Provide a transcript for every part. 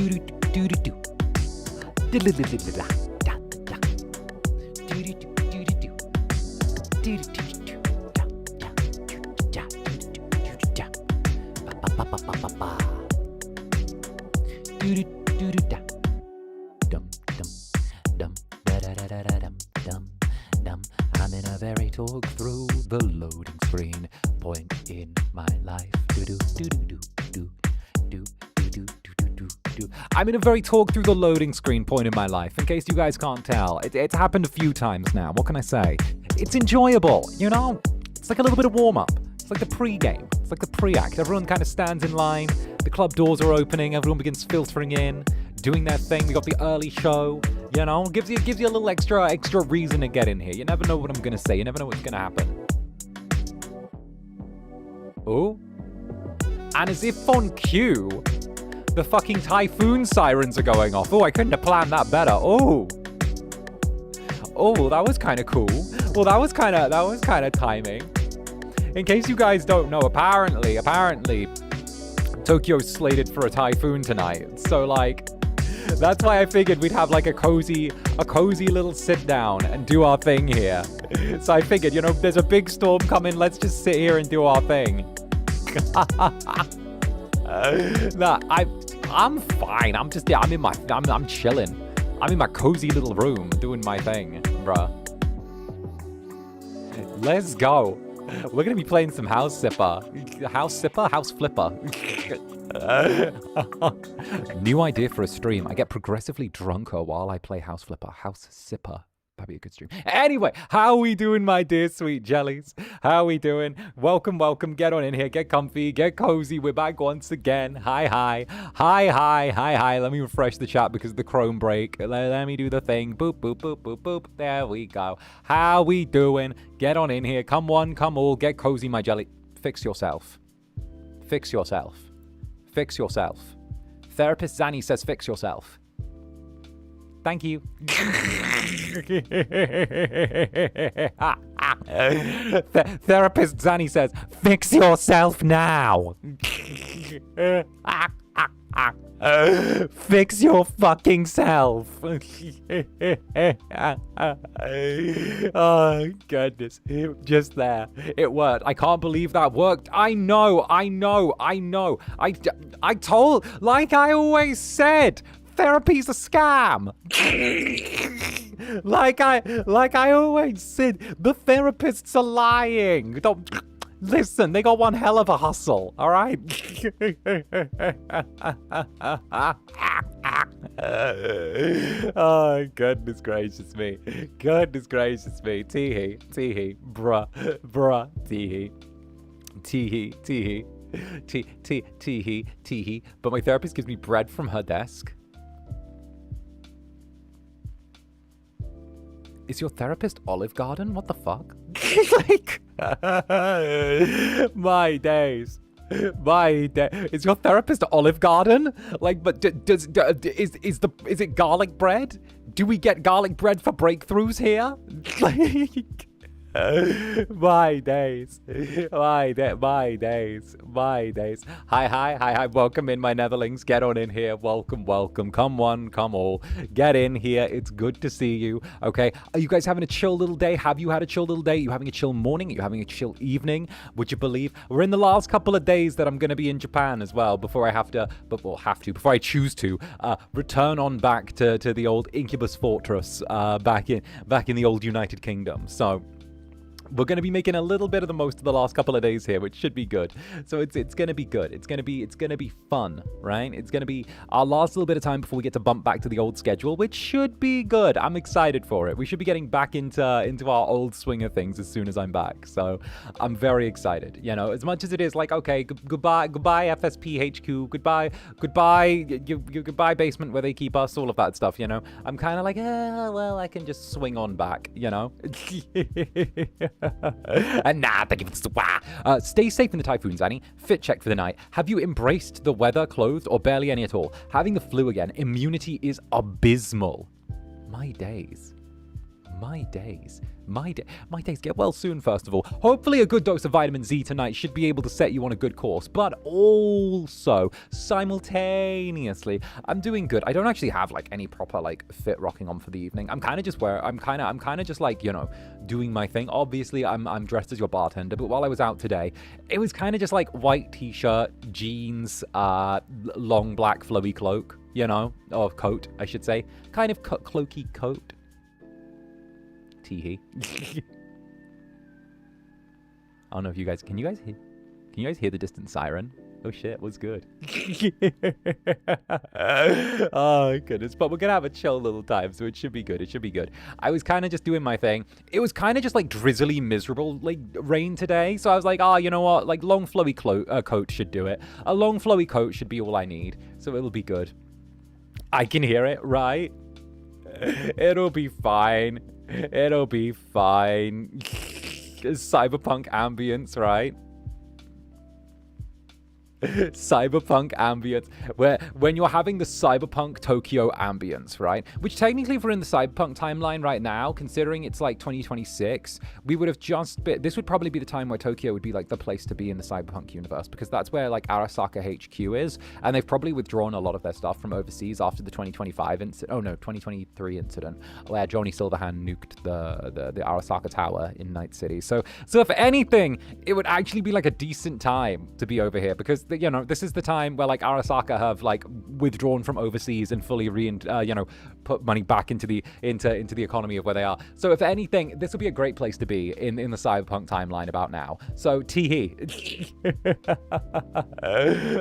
I'm in a very talk through the loading screen point in my life. I'm in a very talk through the loading screen point in my life, in case you guys can't tell. It's happened a few times now. What can I say? It's enjoyable, you know? It's like a little bit of warm-up. It's like the pre-game. It's like the pre-act. Everyone kind of stands in line. The club doors are opening. Everyone begins filtering in, doing their thing. We got the early show, you know? Gives you a little extra reason to get in here. You never know what I'm going to say. You never know what's going to happen. Oh. And as if on cue, the fucking typhoon sirens are going off. Oh, I couldn't have planned that better. Oh. Oh, that was kind of cool. Well, that was kind of timing. In case you guys don't know, apparently, Tokyo's slated for a typhoon tonight. So, like, that's why I figured we'd have, like, a cozy little sit down and do our thing here. So I figured, you know, there's a big storm coming. Let's just sit here and do our thing. Nah, I'm fine. I'm chilling. I'm in my cozy little room doing my thing, bruh. Let's go. We're gonna be playing some House Flipper. New idea for a stream. I get progressively drunker while I play House Flipper. House Sipper. That'd be a good stream. Anyway, how are we doing, my dear sweet jellies? How are we doing? Welcome. Get on in here. Get comfy. Get cozy. We're back once again. Hi. Let me refresh the chat because of the Chrome break. Let me do the thing. Boop. There we go. How we doing? Get on in here. Come one, come all. Get cozy, my jelly. Fix yourself. Therapist Zanny says fix yourself. Thank you. Therapist Zanny says, fix yourself now. Fix your fucking self. Oh, goodness. Just there. It worked. I can't believe that worked. I know. I told, like I always said, therapy's a scam. like I always said, the therapists are lying. Don't listen. They got one hell of a hustle. All right. Oh, goodness gracious me. Tee-hee. Bruh. Tee-hee. But my therapist gives me bread from her desk. Is your therapist Olive Garden? What the fuck? Like, my days. Is your therapist Olive Garden? Like, but is it garlic bread? Do we get garlic bread for breakthroughs here? Like, my days. Hi. Welcome in, my Netherlings. Get on in here. Welcome. Come one, come all. Get in here. It's good to see you. Okay. Are you guys having a chill little day? Have you had a chill little day? Are you having a chill morning? Are you having a chill evening? Would you believe? We're in the last couple of days that I'm going to be in Japan as well before I choose to return on back to the old Incubus fortress back in the old United Kingdom. So we're going to be making a little bit of the most of the last couple of days here, which should be good. So it's going to be good. It's going to be fun, right? It's going to be our last little bit of time before we get to bump back to the old schedule, which should be good. I'm excited for it. We should be getting back into our old swing of things as soon as I'm back. So I'm very excited. You know, as much as it is like, okay, goodbye FSP HQ, goodbye basement where they keep us, all of that stuff, you know. I'm kind of like, well, I can just swing on back, you know. Thank you for the stay safe in the typhoon, Zanny. Fit check for the night. Have you embraced the weather, clothed, or barely any at all? Having the flu again. Immunity is abysmal. My days. My days. My days. Get well soon, first of all. Hopefully a good dose of vitamin Z tonight should be able to set you on a good course. But also, simultaneously, I'm doing good. I don't actually have like any proper like fit rocking on for the evening. I'm kind of just like, you know, doing my thing. Obviously, I'm dressed as your bartender, but while I was out today, it was kind of just like white t-shirt, jeans, long black flowy cloak, you know, or coat, I should say. Kind of cloaky coat. Teehee. I don't know if you guys can you guys hear the distant siren? Oh shit, what's good? Oh goodness, but we're gonna have a chill little time, so it should be good. It should be good. I was kind of just doing my thing. It was kind of just like drizzly, miserable, like rain today. So I was like, oh, you know what? Like long flowy coat should do it. A long flowy coat should be all I need, so it'll be good. I can hear it, right? It'll be fine. It'll be fine. Cyberpunk ambience, right? Cyberpunk ambience, where when you're having the cyberpunk Tokyo ambience, right? Which technically, if we're in the cyberpunk timeline right now, considering it's like 2026, we would have just been, this would probably be the time where Tokyo would be like the place to be in the cyberpunk universe, because that's where like Arasaka HQ is, and they've probably withdrawn a lot of their stuff from overseas after the 2023 incident, where Johnny Silverhand nuked the Arasaka Tower in Night City. So if anything, it would actually be like a decent time to be over here, because you know, this is the time where like Arasaka have like withdrawn from overseas and fully put money back into the economy of where they are. So if anything, this would be a great place to be in the cyberpunk timeline about now. So teehee.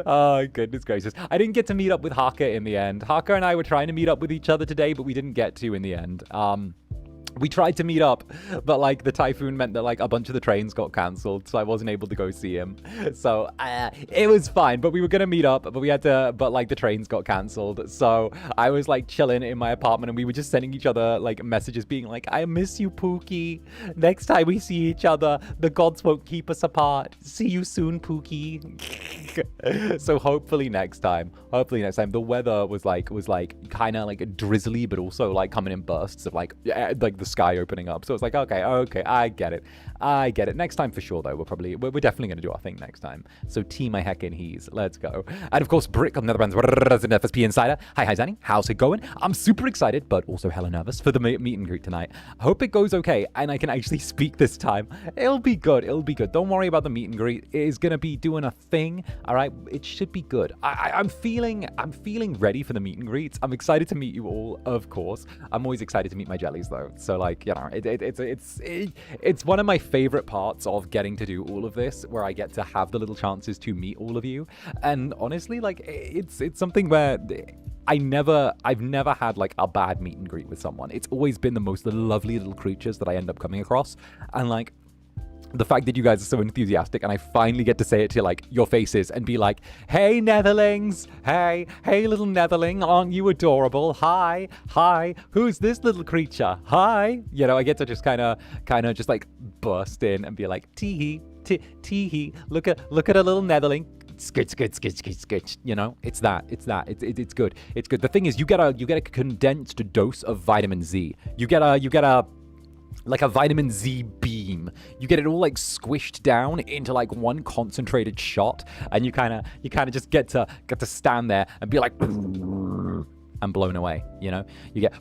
Oh goodness gracious, I didn't get to meet up with Haka in the end. Haka and I were trying to meet up with each other today, but we didn't get to in the end. We tried to meet up, but like the typhoon meant that like a bunch of the trains got cancelled, so I wasn't able to go see him. So it was fine, but we were gonna meet up, but like the trains got cancelled. So I was like chilling in my apartment, and we were just sending each other like messages being like, I miss you, Pookie. Next time we see each other, the gods won't keep us apart. See you soon, Pookie. So hopefully next time. The weather was kind of like drizzly, but also like coming in bursts of like the sky opening up. So it's like, okay, I get it. Next time for sure, though. We're definitely going to do our thing next time. So my heckin' he's. Let's go. And of course, Brick of Netherbrand's resident FSP Insider. Hi, Zanny. How's it going? I'm super excited, but also hella nervous for the meet and greet tonight. I hope it goes okay, and I can actually speak this time. It'll be good. Don't worry about the meet and greet. It is going to be doing a thing. All right, it should be good. I'm feeling ready for the meet and greets. I'm excited to meet you all, of course. I'm always excited to meet my jellies, though. So like, you know, it's one of my favorite parts of getting to do all of this, where I get to have the little chances to meet all of you. And honestly, like it's something where I've never had like a bad meet and greet with someone. It's always been the most lovely little creatures that I end up coming across. And like, the fact that you guys are so enthusiastic, and I finally get to say it to like your faces and be like, hey Netherlings, hey little Netherling, aren't you adorable? Hi, who's this little creature? Hi, you know, I get to just kind of just like burst in and be like, teehee, look at a little Netherling. Skitch. You know, it's good. It's good. The thing is, you get a condensed dose of vitamin Z. You get a like a vitamin Z beam. You get it all like squished down into like one concentrated shot, and you kind of just get to stand there and be like and blown away. You know, you get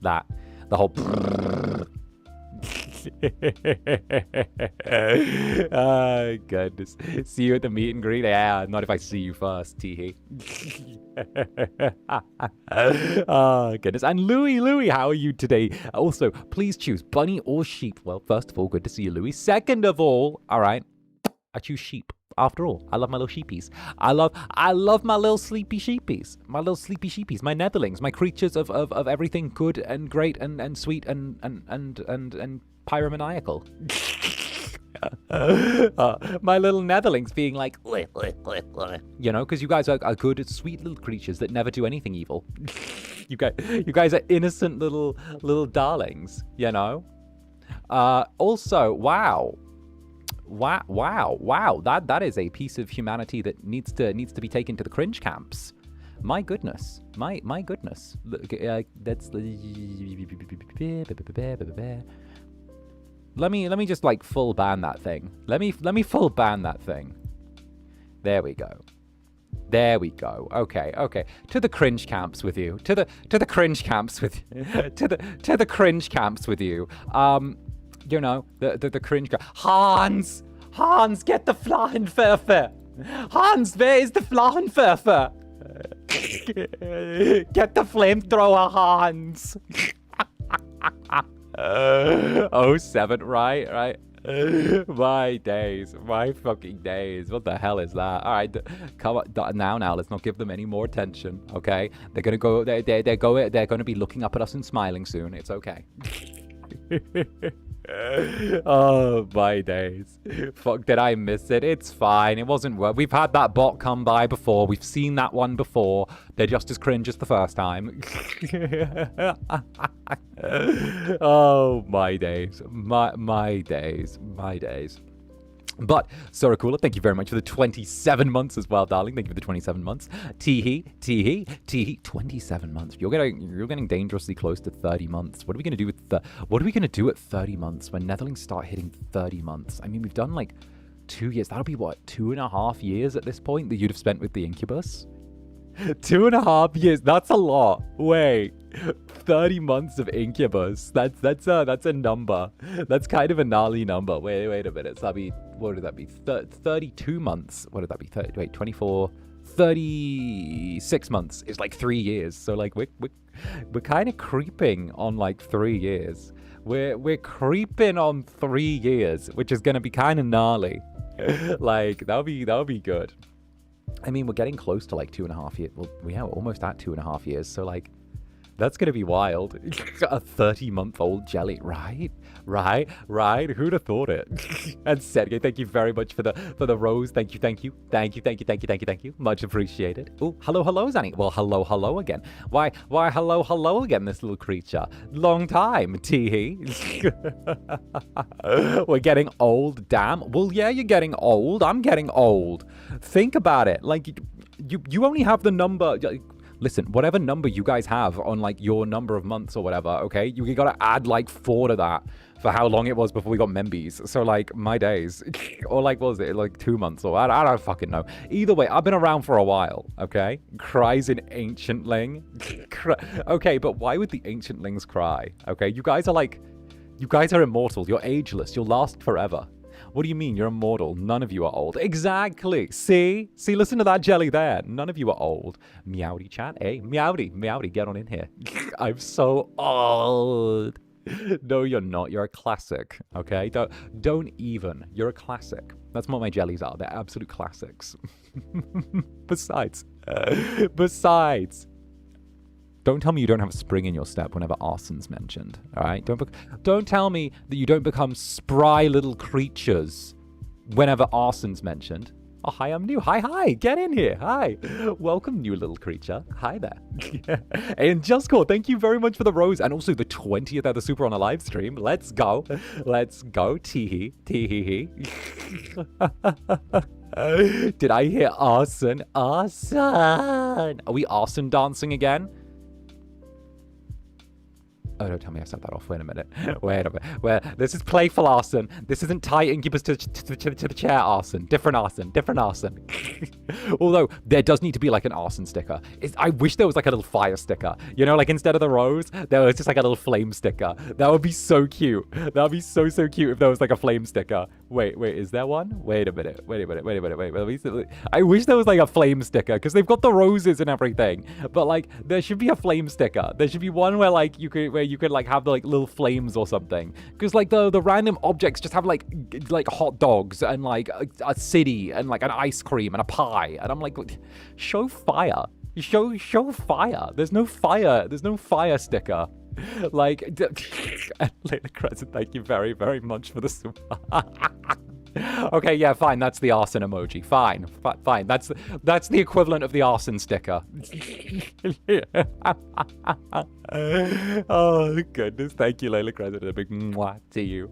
that, the whole. Oh goodness. See you at the meet and greet? Yeah, not if I see you first, teehee. Oh goodness. And Louie, how are you today? Also, please choose bunny or sheep. Well, first of all, good to see you, Louie. Second of all right, I choose sheep. After all, I love my little sheepies. I love my little sleepy sheepies. My netherlings, my creatures of everything good and great and sweet and pyromaniacal. My little netherlings being like, you know, because you guys are good, sweet little creatures that never do anything evil. You guys are innocent little darlings, you know. Also, wow, that is a piece of humanity that needs to be taken to the cringe camps. My goodness. My goodness. Look, that's... Let me just like full ban that thing. Let me full ban that thing. There we go. There we go. Okay, okay. To the cringe camps with you. To the cringe camps with to the cringe camps with you. You know, the cringe. Hans, get the Flahenwerfer. Hans, where is the Flahenwerfer? Get the flamethrower, Hans. 07, right. My days, my fucking days. What the hell is that? All right, come on, now. Let's not give them any more attention. Okay, they're gonna go. They're gonna be looking up at us and smiling soon. It's okay. Oh my days. Fuck, did I miss it? It's fine. It wasn't worth. We've had that bot come by before. We've seen that one before. They're just as cringe as the first time. Oh my days. My days. But, 𝓂𝓸𝓾𝓻, thank you very much for the 27 months as well, darling. Thank you for the 27 months. Teehee, 27 months. You're getting dangerously close to 30 months. What are we going to do with what are we going to do at 30 months when Netherlings start hitting 30 months? I mean, we've done like 2 years. That'll be what, 2.5 years at this point that you'd have spent with the Incubus? 2.5 years. That's a lot. Wait, 30 months of Incubus. That's a number. That's kind of a gnarly number. Wait a minute. So that'd be, what would that be? 32 months. What would that be? 24. 36 months is like 3 years. So like we're kind of creeping on like 3 years. We're creeping on 3 years, which is gonna be kind of gnarly. Like that'll be good. I mean, we're getting close to like 2.5 years. Well, we are almost at 2.5 years. So like, that's going to be wild. A 30-month-old jelly, right? Who'd have thought it? And Sergey, thank you very much for the rose. Thank you. Much appreciated. Oh, hello, Zanny. Well, hello again. Why, hello again, this little creature. Long time, teehee. We're getting old, damn. Well, yeah, you're getting old. I'm getting old. Think about it. Like, you only have the number... Listen, whatever number you guys have on like your number of months or whatever, okay? You gotta add like 4 to that for how long it was before we got membies. So like my days, or like, what was it? Like 2 months or I don't fucking know. Either way, I've been around for a while, okay? Cries in Ancientling. Okay, but why would the Ancientlings cry? Okay, you guys are immortal. You're ageless. You'll last forever. What do you mean? You're immortal. None of you are old. Exactly. See, listen to that jelly there. None of you are old. Meowdy chat. Hey, meowdy, get on in here. I'm so old. No, you're not. You're a classic. Okay? Don't even. You're a classic. That's what my jellies are. They're absolute classics. Besides. Don't tell me you don't have a spring in your step whenever arsen's mentioned, all right? Don't tell me that you don't become spry little creatures whenever arsen's mentioned. Oh, hi, I'm new. Hi, get in here. Hi. Welcome, new little creature. Hi there. And JustCore, thank you very much for the rose and also the 20th other super on a live stream. Let's go. Teehee. Did I hear arsen? Arsen. Are we arsen dancing again? Oh, don't tell me I set that off. Wait a minute. Where this is playful arson. This isn't tie Incubus to the chair arson. Different arson. Although there does need to be like an arson sticker. I wish there was like a little fire sticker. You know, like instead of the rose, there was just like a little flame sticker. That would be so cute. That would be so cute if there was like a flame sticker. Wait, is there one? Wait a minute. I wish there was like a flame sticker because they've got the roses and everything. But like, there should be a flame sticker. There should be one where like you could like have like little flames or something. Because like the random objects just have like hot dogs and like a city and like an ice cream and a pie. And I'm like, show fire. Show fire. There's no fire sticker. Like, Layla Crescent, thank you very, very much for the super. Okay, yeah, fine. That's the arson emoji. Fine, fine. That's the equivalent of the arson sticker. Oh goodness! Thank you, 𝓂𝓸𝓾𝓻. A big mwah to you.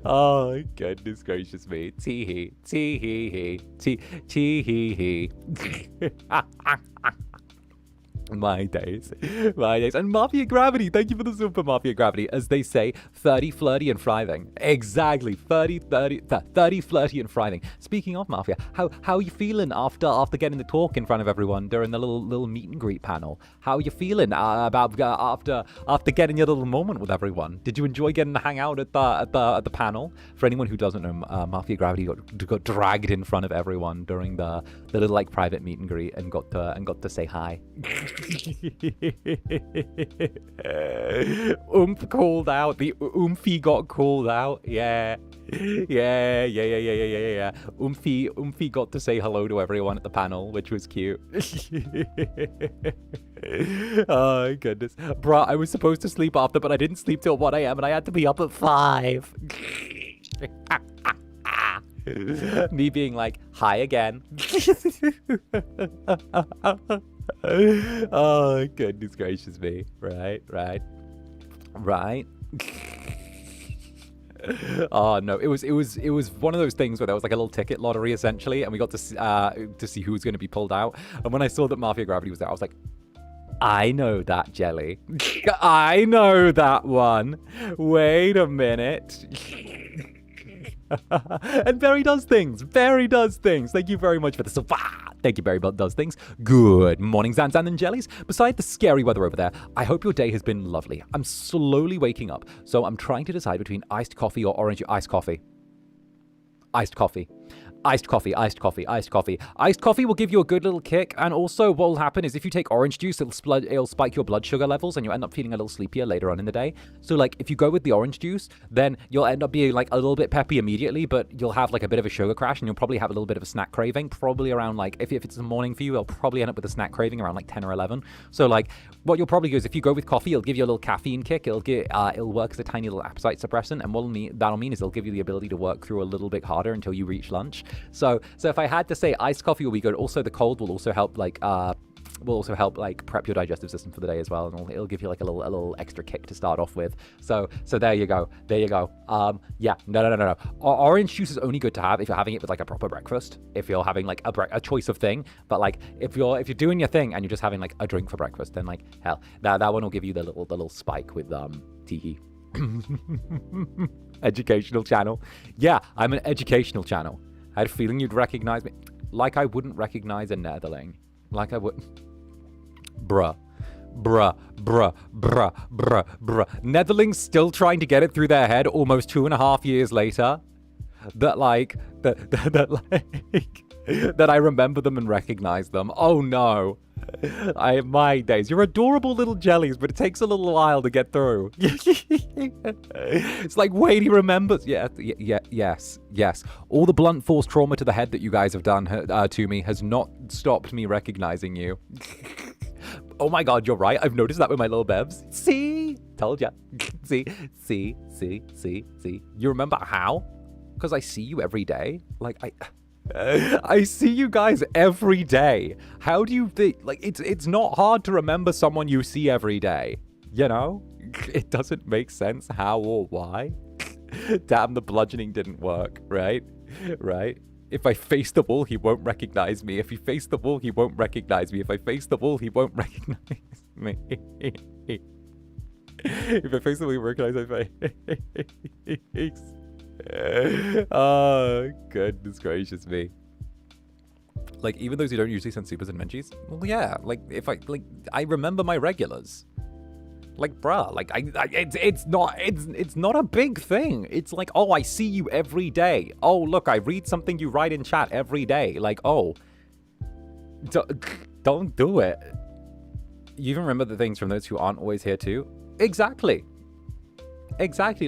Oh goodness gracious me! Tee hee, tee hee hee, tee hee hee. My days. And Mafia Gravity, thank you for the super Mafia Gravity. As they say, 30, flirty, and thriving. Exactly, 30, flirty, and thriving. Speaking of Mafia, how are you feeling after getting the talk in front of everyone during the little meet and greet panel? How are you feeling about after getting your little moment with everyone? Did you enjoy getting to hang out at the panel? For anyone who doesn't know, Mafia Gravity got dragged in front of everyone during the little like private meet and greet and got to say hi. Called out. The oomphy got called out. Yeah. Oomphy got to say hello to everyone at the panel, which was cute. Oh goodness. Bruh, I was supposed to sleep after, but I didn't sleep till 1 a.m. and I had to be up at 5. Me being like, hi again. Oh goodness gracious me. Right. Oh no, it was one of those things where there was like a little ticket lottery essentially, and we got to see who was going to be pulled out. And when I saw that Mafia Gravity was there, I was like, I know that jelly. I know that one. Wait a minute. And Barry does things. Thank you very much for this. Thank you, Barry does things. Good morning, Zander and Jellies. Beside the scary weather over there, I hope your day has been lovely. I'm slowly waking up, so I'm trying to decide between iced coffee or orange iced coffee. Iced coffee. Iced coffee. Iced coffee will give you a good little kick, and also what will happen is if you take orange juice, it'll spike your blood sugar levels, and you'll end up feeling a little sleepier later on in the day. So like if you go with the orange juice, then you'll end up being like a little bit peppy immediately, but you'll have like a bit of a sugar crash, and you'll probably have a little bit of a snack craving, probably around like, if it's the morning for you, you'll probably end up with a snack craving around like 10 or 11. So like what you'll probably do is if you go with coffee, it'll give you a little caffeine kick, it'll work as a tiny little appetite suppressant, and that'll mean is it'll give you the ability to work through a little bit harder until you reach lunch. So if I had to say, iced coffee will be good. Also, the cold will also help like prep your digestive system for the day as well, and it'll give you like a little extra kick to start off with. So there you go. Yeah, no. Orange juice is only good to have if you're having it with like a proper breakfast. If you're having like a choice of thing, but like if you're doing your thing and you're just having like a drink for breakfast, then like hell, that one will give you the little spike with teehee. Educational channel. Yeah, I'm an educational channel. I had a feeling you'd recognize me. Like I wouldn't recognize a Netherling. Like I wouldn't. Bruh. Netherlings still trying to get it through their head almost 2.5 years later. That I remember them and recognize them. Oh no. My days. You're adorable little jellies, but it takes a little while to get through. It's like, wait, he remembers. Yes. All the blunt force trauma to the head that you guys have done to me has not stopped me recognizing you. Oh my god, you're right. I've noticed that with my little bevs. See? Told ya. See? You remember how? Because I see you every day. Like, I see you guys every day. How do you think? Like, it's not hard to remember someone you see every day. You know? It doesn't make sense how or why. Damn, the bludgeoning didn't work, right? If I face the wall, he won't recognize me. If he face the wall, he won't recognize me. If I face the wall, he won't recognize me. If I face the wall, he won't recognize my face. Oh, goodness gracious me. Like, even those who don't usually send supers and menchies, well, yeah, like, I remember my regulars. Like, bruh, like, it's not a big thing. It's like, oh, I see you every day. Oh, look, I read something you write in chat every day. Like, oh, don't do it. You even remember the things from those who aren't always here too? Exactly.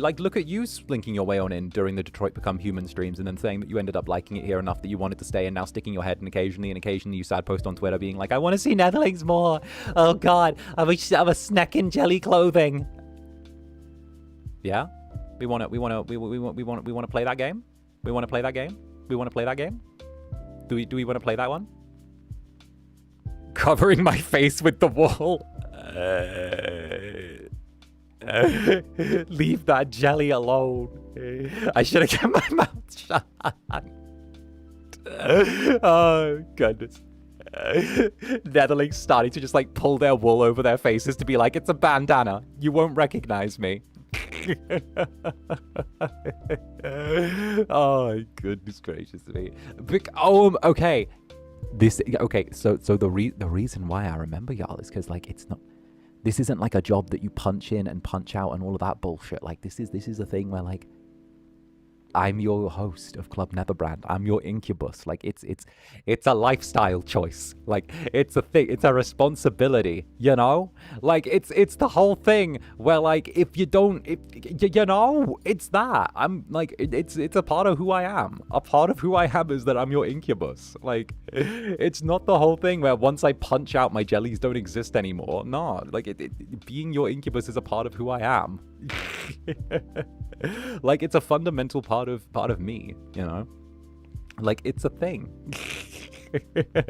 Like, look at you slinking your way on in during the Detroit Become Human streams and then saying that you ended up liking it here enough that you wanted to stay, and now sticking your head in occasionally you sad post on Twitter being like, I want to see Netherlings more. Oh god, I'm a snack in jelly clothing. Yeah? We want to play that game? We want to play that game? We want to play that game? Do we want to play that one? Covering my face with the wall. Leave that jelly alone. I should have kept my mouth shut. Oh, goodness. Netherlings starting to just like pull their wool over their faces to be like, it's a bandana. You won't recognize me. Oh, goodness gracious me. Okay. So the reason why I remember y'all is because like this isn't like a job that you punch in and punch out and all of that bullshit. Like this is a thing where like I'm your host of Club Netherbrand. I'm your Incubus. Like it's a lifestyle choice. Like it's a thing. It's a responsibility. You know. Like it's the whole thing where like if you don't, it's that. I'm like it's a part of who I am. A part of who I am is that I'm your Incubus. Like it's not the whole thing where once I punch out my jellies don't exist anymore. No. Like being your Incubus is a part of who I am. Like it's a fundamental part of me, you know, like it's a thing.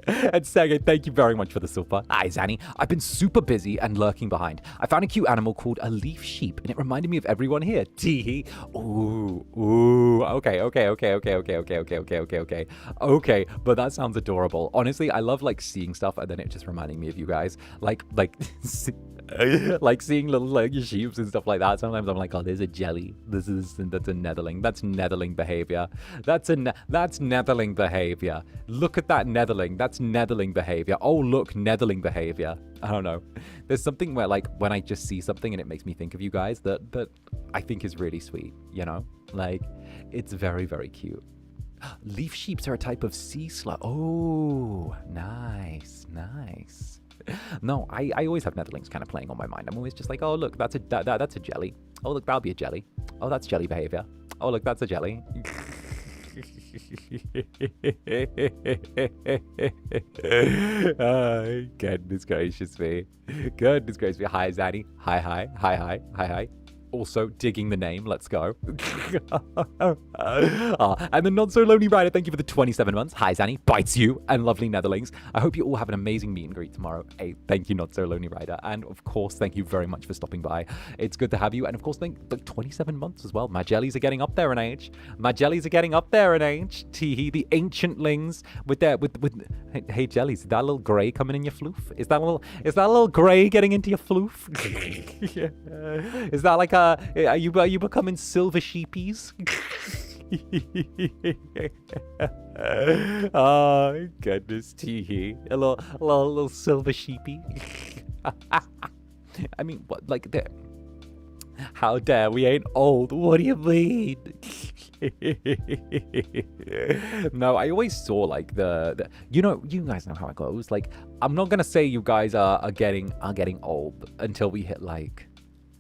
And Sergey, thank you very much for the super. Hi, Zanny. I've been super busy and lurking behind. I found a cute animal called a leaf sheep, and it reminded me of everyone here. Teehee. Ooh. Okay. Okay, but that sounds adorable. Honestly, I love like seeing stuff, and then it just reminding me of you guys. Like seeing little like sheeps and stuff like that. Sometimes I'm like, oh, there's a jelly. That's a netherling. That's netherling behavior. That's netherling behavior. Look at that netherling. That's netherling behavior. Oh, look, netherling behavior. I don't know. There's something where like when I just see something and it makes me think of you guys that I think is really sweet, you know? Like it's very, very cute. Leaf sheeps are a type of sea slug. Oh, nice. No, I always have netherlings kind of playing on my mind. I'm always just like, oh, look, that's a jelly. Oh, look, that'll be a jelly. Oh, that's jelly behavior. Oh, look, that's a jelly. Oh, goodness gracious me. Hi, Zaddy. Hi. Also digging the name. Let's go. And the not so lonely rider, thank you for the 27 months. Hi, Zanny. Bites you and lovely Netherlings. I hope you all have an amazing meet and greet tomorrow. Hey, thank you, not so lonely rider. And of course, thank you very much for stopping by. It's good to have you. And of course, thank the 27 months as well. My jellies are getting up there in age. Teehee, the ancientlings with their hey jellies, is that a little grey coming in your floof? Is that a little grey getting into your floof? Yeah. Is that like are you becoming silver sheepies? Oh goodness, Teehee, a little silver sheepy. I mean, what, like, how dare we ain't old? What do you mean? No, I always saw like the you guys know how it goes. Like, I'm not gonna say you guys are getting old until we hit like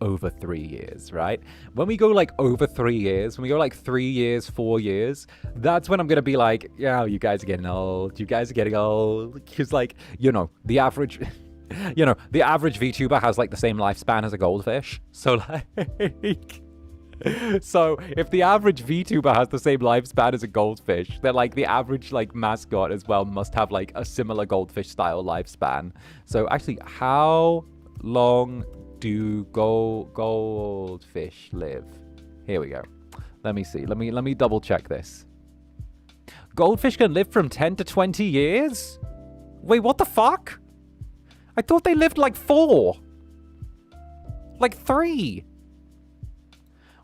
over 3 years, right? When we go like over 3 years, when we go like 3 years, 4 years, that's when I'm gonna be like, yeah, you guys are getting old. Because like, the average VTuber has like the same lifespan as a goldfish. So like so if the average VTuber has the same lifespan as a goldfish, then like the average like mascot as well must have like a similar goldfish style lifespan. So actually, how long do goldfish live? Here we go. Let me see. Let me double check this. Goldfish can live from 10 to 20 years? Wait, what the fuck? I thought they lived like 4. Like 3.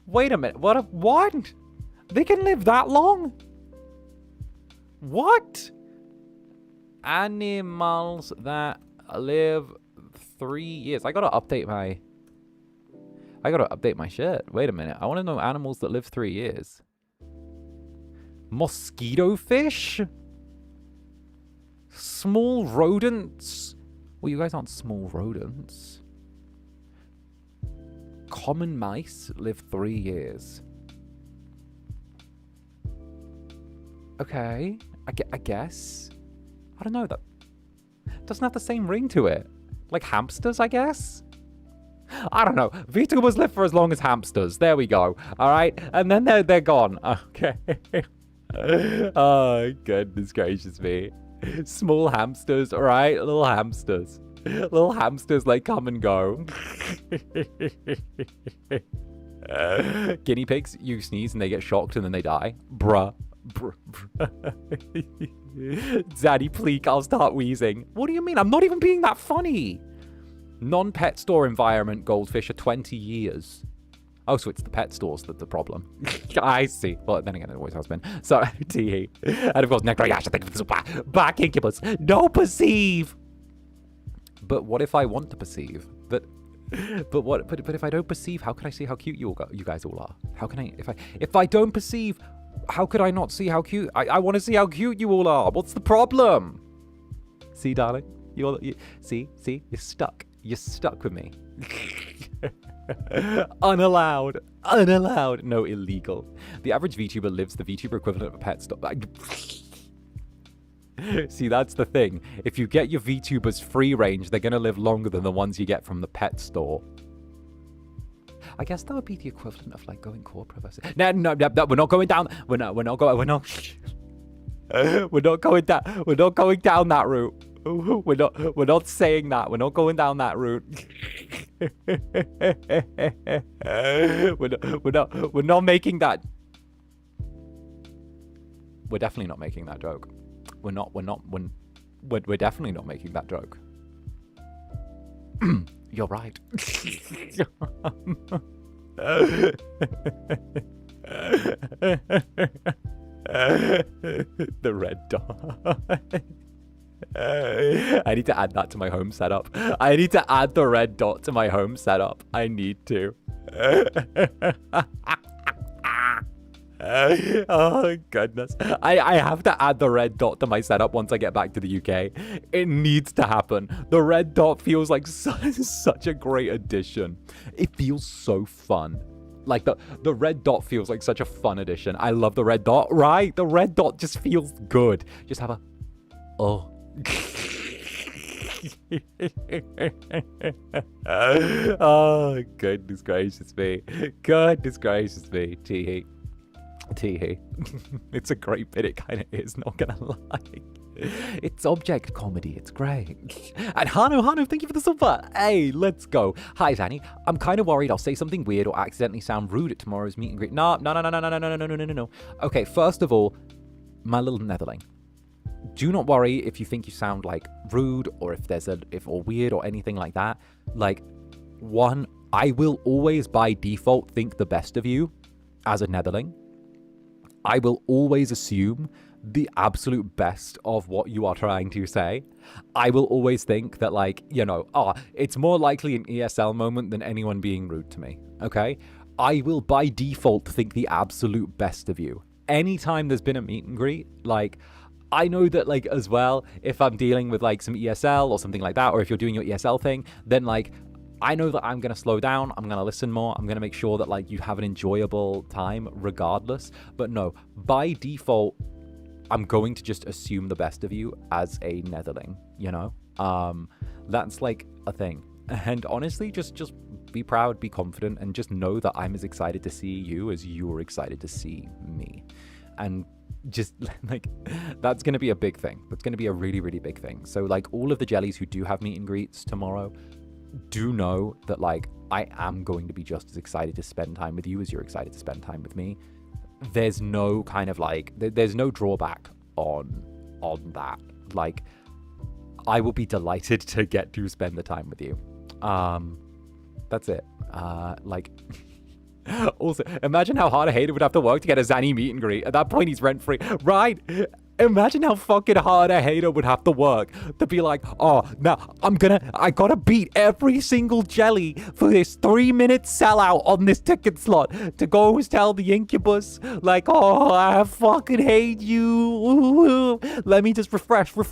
Wait a minute. What? They can live that long? What? Animals that live 3 years. I gotta update my shit. Wait a minute. I want to know animals that live 3 years. Mosquito fish? Small rodents? Well, you guys aren't small rodents. Common mice live 3 years. Okay. I guess. I don't know. That doesn't have the same ring to it. Like hamsters, I guess? I don't know. VTubers live for as long as hamsters. There we go. All right, and then they're gone. Okay. Oh, goodness gracious me. Small hamsters, all right? Little hamsters. Little hamsters, like, come and go. Guinea pigs, you sneeze and they get shocked and then they die. Bruh. Zaddy pleek, I'll start wheezing. What do you mean? I'm not even being that funny. Non-pet store environment goldfish are 20 years. Oh, so it's the pet stores that's the problem. I see. Well, then again, it always has been. So, tee. And of course, Nectar Yash, back Incubus. No perceive. But what if I want to perceive? But if I don't perceive, how can I see how cute you guys all are? How can I, if I don't perceive, how could I not see how cute? I want to see how cute you all are. What's the problem? See, darling? See? You're stuck. You're stuck with me. Unallowed. No, illegal. The average VTuber lives the VTuber equivalent of a pet store. See, that's the thing. If you get your VTubers free range, they're going to live longer than the ones you get from the pet store. I guess that would be the equivalent of like going corporate versus... No, we're not going down. We're not going down that route. We're not saying that. We're not going down that route. We're not making that. We're definitely not making that joke. We're definitely not making that joke. You're right. The red dot. I need to add that to my home setup. I need to add the red dot to my home setup. I need to. Oh, goodness. I have to add the red dot to my setup once I get back to the UK. It needs to happen. The red dot feels like such a great addition. It feels so fun. Like, the red dot feels like such a fun addition. I love the red dot, right? The red dot just feels good. Just have a... Oh. Oh, goodness gracious me. Goodness gracious me. Tee. It's a great bit, it kind of is, not gonna lie. It's object comedy, it's great. And Hanu, thank you for the super. Hey, let's go. Hi, Zanny. I'm kind of worried I'll say something weird or accidentally sound rude at tomorrow's meet and greet. No. Okay, first of all, my little Netherling. Do not worry if you think you sound like rude or or weird or anything like that. Like, one, I will always by default think the best of you as a Netherling. I will always assume the absolute best of what you are trying to say. I will always think that, like, it's more likely an ESL moment than anyone being rude to me, okay? I will by default think the absolute best of you. Anytime there's been a meet and greet, like, I know that, like, as well, if I'm dealing with, like, some ESL or something like that, or if you're doing your ESL thing, then, like, I know that I'm going to slow down, I'm going to listen more, I'm going to make sure that, like, you have an enjoyable time regardless. But no, by default, I'm going to just assume the best of you as a Netherling, That's, like, a thing. And honestly, just be proud, be confident, and just know that I'm as excited to see you as you're excited to see me. And just, like, that's going to be a big thing. That's going to be a really, really big thing. So, like, all of the jellies who do have meet and greets tomorrow, do know that, like, I am going to be just as excited to spend time with you as you're excited to spend time with me. There's no kind of, like, there's no drawback on that. Like, I will be delighted to get to spend the time with you. That's it. Like, also, imagine how hard a hater would have to work to get a Zanny meet and greet. At that point, he's rent-free. Right? Imagine how fucking hard a hater would have to work to be like, oh, now I gotta beat every single jelly for this 3-minute sellout on this ticket slot to go tell the Incubus, like, oh, I fucking hate you. Let me just refresh. Like,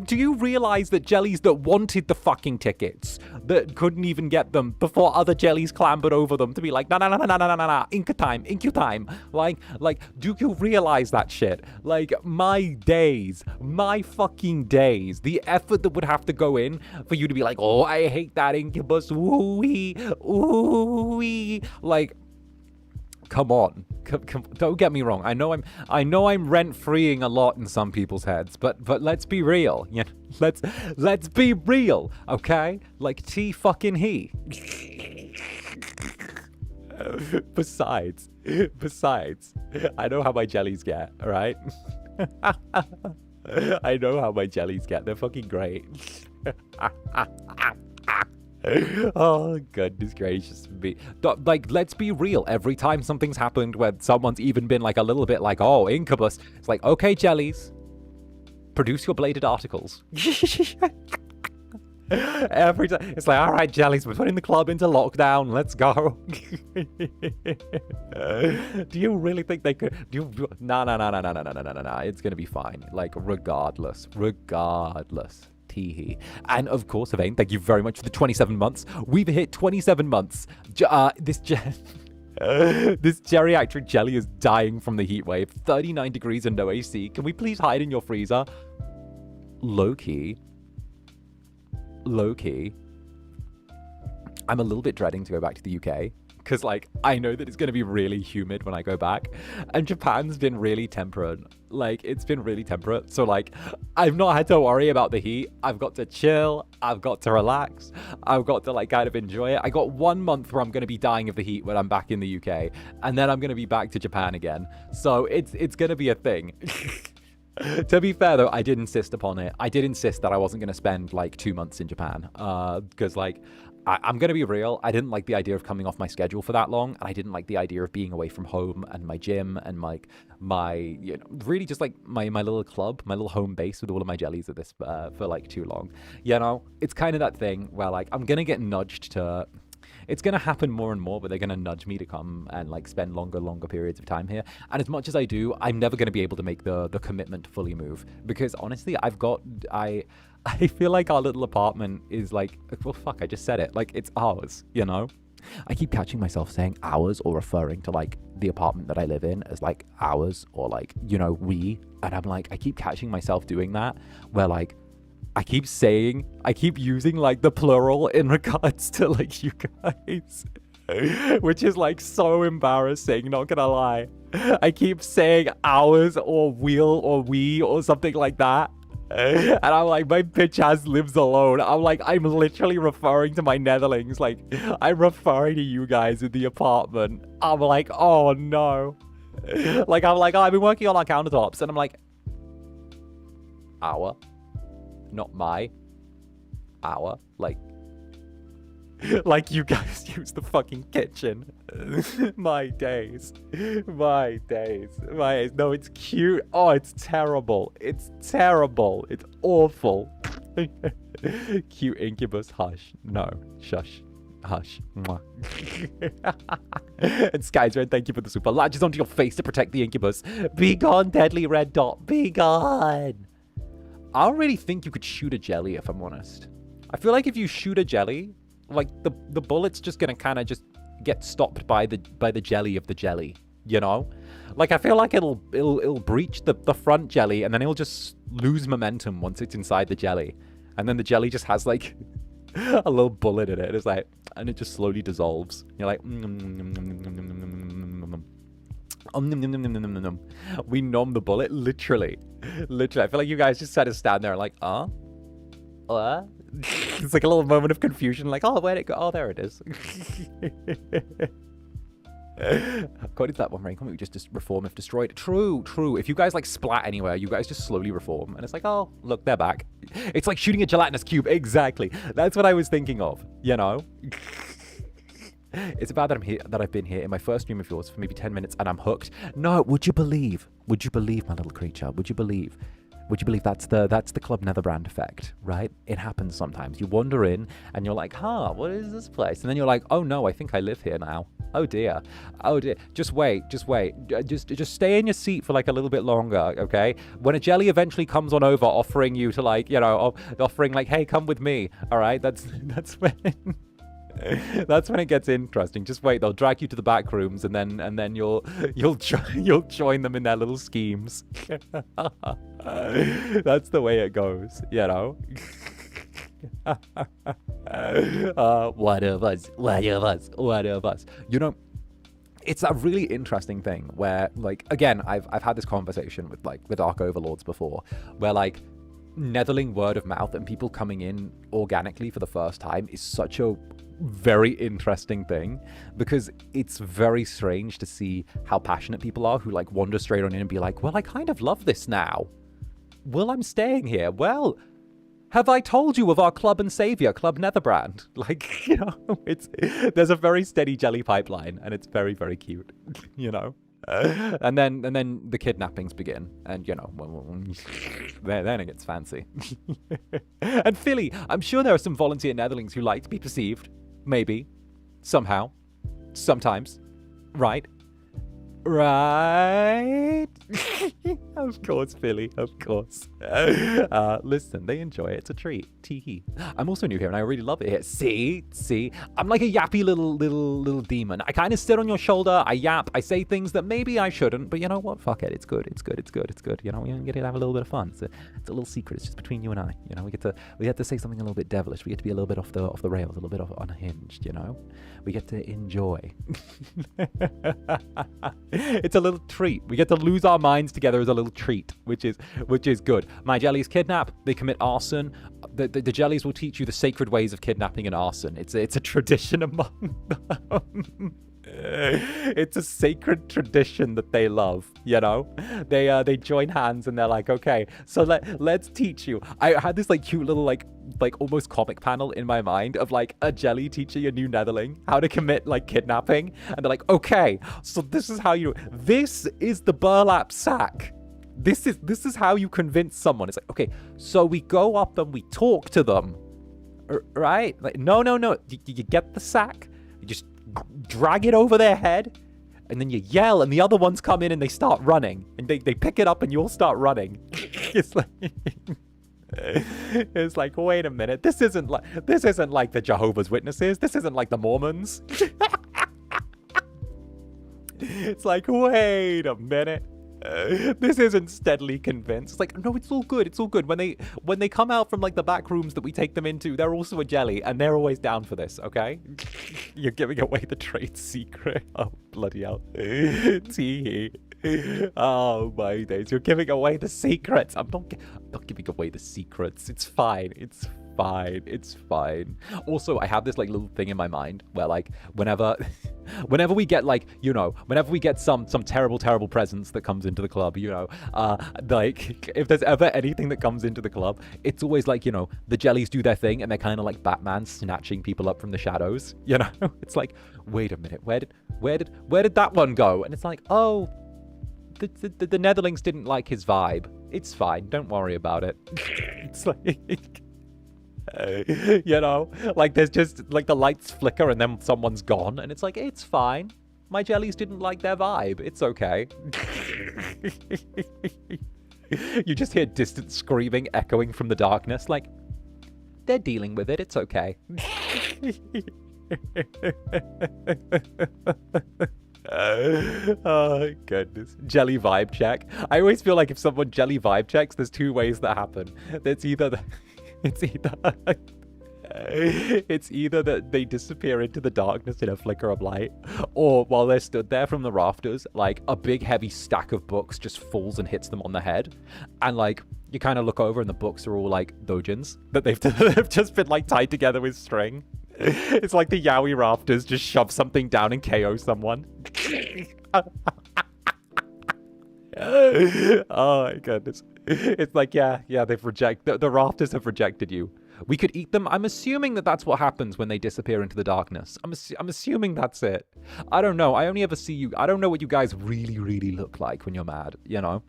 do you realize that jellies that wanted the fucking tickets, that couldn't even get them before other jellies clambered over them to be like, no, Incu time. Like, do you realize analyze that shit. Like, my days, my fucking days, the effort that would have to go in for you to be like, oh, I hate that Incubus, ooh-wee, ooh-wee. Like, come on. Don't get me wrong. I know I'm rent-freeing a lot in some people's heads, but let's be real. You know, let's be real, okay? Like T fucking he. Besides, I know how my jellies get, all right? I know how my jellies get. They're fucking great. Oh, goodness gracious me. Like, let's be real. Every time something's happened where someone's even been like a little bit like, oh, Incubus, it's like, okay, jellies, produce your bladed articles. Every time it's like, all right, jellies, we're putting the club into lockdown, let's go. Do you really think they could no, it's gonna be fine, like, regardless. Teehee. And of course, Yvain, thank you very much for the 27 months. We've hit 27 months. This geriatric jelly is dying from the heat wave. 39 degrees and no AC. Can we please hide in your freezer? Low-key, I'm a little bit dreading to go back to the UK, because, like, I know that it's going to be really humid when I go back, and Japan's been really temperate. Like, it's been really temperate, so, like, I've not had to worry about the heat. I've got to chill, I've got to relax, I've got to, like, kind of enjoy it. I got 1 month where I'm going to be dying of the heat when I'm back in the UK, and then I'm going to be back to Japan again, so it's going to be a thing. To be fair, though, I did insist upon it. I did insist that I wasn't going to spend, like, 2 months in Japan, because, like, I'm going to be real. I didn't like the idea of coming off my schedule for that long, and I didn't like the idea of being away from home and my gym and, like, my, you know, really just, like, my little club, my little home base with all of my jellies at this, for, like, too long. You know, it's kind of that thing where, like, I'm going to get nudged to... It's going to happen more and more, but they're going to nudge me to come and, like, spend longer periods of time here. And as much as I do, I'm never going to be able to make the commitment to fully move. Because, honestly, I feel like our little apartment is, like, well, fuck, I just said it. Like, it's ours, you know? I keep catching myself saying ours or referring to, like, the apartment that I live in as, like, ours or, like, you know, we. And I'm like, I keep catching myself doing that where, like, I keep using, like, the plural in regards to, like, you guys, which is, like, so embarrassing, not gonna lie. I keep saying ours or we'll or we or something like that. And I'm like, my bitch ass lives alone. I'm like, I'm literally referring to my netherlings. Like, I'm referring to you guys in the apartment. I'm like, oh no. Like, I'm like, oh, I've been working on our countertops. And I'm like, our? Not my, our, like you guys use the fucking kitchen. My days. No, it's cute. Oh, it's terrible. It's awful. Cute Incubus, hush. No, shush. Hush. Mwah. And Skies Red, thank you for the super. Latches onto your face to protect the Incubus. Be gone, deadly red dot. Be gone. I don't really think you could shoot a jelly, if I'm honest. I feel like if you shoot a jelly, like, the bullet's just gonna kind of just get stopped by the jelly of the jelly, you know? Like, I feel like it'll breach the front jelly, and then it'll just lose momentum once it's inside the jelly. And then the jelly just has, like, a little bullet in it. It's like, and it just slowly dissolves. You're like, we nom the bullet, literally. I feel like you guys just had to stand there like, it's like a little moment of confusion, like, oh, where'd it go? Oh, there it is. According to that one, Rain, we just reform if destroyed. True. If you guys, like, splat anywhere, you guys just slowly reform, and it's like, oh, look, they're back. It's like shooting a gelatinous cube. Exactly. That's what I was thinking of, you know? It's about that I've been here in my first stream of yours for maybe 10 minutes and I'm hooked. No, would you believe, my little creature? Would you believe that's the Club Netherbrand effect, right? It happens sometimes. You wander in and you're like, huh, what is this place? And then you're like, oh no, I think I live here now. Oh dear. Just wait. Just stay in your seat for, like, a little bit longer, okay? When a jelly eventually comes on over offering you to, like, you know, offering, like, hey, come with me, all right? That's when... That's when it gets interesting. Just wait, they'll drag you to the back rooms, and then you'll join them in their little schemes. That's the way it goes, you know. One of us. You know, it's a really interesting thing where, like, again, I've had this conversation with like the Dark Overlords before, where like Netherling word of mouth and people coming in organically for the first time is such a very interesting thing, because it's very strange to see how passionate people are who like wander straight on in and be like, well, I kind of love this now. Well, I'm staying here. Well, have I told you of our club and savior, Club Netherbrand? Like, you know, there's a very steady jelly pipeline, and it's very, very cute, you know. And then the kidnappings begin, and you know, then it gets fancy. And Philly, I'm sure there are some volunteer Netherlings who like to be perceived, maybe, somehow, sometimes, right? Right? Of course, Philly, of course. Listen, they enjoy it. It's a treat. Tee-hee. I'm also new here, and I really love it here. See? I'm like a yappy little demon. I kind of sit on your shoulder, I yap, I say things that maybe I shouldn't, but you know what? Fuck it. It's good. You know, we get to have a little bit of fun. It's a little secret. It's just between you and I. You know, we get to say something a little bit devilish. We get to be a little bit off the rails, a little bit unhinged, you know? We get to enjoy. It's a little treat. We get to lose our minds together as a little treat, which is good. My jellies kidnap. They commit arson. The jellies will teach you the sacred ways of kidnapping and arson. It's a tradition among them. It's a sacred tradition that they love, you know. They join hands and they're like, okay, so let's teach you. I had this like cute little like almost comic panel in my mind of like a jelly teaching a new Netherling how to commit like kidnapping, and they're like, okay, so this is how you. This is the burlap sack. This is how you convince someone. It's like, okay, so we go up and we talk to them, right? Like, no. You get the sack, you just drag it over their head, and then you yell, and the other ones come in and they start running, and they pick it up and you all start running. It's like, wait a minute, this isn't like the Jehovah's Witnesses. This isn't like the Mormons. It's like, wait a minute. This isn't steadily convinced. It's like, no, it's all good. When they come out from like the back rooms that we take them into, they're also a jelly, and they're always down for this, okay? You're giving away the trade secret. Oh, bloody hell. Tee. Oh my days, you're giving away the secrets. I'm not giving away the secrets. It's fine. Also, I have this like little thing in my mind where like whenever we get like, you know, whenever we get some terrible presence that comes into the club, you know, like if there's ever anything that comes into the club, it's always like, you know, the jellies do their thing and they're kind of like Batman snatching people up from the shadows, you know. It's like, wait a minute, where did that one go? And it's like, oh, the Netherlings didn't like his vibe. It's fine, don't worry about it. It's like, you know, like there's just like the lights flicker and then someone's gone, and it's like, it's fine. My jellies didn't like their vibe. It's okay. You just hear distant screaming echoing from the darkness, like, they're dealing with it. It's okay. Oh goodness. Jelly vibe check. I always feel like if someone jelly vibe checks, there's two ways that happen. It's either that they disappear into the darkness in a flicker of light, or while they're stood there from the rafters, like a big heavy stack of books just falls and hits them on the head, and like you kind of look over and the books are all like dojins that they've just been like tied together with string. It's like the yaoi rafters just shove something down and KO someone. Oh my goodness. It's like, yeah, they've the rafters have rejected you. We could eat them. I'm assuming that that's what happens when they disappear into the darkness. I'm assuming that's it. I don't know. I only ever see you. I don't know what you guys really look like when you're mad, you know?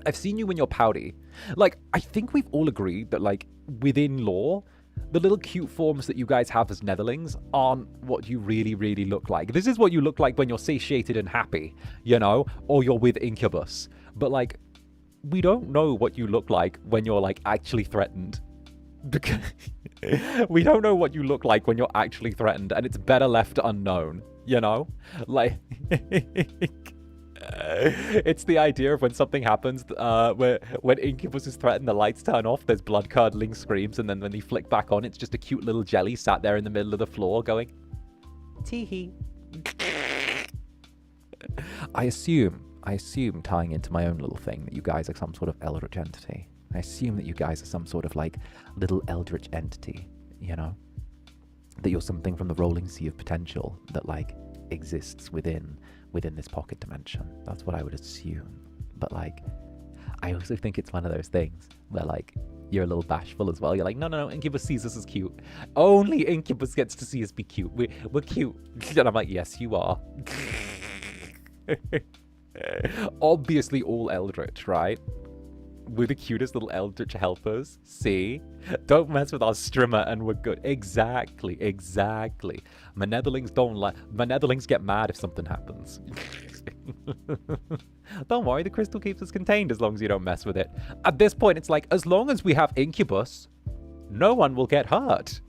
I've seen you when you're pouty. Like, I think we've all agreed that, like, within lore, the little cute forms that you guys have as Netherlings aren't what you really look like. This is what you look like when you're satiated and happy, you know, or you're with Incubus. But, like, we don't know what you look like when you're, like, actually threatened. We don't know what you look like when you're actually threatened, and it's better left unknown, you know? Like, it's the idea of when something happens, when Incubus is threatened, the lights turn off, there's blood-curdling screams, and then when they flick back on, it's just a cute little jelly sat there in the middle of the floor going, tee-hee. I assume, tying into my own little thing, that you guys are some sort of eldritch entity. I assume that you guys are some sort of, like, little eldritch entity, you know? That you're something from the rolling sea of potential that, like, exists within this pocket dimension. That's what I would assume. But, like, I also think it's one of those things where, like, you're a little bashful as well. You're like, no, Incubus sees us as cute. Only Incubus gets to see us be cute. We're cute. And I'm like, yes, you are. Obviously all eldritch, right? We're the cutest little eldritch helpers. See? Don't mess with our strimmer and we're good. Exactly. My netherlings get mad if something happens. Don't worry, the crystal keeps us contained as long as you don't mess with it. At this point, it's like, as long as we have Incubus, no one will get hurt.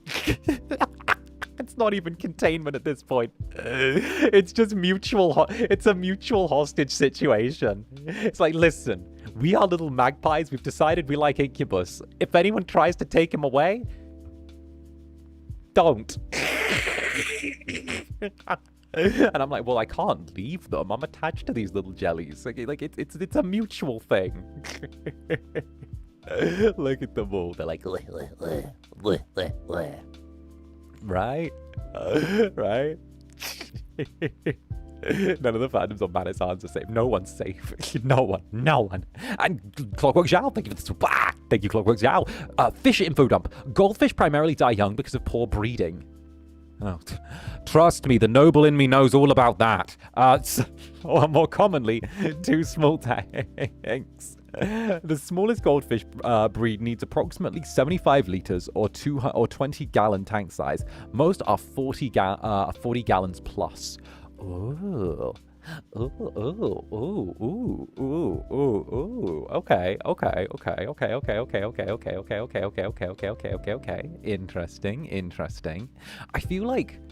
It's not even containment at this point. It's just it's a mutual hostage situation. It's like, listen, we are little magpies. We've decided we like Incubus. If anyone tries to take him away, don't. And I'm like, well, I can't leave them. I'm attached to these little jellies. Like it's a mutual thing. Look at them all. They're like, right? Right? None of the fandoms on Manasans are safe. No one's safe. No one. And Clockwork Zhao, thank you for the thank you, Clockwork Zhao. Fish info dump. Goldfish primarily die young because of poor breeding. Oh, trust me, the noble in me knows all about that. Or more commonly, too small tanks. The smallest goldfish breed needs approximately 75 liters or 20-gallon tank size. Most are 40 gallons plus. Ooh. Okay. Interesting. I feel like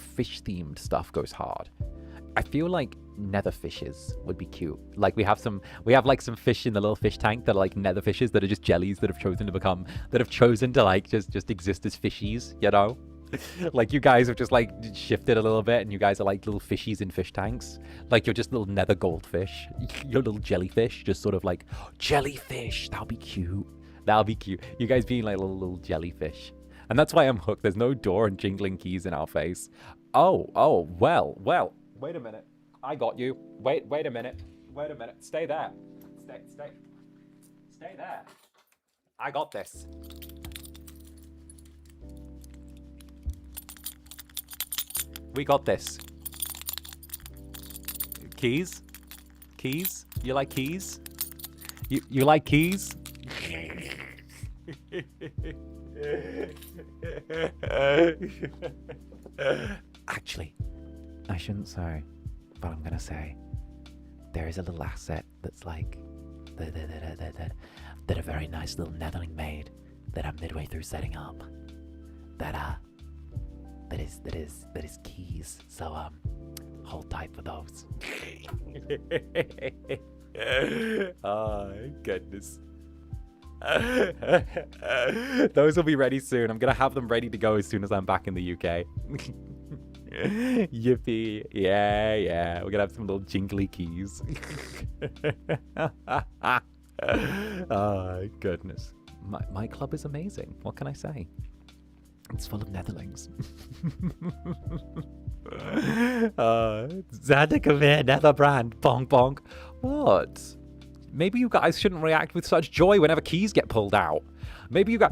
fish-themed stuff goes hard. I feel like nether fishes would be cute. Like we have some fish in the little fish tank that are like nether fishes that are just jellies that have chosen to like just exist as fishies, you know? Like you guys have just like shifted a little bit and you guys are like little fishies in fish tanks. Like you're just little nether goldfish. You're little jellyfish, just sort of like jellyfish. That'll be cute. You guys being like little jellyfish. And that's why I'm hooked. There's no door and jingling keys in our face. Oh, well. Wait a minute. I got you. Wait a minute. Stay there. Stay there. I got this. We got this. Keys? You like keys? You like keys? Actually, I shouldn't say, but I'm gonna say there is a little asset that's like that a very nice little netherling made that I'm midway through setting up. That is keys. So hold tight for those. Oh goodness. Those will be ready soon. I'm gonna have them ready to go as soon as I'm back in the UK. Yippee. Yeah. We're gonna have some little jingly keys. Oh goodness. My club is amazing. What can I say? It's full of netherlings. Zander, come here, Netherbrand. Bonk, bonk. What? Maybe you guys shouldn't react with such joy whenever keys get pulled out. Maybe the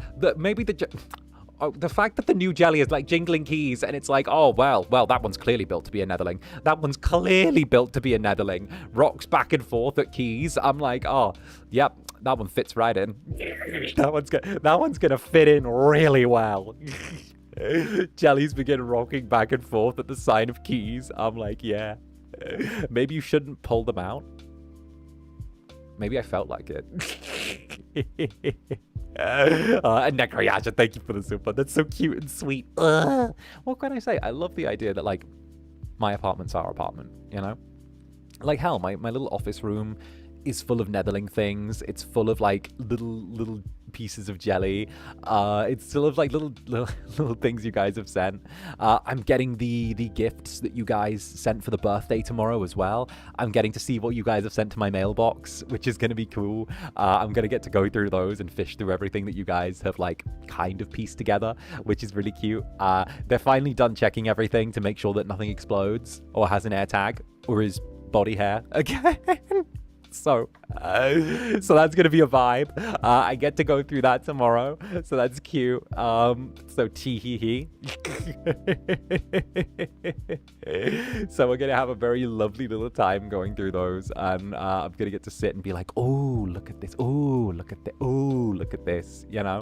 fact that the new jelly is like jingling keys and it's like, oh, well, that one's clearly built to be a netherling. That one's clearly built to be a netherling. Rocks back and forth at keys. I'm like, oh, yep, that one fits right in. That one's gonna fit in really well. Jellies begin rocking back and forth at the sign of keys. I'm like, yeah. Maybe you shouldn't pull them out. Maybe I felt like it. And Necroyasha, thank you for the super. That's so cute and sweet. What can I say? I love the idea that, like, my apartment's our apartment, you know? Like, hell, my little office room is full of Netherling things. It's full of, like, little pieces of jelly. It's full of, like, little things you guys have sent. I'm getting the gifts that you guys sent for the birthday tomorrow as well. I'm getting to see what you guys have sent to my mailbox, which is going to be cool. I'm going to get to go through those and fish through everything that you guys have, like, kind of pieced together, which is really cute. They're finally done checking everything to make sure that nothing explodes or has an air tag or is body hair again. So that's gonna be a vibe. I get to go through that tomorrow, so that's cute. So tee hee hee. So we're gonna have a very lovely little time going through those, and I'm gonna get to sit and be like, oh, look at this, oh, look at this, oh, look at this, you know.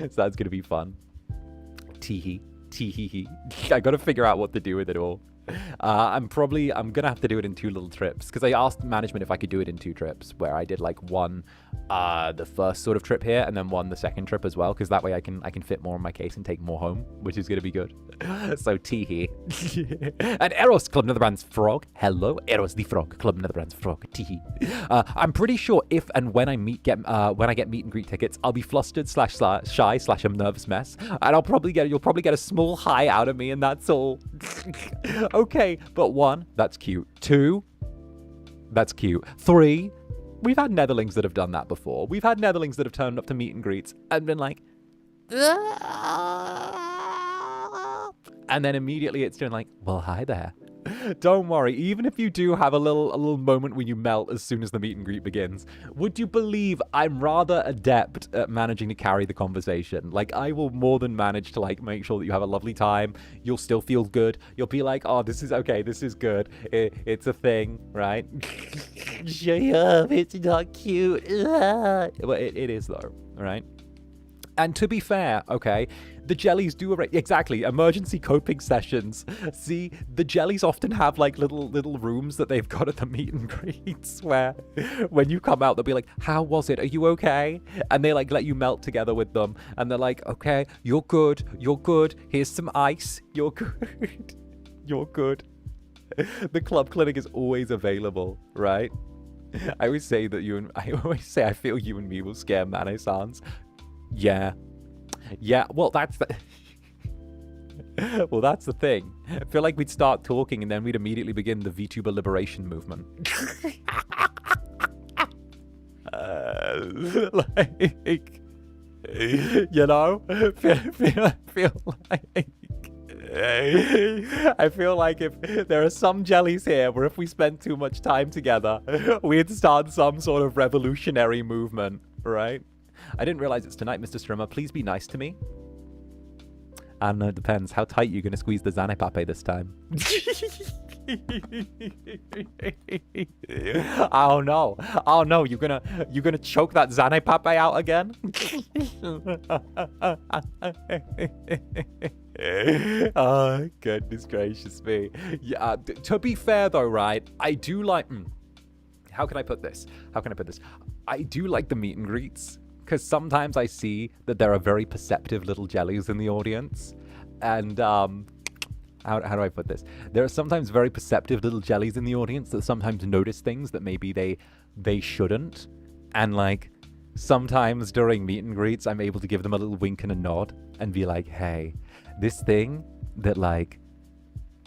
So that's gonna be fun. Tee hee hee. I gotta figure out what to do with it all. I'm gonna have to do it in 2 little trips, because I asked management if I could do it in 2 trips, where I did like one the first sort of trip here and then one the second trip as well, because that way I can fit more in my case and take more home, which is gonna be good. So tee and Eros Club Netherbrand's frog. Hello, Eros the frog, Club Netherbrand's frog. Tee. I'm pretty sure if and when I get meet and greet tickets, I'll be flustered /shy / a nervous mess, and you'll probably get a small hi out of me, and that's all. Okay, but 1, that's cute. 2, that's cute. 3, we've had Netherlings that have done that before. We've had Netherlings that have turned up to meet and greets and been like, and then immediately it's doing like, well, hi there. Don't worry, even if you do have a little moment when you melt as soon as the meet and greet begins, would you believe I'm rather adept at managing to carry the conversation? Like, I will more than manage to, like, make sure that you have a lovely time. You'll still feel good. You'll be like, oh, this is okay, this is good. It's a thing, right? Shut up, it's not cute. Well, it is though, right? And to be fair, okay, the jellies do exactly emergency coping sessions. See, the jellies often have like little rooms that they've got at the meet and greets where when you come out, they'll be like, how was it? Are you okay? And they like let you melt together with them. And they're like, okay, you're good. You're good. Here's some ice. You're good. You're good. The club clinic is always available, right? I always say I feel you and me will scare Mane-sans. Yeah, well, that's the thing. I feel like we'd start talking and then we'd immediately begin the VTuber liberation movement. Like, you know, I feel like if there are some jellies here where if we spend too much time together, we'd start some sort of revolutionary movement, right? I didn't realize it's tonight, Mr. Strimmer. Please be nice to me. I don't know, it depends. How tight you gonna squeeze the Zanepape this time? Oh no. Oh no, you're gonna choke that Zanepape out again? Oh, goodness gracious me. Yeah, to be fair though, right? I do like... How can I put this? I do like the meet and greets, because sometimes I see that there are very perceptive little jellies in the audience. And, how do I put this? There are sometimes very perceptive little jellies in the audience that sometimes notice things that maybe they shouldn't. And, like, sometimes during meet and greets, I'm able to give them a little wink and a nod and be like, hey, this thing that, like,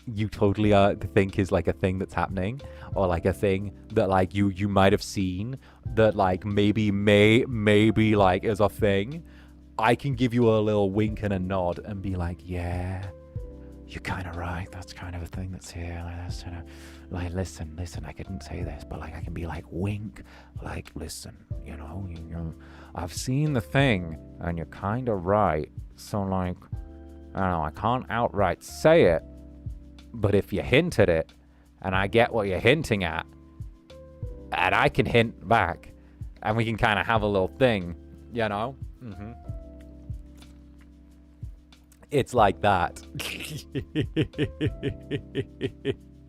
you totally think is like a thing that's happening, or like a thing that like you might have seen that like maybe like is a thing, I can give you a little wink and a nod and be like, yeah, you're kind of right, that's kind of a thing that's here, like that's kind of like, listen, I couldn't say this, but like I can be like, wink, like, listen, you know, I've seen the thing and you're kind of right, so like, I don't know, I can't outright say it, but if you hint at it, and I get what you're hinting at, and I can hint back, and we can kind of have a little thing, you know? Mm-hmm. It's like that.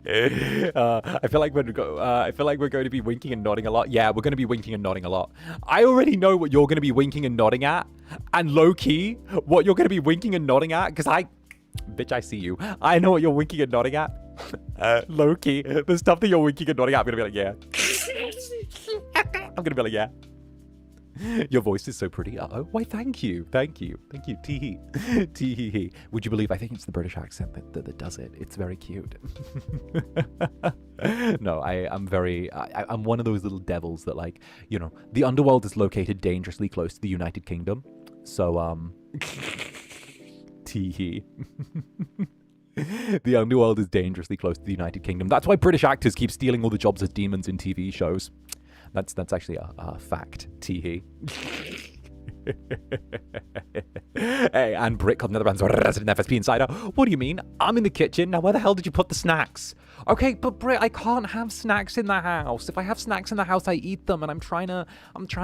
I feel like I feel like we're going to be winking and nodding a lot. Yeah, we're going to be winking and nodding a lot. I already know what you're going to be winking and nodding at, and low key, what you're going to be winking and nodding at, because bitch, I see you. I know what you're winking and nodding at. Low key, the stuff that you're winking and nodding at, I'm going to be like, yeah. I'm going to be like, yeah. Your voice is so pretty. Oh, why, thank you. Thank you. Thank you. Tee hee. Tee hee hee. Would you believe I think it's the British accent that does it? It's very cute. No, I'm one of those little devils that, like, you know, the underworld is located dangerously close to the United Kingdom. So, tee hee. The underworld is dangerously close to the United Kingdom. That's why British actors keep stealing all the jobs as demons in TV shows. That's actually a fact. Tee. Hey, and Brick of Netherbrand's resident FSP insider. What do you mean? I'm in the kitchen. Now, where the hell did you put the snacks? Okay, but Brick, I can't have snacks in the house. If I have snacks in the house, I eat them, and I'm trying to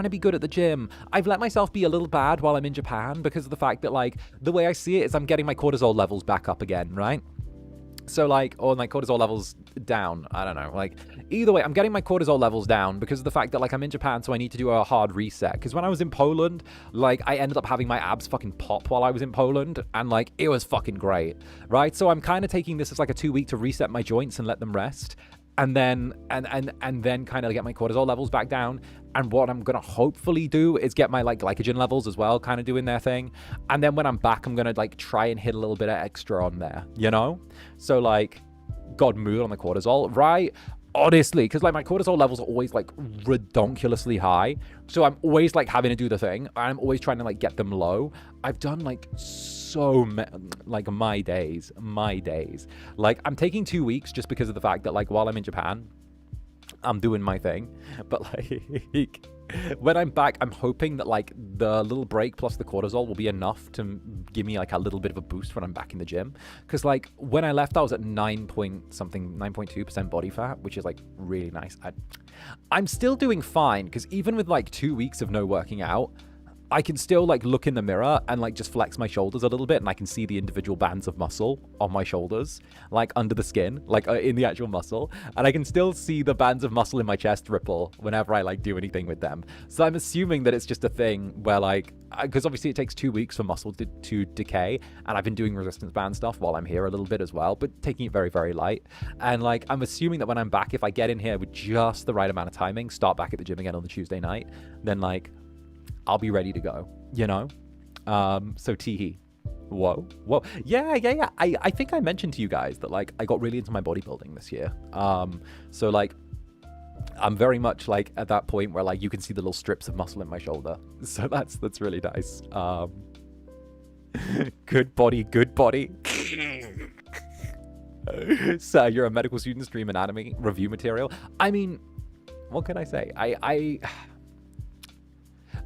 be good at the gym. I've let myself be a little bad while I'm in Japan because of the fact that, like, the way I see it is I'm getting my cortisol levels back up again, right? So, like, or my cortisol levels down. I don't know. Like, either way, I'm getting my cortisol levels down because of the fact that, like, I'm in Japan, so I need to do a hard reset. Because when I was in Poland, like, I ended up having my abs fucking pop while I was in Poland, and, like, it was fucking great, right? So I'm kind of taking this as, like, a 2-week to reset my joints and let them rest, and then kind of get my cortisol levels back down. And what I'm gonna hopefully do is get my, like, glycogen levels as well kind of doing their thing, and then when I'm back, I'm gonna, like, try and hit a little bit of extra on there, you know? So, like, God mood on the cortisol, right? Honestly, because, like, my cortisol levels are always, like, redonkulously high, so I'm always, like, having to do the thing. I'm always trying to, like, get them low. I've done, like, like, my days. Like, I'm taking 2 weeks just because of the fact that, like, while I'm in Japan, I'm doing my thing. But, like, when I'm back, I'm hoping that, like, the little break plus the cortisol will be enough to give me, like, a little bit of a boost when I'm back in the gym. Because, like, when I left, I was at 9.2% body fat, which is, like, really nice. I'm still doing fine, because even with, like, 2 weeks of no working out, I can still, like, look in the mirror and, like, just flex my shoulders a little bit, and I can see the individual bands of muscle on my shoulders, like, under the skin, like, in the actual muscle, and I can still see the bands of muscle in my chest ripple whenever I, like, do anything with them. So I'm assuming that it's just a thing where, like, because obviously it takes 2 weeks for muscle to decay, and I've been doing resistance band stuff while I'm here a little bit as well, but taking it very, very light. And, like, I'm assuming that when I'm back, if I get in here with just the right amount of timing, start back at the gym again on the Tuesday night, then, like, I'll be ready to go, you know? So tee. Whoa. Yeah. I think I mentioned to you guys that, like, I got really into my bodybuilding this year. So, like, I'm very much, like, at that point where, like, you can see the little strips of muscle in my shoulder. So that's really nice. Good body. So you're a medical student, stream anatomy, review material. I mean, what can I say?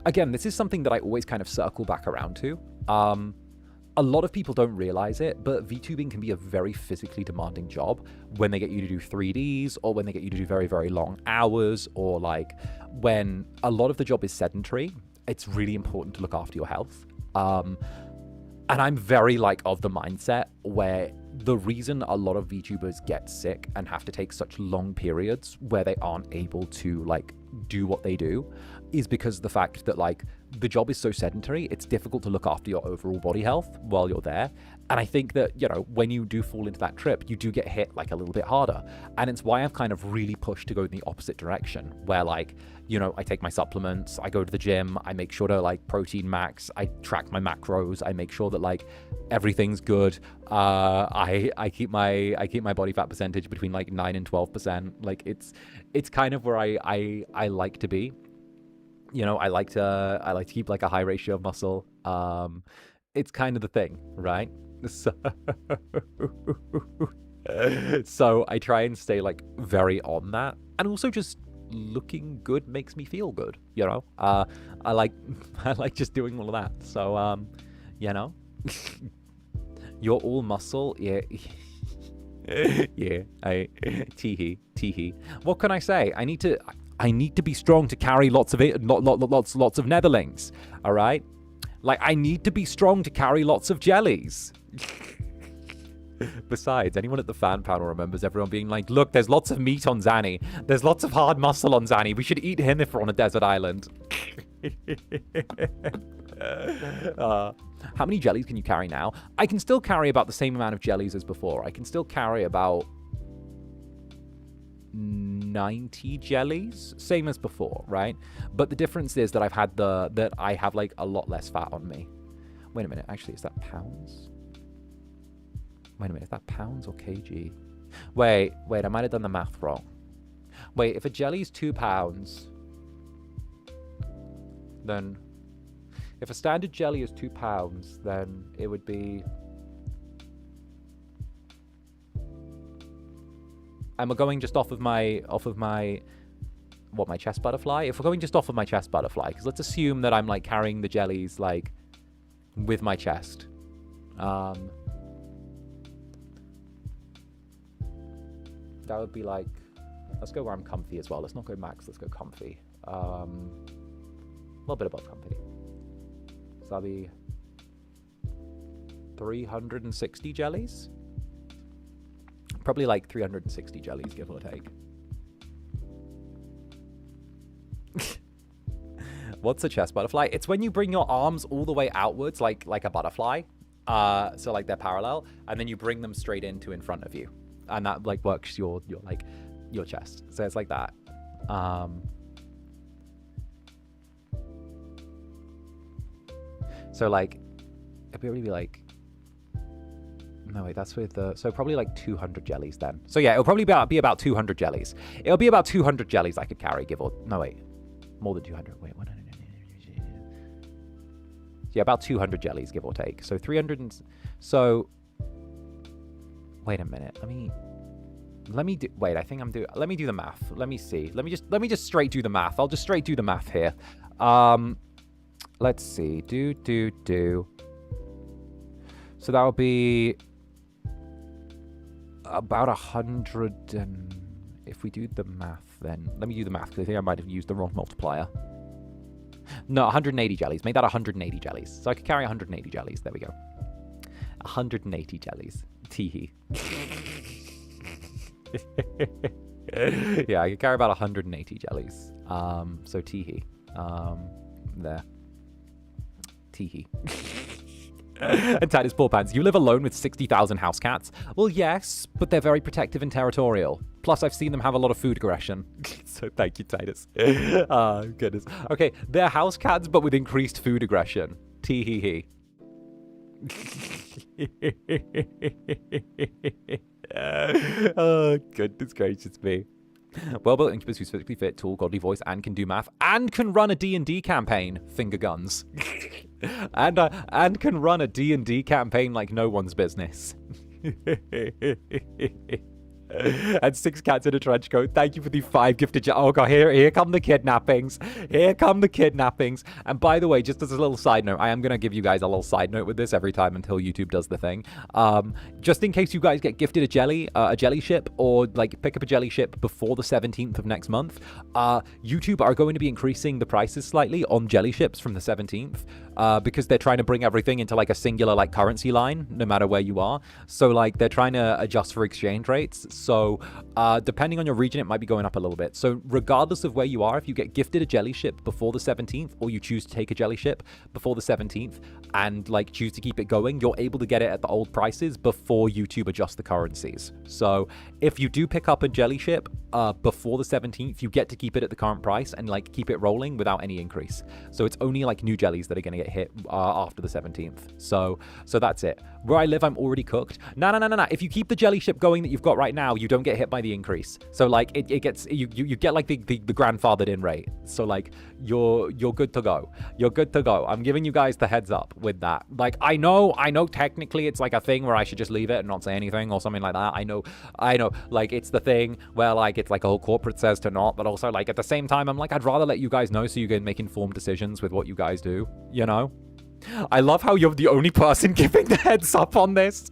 Again, this is something that I always kind of circle back around to. A lot of people don't realize it, but VTubing can be a very physically demanding job when they get you to do 3Ds, or when they get you to do very, very long hours, or, like, when a lot of the job is sedentary. It's really important to look after your health. And I'm very, like, of the mindset where the reason a lot of VTubers get sick and have to take such long periods where they aren't able to, like, do what they do is because of the fact that, like, the job is so sedentary, it's difficult to look after your overall body health while you're there. And I think that, you know, when you do fall into that trip, you do get hit, like, a little bit harder. And it's why I've kind of really pushed to go in the opposite direction, where, like, you know, I take my supplements, I go to the gym, I make sure to, like, protein max, I track my macros, I make sure that, like, everything's good. I keep my body fat percentage between, like, 9 and 12%. Like, it's kind of where I like to be. You know, I like to keep, like, a high ratio of muscle. It's kind of the thing, right? So I try and stay, like, very on that, and also just looking good makes me feel good, you know. I like just doing all of that. So you know, you're all muscle, yeah. Yeah, tee. What can I say? I need to be strong to carry lots of netherlings. All right, like, I need to be strong to carry lots of jellies. Besides, anyone at the fan panel remembers everyone being like, look, there's lots of meat on Zanny. There's lots of hard muscle on Zanny. We should eat him if we're on a desert island. How many jellies can you carry now? I can still carry about the same amount of jellies as before. I can still carry about 90 jellies, same as before, right? But the difference is that I have like a lot less fat on me. Wait a minute, actually, is that pounds? Wait a minute, is that pounds or kg? Wait, I might have done the math wrong. Wait, if a jelly is 2 pounds, then if a standard jelly is 2 pounds, then it would be... And we're going just off of my chest butterfly? If we're going just off of my chest butterfly, because let's assume that I'm like carrying the jellies like with my chest. That would be like, let's go where I'm comfy as well. Let's not go max, let's go comfy. A little bit above comfy. So that'll be 360 jellies. Probably like 360 jellies, give or take. What's a chest butterfly? It's when you bring your arms all the way outwards, like a butterfly. So like they're parallel, and then you bring them straight in front of you, and that like works your chest. So it's like that. So like it'd probably be like, no wait, that's with the, so probably like 200 jellies then. So yeah, it'll probably be about 200 jellies. It'll be about 200 jellies I could carry, give or, no wait, more than 200. Wait, what? Yeah, about 200 jellies, give or take. So 300 and, so, wait a minute, let me do, wait, I think let me do the math. Let me see. Let me just straight do the math. I'll just straight do the math here. Let's see, so that'll be about 100, and if we do the math, then let me do the math because I think I might have used the wrong multiplier. No, 180 jellies. Make that 180 jellies. So I could carry 180 jellies. There we go. 180 jellies. Teehee. Yeah, I could carry about 180 jellies. So teehee. There. Teehee. And Titus Poor Pants, you live alone with 60,000 house cats? Well, yes, but they're very protective and territorial. Plus, I've seen them have a lot of food aggression. So thank you, Titus. Oh, goodness. Okay, they're house cats, but with increased food aggression. Tee-hee-hee. Oh, goodness gracious me. Well-built Incubus who's physically fit, tall, godly voice, and can do math, and can run a D&D campaign. Finger guns. and can run a D&D campaign like no one's business. And 6 cats in a trench coat. Thank you for the 5 gifted. Oh god, here come the kidnappings. Here come the kidnappings. And by the way, just as a little side note, I am gonna give you guys a little side note with this every time until YouTube does the thing. Just in case you guys get gifted a jelly ship, or like pick up a jelly ship before the 17th of next month, YouTube are going to be increasing the prices slightly on jelly ships from the 17th. Because they're trying to bring everything into like a singular like currency line, no matter where you are. So like they're trying to adjust for exchange rates. So depending on your region, it might be going up a little bit. So regardless of where you are, if you get gifted a jelly ship before the 17th, or you choose to take a jelly ship before the 17th and like choose to keep it going, you're able to get it at the old prices before YouTube adjusts the currencies. So if you do pick up a jelly ship before the 17th, you get to keep it at the current price and like keep it rolling without any increase. So it's only like new jellies that are going to get hit after the 17th. So that's it. Where I live, I'm already cooked. No. If you keep the jelly ship going that you've got right now, you don't get hit by the increase. So like it gets, you get like the grandfathered in rate. So like you're good to go. You're good to go. I'm giving you guys the heads up with that. Like I know technically it's like a thing where I should just leave it and not say anything or something like that. I know like it's the thing where like it's like a whole corporate says to not, but also like at the same time I'm like, I'd rather let you guys know so you can make informed decisions with what you guys do, you know? I love how you're the only person giving the heads up on this.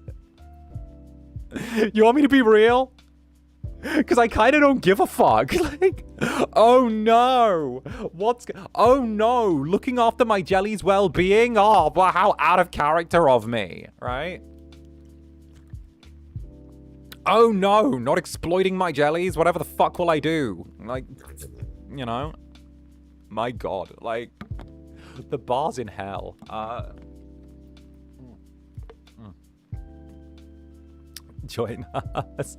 You want me to be real? Because I kind of don't give a fuck. Like, oh no. Oh no. Looking after my jelly's well-being? Oh, but how out of character of me, right? Oh no, not exploiting my jellies. Whatever the fuck will I do? Like, you know, my God, like the bar's in hell. Join us.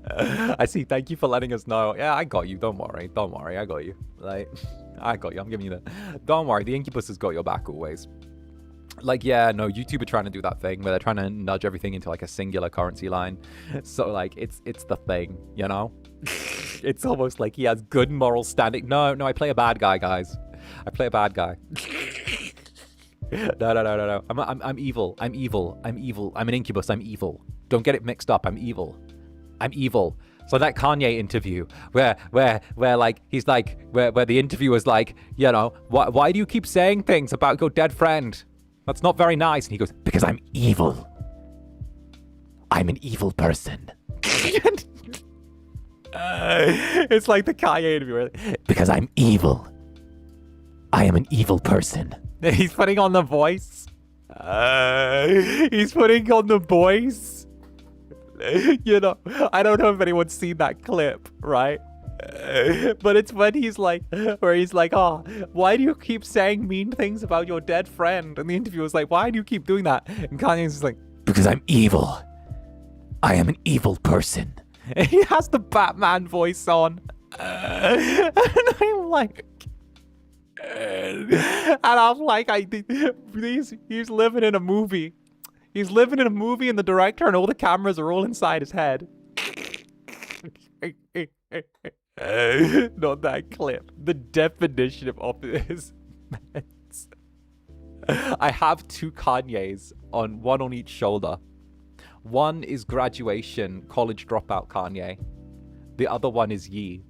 I see. Thank you for letting us know. Yeah, I got you. Don't worry. Don't worry. I got you. Like, I got you. I'm giving you that. Don't worry. The Incubus has got your back always. Like, yeah, no, YouTube are trying to do that thing where they're trying to nudge everything into like a singular currency line. So like, it's the thing, you know? It's almost like he has good moral standing. No, I play a bad guy, guys. I play a bad guy. No. I'm evil. I'm evil. I'm evil. I'm an Incubus. I'm evil. Don't get it mixed up. I'm evil. I'm evil. So that Kanye interview where like he's like where the interviewer's like, you know, why do you keep saying things about your dead friend? That's not very nice. And he goes, because I'm evil. I'm an evil person. It's like the Kanye interview. Because I'm evil. I am an evil person. He's putting on the voice. He's putting on the voice. You know, I don't know if anyone's seen that clip, right? But it's when he's like, oh, why do you keep saying mean things about your dead friend? And the interviewer's like, why do you keep doing that? And Kanye's just like, because I'm evil. I am an evil person. And he has the Batman voice on. And I'm like, he's living in a movie. He's living in a movie and the director and all the cameras are all inside his head. Not that clip. The definition of office. I have two Kanyes on one on each shoulder. One is graduation, college dropout Kanye. The other one is Ye.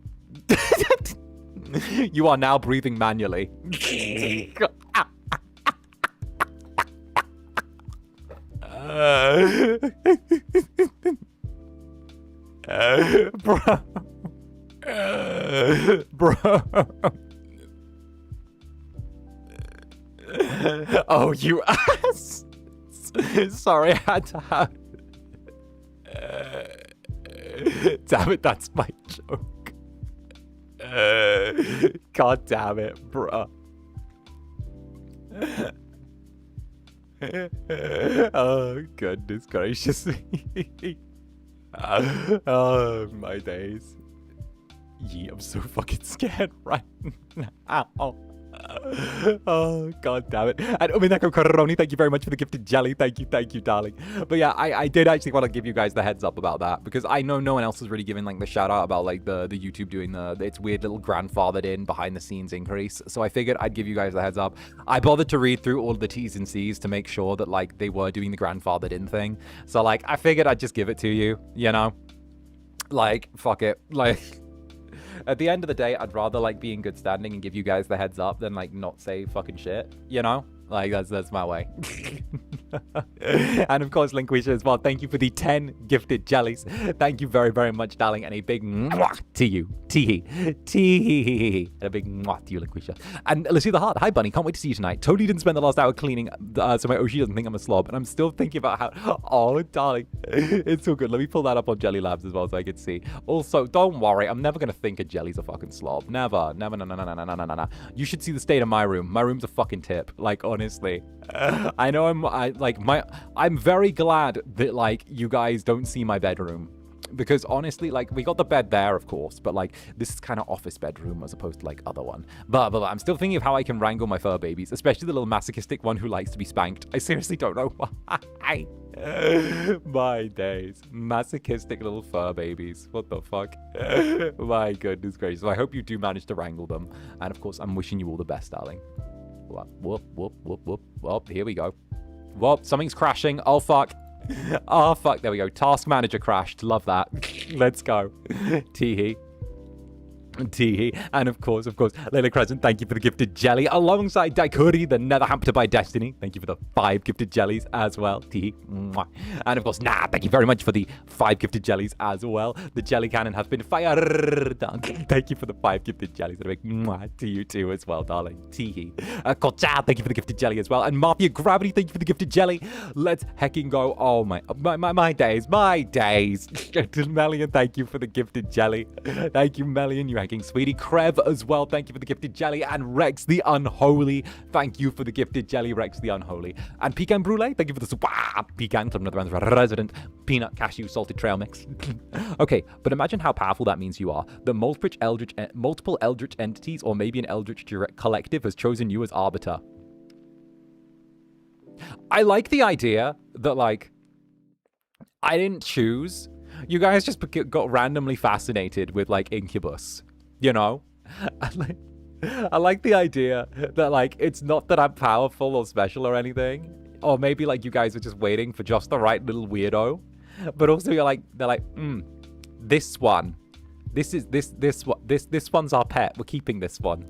You are now breathing manually. Bro. Oh, you ass. Sorry, I had to have. Damn it, that's my joke. God damn it, bro. Oh, goodness gracious me. Oh, my days. Yeah, I'm so fucking scared right now. Oh, God damn it. And 𝓂𝓸𝓾𝓻, thank you very much for the gifted jelly. Thank you, darling. But yeah, I did actually want to give you guys the heads up about that because I know no one else is really giving like the shout out about like the YouTube doing its weird little grandfathered in behind the scenes increase. So I figured I'd give you guys the heads up. I bothered to read through all of the T's and C's to make sure that like they were doing the grandfathered in thing. So like I figured I'd just give it to you, you know? Like, fuck it. Like, at the end of the day, I'd rather like be in good standing and give you guys the heads up than like not say fucking shit, you know? Like that's my way. And of course, 𝓂𝓸𝓾𝓻 as well. Thank you for the 10 gifted jellies. Thank you very, very much, darling. And a big mwah to you. Tee-hee. And a big mwah to you, 𝓂𝓸𝓾𝓻. And let's see the heart. Hi, bunny. Can't wait to see you tonight. Totally didn't spend the last hour cleaning, so my Oshi doesn't think I'm a slob. And I'm still thinking about how... Oh, darling. It's so good. Let me pull that up on Jelly Labs as well so I can see. Also, don't worry. I'm never going to think a jelly's a fucking slob. Never. No. You should see the state of my room. My room's a fucking tip. Like, honestly. I know I'm very glad that like you guys don't see my bedroom because honestly like we got the bed there of course but like this is kind of office bedroom as opposed to like other one but I'm still thinking of how I can wrangle my fur babies, especially the little masochistic one who likes to be spanked. I seriously don't know why. My days, masochistic little fur babies, what the fuck. My goodness gracious. So I hope you do manage to wrangle them, and of course I'm wishing you all the best, darling. Whoop. Well, here we go. Well, something's crashing. Oh, fuck. Oh, fuck. There we go. Task manager crashed. Love that. Let's go. Teehee. Tee. And of course, 𝓂𝓸𝓾𝓻, thank you for the gifted jelly. Alongside 𝓂𝓸𝓾𝓻, the Netherhampton by Destiny, thank you for the 5 gifted jellies as well. Tee. And of course, thank you very much for the 5 gifted jellies as well. The jelly cannon has been fired. Thank you for the 5 gifted jellies. And a big to you too as well, darling. Tee. 𝓂𝓸𝓾𝓻, thank you for the gifted jelly as well. And Mafia Gravity, thank you for the gifted jelly. Let's hecking go. Oh my days. Melian, thank you for the gifted jelly. Thank you, Melian. You're hacking sweetie. Krev as well, thank you for the gifted jelly. And Rex the Unholy, thank you for the gifted jelly, Rex the Unholy. And Pecan Brulee, thank you for the pecan from Netherbrand's resident peanut cashew salted trail mix. Okay, but imagine how powerful that means you are. The multiple eldritch entities, or maybe an eldritch collective, has chosen you as arbiter. I like the idea that, like, I didn't choose. You guys just got randomly fascinated with, like, Incubus, you know? I like the idea that, like, it's not that I'm powerful or special or anything. Or maybe, like, you guys are just waiting for just the right little weirdo. But also, they're like, this one. This one's our pet. We're keeping this one.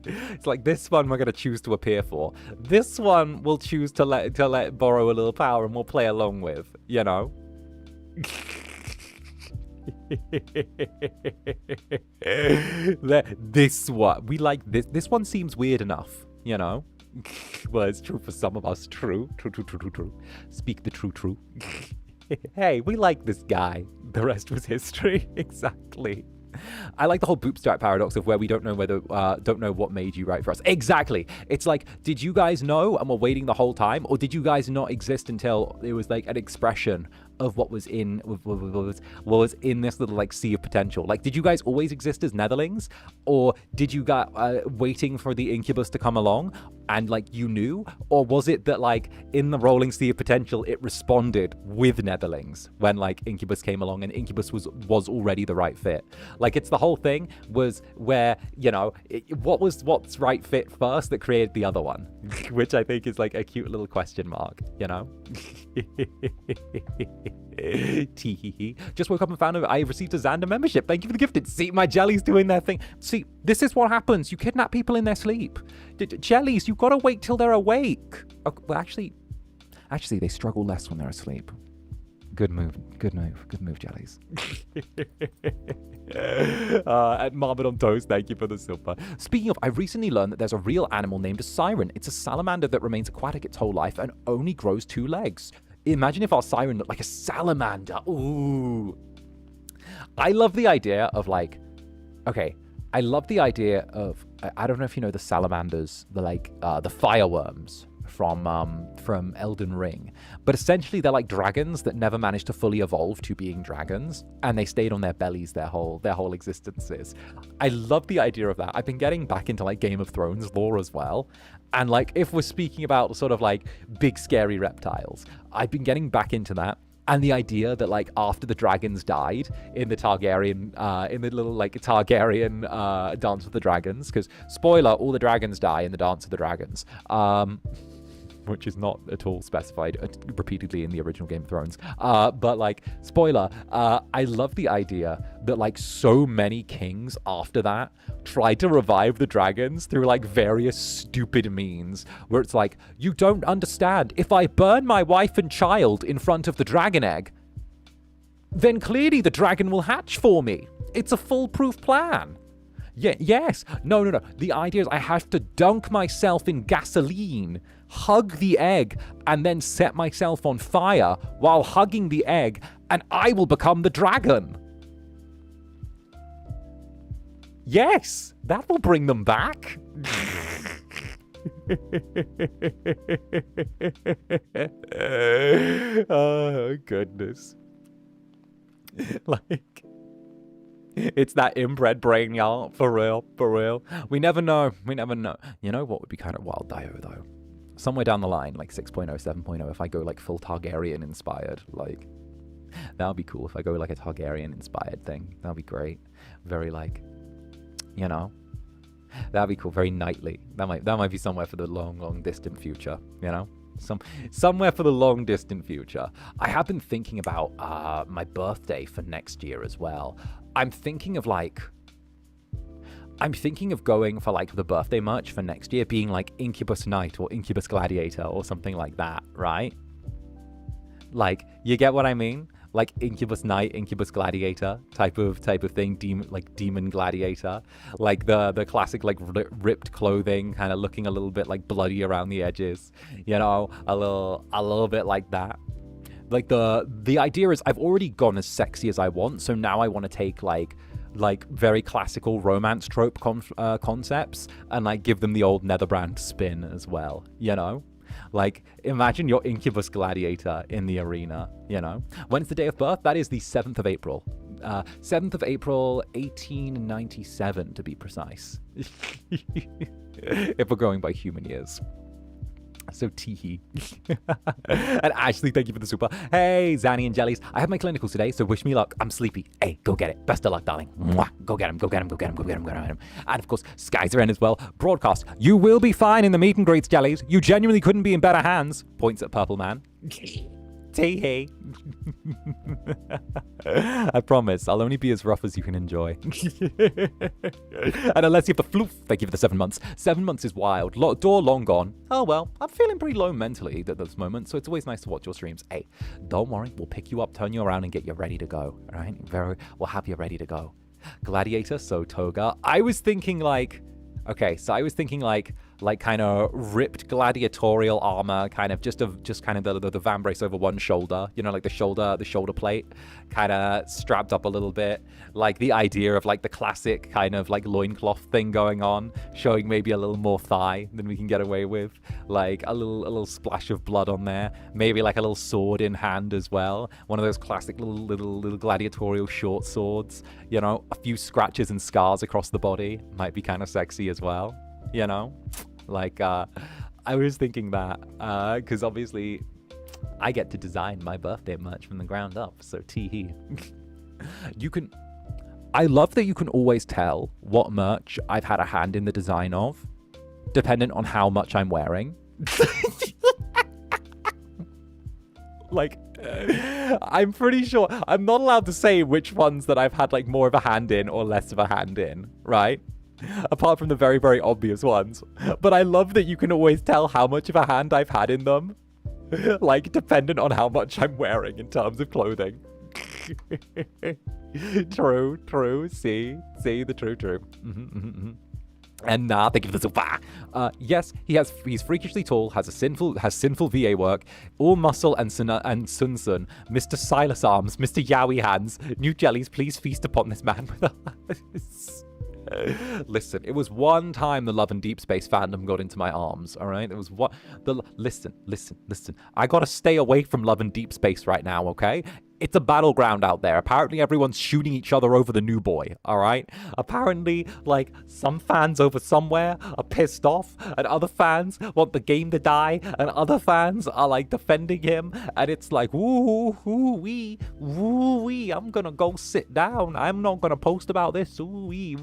It's like, this one we're going to choose to appear for. This one we'll choose to let borrow a little power and we'll play along with, you know? This one. We like this. This one seems weird enough, you know? Well, it's true for some of us. True. Speak the true. Hey, we like this guy. The rest was history. Exactly. I like the whole bootstrap paradox of where we don't know what made you right for us. Exactly. It's like, did you guys know and were waiting the whole time, or did you guys not exist until it was like an expression of what was in this little like sea of potential? Like, did you guys always exist as Netherlings, or did you guys waiting for the Incubus to come along and like you knew, or was it that like in the rolling sea of potential it responded with Netherlings when like Incubus came along and Incubus was already the right fit? Like, it's the whole thing was where, you know, what's right fit first that created the other one, which I think is like a cute little question mark, you know? Teehee. Just woke up and found out I received a Zander membership. Thank you for the gifted. See, my jellies doing their thing. See, this is what happens. You kidnap people in their sleep. Jellies, you've got to wait till they're awake. Okay, well, actually, they struggle less when they're asleep. Good move, jellies. At Marmot on Toast, thank you for the silver. Speaking of, I recently learned that there's a real animal named a siren. It's a salamander that remains aquatic its whole life and only grows 2 legs. Imagine if our siren looked like a salamander. Ooh. I love the idea of like, okay, I love the idea of, I don't know if you know the salamanders, the fireworms from Elden Ring, but essentially they're like dragons that never managed to fully evolve to being dragons, and they stayed on their bellies their whole existences. I love the idea of that. I've been getting back into like Game of Thrones lore as well, and like if we're speaking about sort of like big scary reptiles, I've been getting back into that. And the idea that, like, after the dragons died in the Targaryen, in the little, like, Targaryen Dance of the Dragons, because, spoiler, all the dragons die in the Dance of the Dragons, which is not at all specified repeatedly in the original Game of Thrones. But, like, spoiler, I love the idea that, like, so many kings after that tried to revive the dragons through, like, various stupid means, where it's like, you don't understand. If I burn my wife and child in front of the dragon egg, then clearly the dragon will hatch for me. It's a foolproof plan. Yeah, yes. No. The idea is I have to dunk myself in gasoline, hug the egg, and then set myself on fire while hugging the egg, and I will become the dragon. Yes, that will bring them back. Oh, goodness. Like, it's that inbred brain, y'all. For real. We never know. You know what would be kind of wild, Dio, though? Somewhere down the line, like 6.0, 7.0, if I go, like, full Targaryen-inspired, like, that would be cool. If I go, like, a Targaryen-inspired thing, that would be great. Very, like, you know? That'd be cool. Very knightly. That might be somewhere for the long, long, distant future, you know? Somewhere for the long distant future. I have been thinking about my birthday for next year as well. I'm thinking of going for like the birthday merch for next year being like Incubus Knight or Incubus Gladiator or something like that, right? Like, you get what I mean? Like Incubus Knight, Incubus Gladiator type of thing, demon gladiator, like the classic like ripped clothing, kind of looking a little bit like bloody around the edges, you know, a little bit like that. Like the idea is I've already gone as sexy as I want, so now I want to take like very classical romance trope concepts and like give them the old Netherbrand spin as well, you know? Like, imagine your Incubus Gladiator in the arena, you know? When's the day of birth? That is the 7th of April. 7th of April, 1897, to be precise. If we're going by human years. So teehee. And Ashley, thank you for the super. Hey, Zanny and Jellies. I have my clinicals today, so wish me luck. I'm sleepy. Hey, go get it. Best of luck, darling. Mwah. Go get him, go get him, go get him, go get him, go get him. And of course, skies are in as well. Broadcast. You will be fine in the meet and greets, Jellies. You genuinely couldn't be in better hands. Points at Purple Man. Teehee. I promise, I'll only be as rough as you can enjoy. And unless you have the floof, thank you for the 7 months. 7 months is wild. Door long gone. Oh well, I'm feeling pretty low mentally at this moment, so it's always nice to watch your streams. Hey, don't worry, we'll pick you up, turn you around, and get you ready to go. All right? We'll have you ready to go. Gladiator, so toga. I was thinking like kind of ripped gladiatorial armor, kind of just kind of the vambrace over one shoulder, you know, like the shoulder plate kind of strapped up a little bit, like the idea of like the classic kind of like loincloth thing going on, showing maybe a little more thigh than we can get away with, like a little splash of blood on there, maybe like a little sword in hand as well, one of those classic little gladiatorial short swords, you know, a few scratches and scars across the body might be kind of sexy as well, you know. Like, I was thinking that, because obviously I get to design my birthday merch from the ground up, so teehee. I love that you can always tell what merch I've had a hand in the design of, dependent on how much I'm wearing. Like, I'm pretty sure, I'm not allowed to say which ones that I've had like more of a hand in or less of a hand in, right? Apart from the very, very obvious ones. But I love that you can always tell how much of a hand I've had in them. Like, dependent on how much I'm wearing in terms of clothing. True. See, the true. And thank you for the super. Yes, he's freakishly tall, has sinful VA work, all muscle and sun, Mr. Silas arms, Mr. Yowie hands. New Jellies, please feast upon this man with us. Listen, it was one time the Love and Deep Space fandom got into my arms, all right? It was what listen. I gotta stay away from Love and Deep Space right now, okay? It's a battleground out there. Apparently everyone's shooting each other over the new boy, all right? Apparently, like, some fans over somewhere are pissed off, and other fans want the game to die, and other fans are, like, defending him, and it's like, wee, I'm gonna go sit down. I'm not gonna post about this. Wee.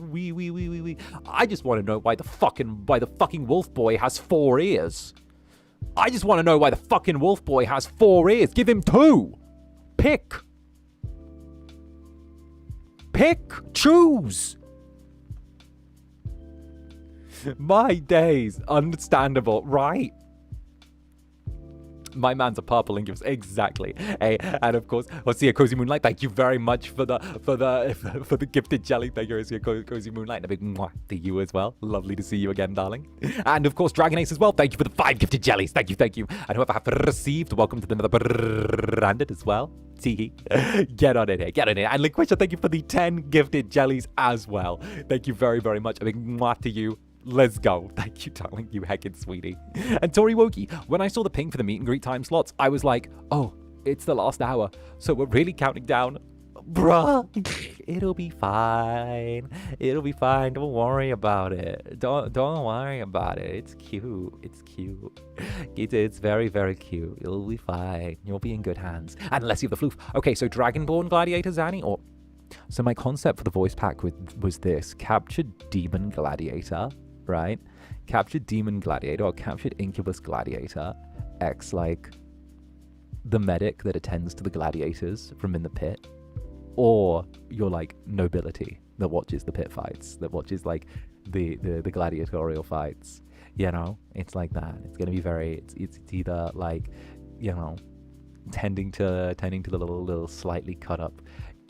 I just want to know why the fucking wolf boy has 4 ears. I just want to know why the fucking wolf boy has 4 ears. Give him 2. Pick, choose. My days, understandable, right? My man's a purple Incubus, exactly. Hey, and of course, Osea Cozy Moonlight, thank you very much for the gifted jelly. Thank you, Osea Cozy Moonlight. And a big mwah to you as well. Lovely to see you again, darling. And of course, Dragon Ace as well. Thank you for the 5 gifted jellies. Thank you. And whoever have received, welcome to the Netherbrand as well. Teehee. Get on it. And Liquisha, thank you for the 10 gifted jellies as well. Thank you very, very much. A big mwah to you. Let's go. Thank you, darling, you heckin' sweetie. And Tori Woki, when I saw the ping for the meet and greet time slots, I was like, oh, it's the last hour, so we're really counting down. Bruh, it'll be fine. Don't worry about it. Don't worry about it. It's cute. It's very, very cute. It'll be fine. You'll be in good hands. Unless you have the floof. Okay, so Dragonborn Gladiator Zanny, or... So my concept for the voice pack was this. Captured Demon Gladiator, right? Captured Demon Gladiator or Captured Incubus Gladiator. X like the medic that attends to the gladiators from in the pit, or you're like nobility that watches the pit fights, that watches like the gladiatorial fights. You know, it's like that. It's gonna be very. It's either like, you know, tending to the little slightly cut up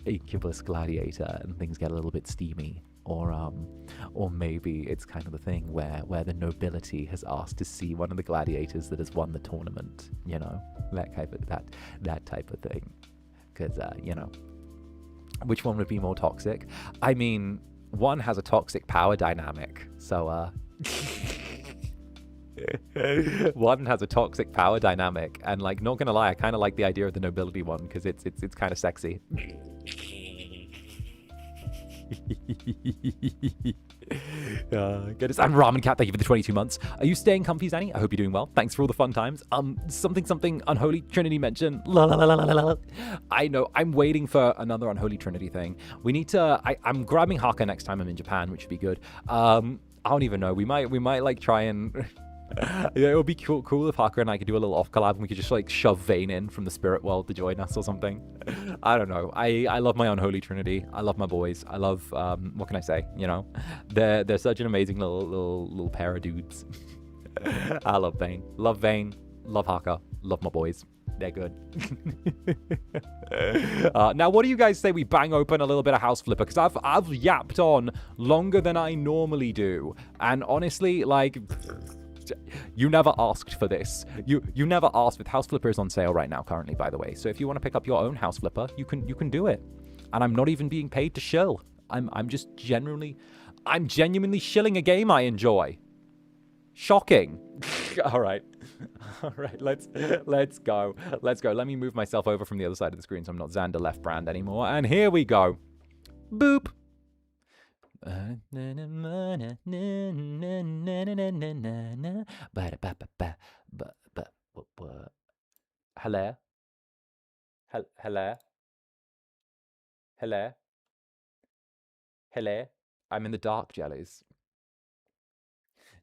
Incubus gladiator and things get a little bit steamy, or maybe it's kind of the thing where the nobility has asked to see one of the gladiators that has won the tournament. You know, that type of thing. Because you know, which one would be more toxic? I mean, one has a toxic power dynamic, so one has a toxic power dynamic, and like, not gonna lie, I kind of like the idea of the nobility one because it's kind of sexy. Goodness. And Ramen Cat, thank you for the 22 months. Are you staying comfy, Zanny? I hope you're doing well. Thanks for all the fun times. Something Unholy Trinity mentioned. La, la, la, la, la, la. I know, I'm waiting for another Unholy Trinity thing. We need to, I'm grabbing Haka next time I'm in Japan, which would be good. I don't even know. We might like try and yeah, it would be cool if Haka and I could do a little off collab and we could just like shove Vane in from the spirit world to join us or something. I don't know. I love my Unholy Trinity. I love my boys. I love what can I say? You know, they're such an amazing little pair of dudes. I love Vane. Love Haka. Love my boys. They're good. Now, what do you guys say we bang open a little bit of House Flipper? Because I've yapped on longer than I normally do, and honestly, like, you never asked for this. You never asked. With House Flipper is on sale right now currently, by the way. So if you want to pick up your own House Flipper, you can do it. And I'm not even being paid to shill. I'm genuinely shilling a game I enjoy. Shocking. All right. Let's go. Let me move myself over from the other side of the screen so I'm not Zander left brand anymore. And here we go. Boop. Hello. I'm in the dark, Jellies.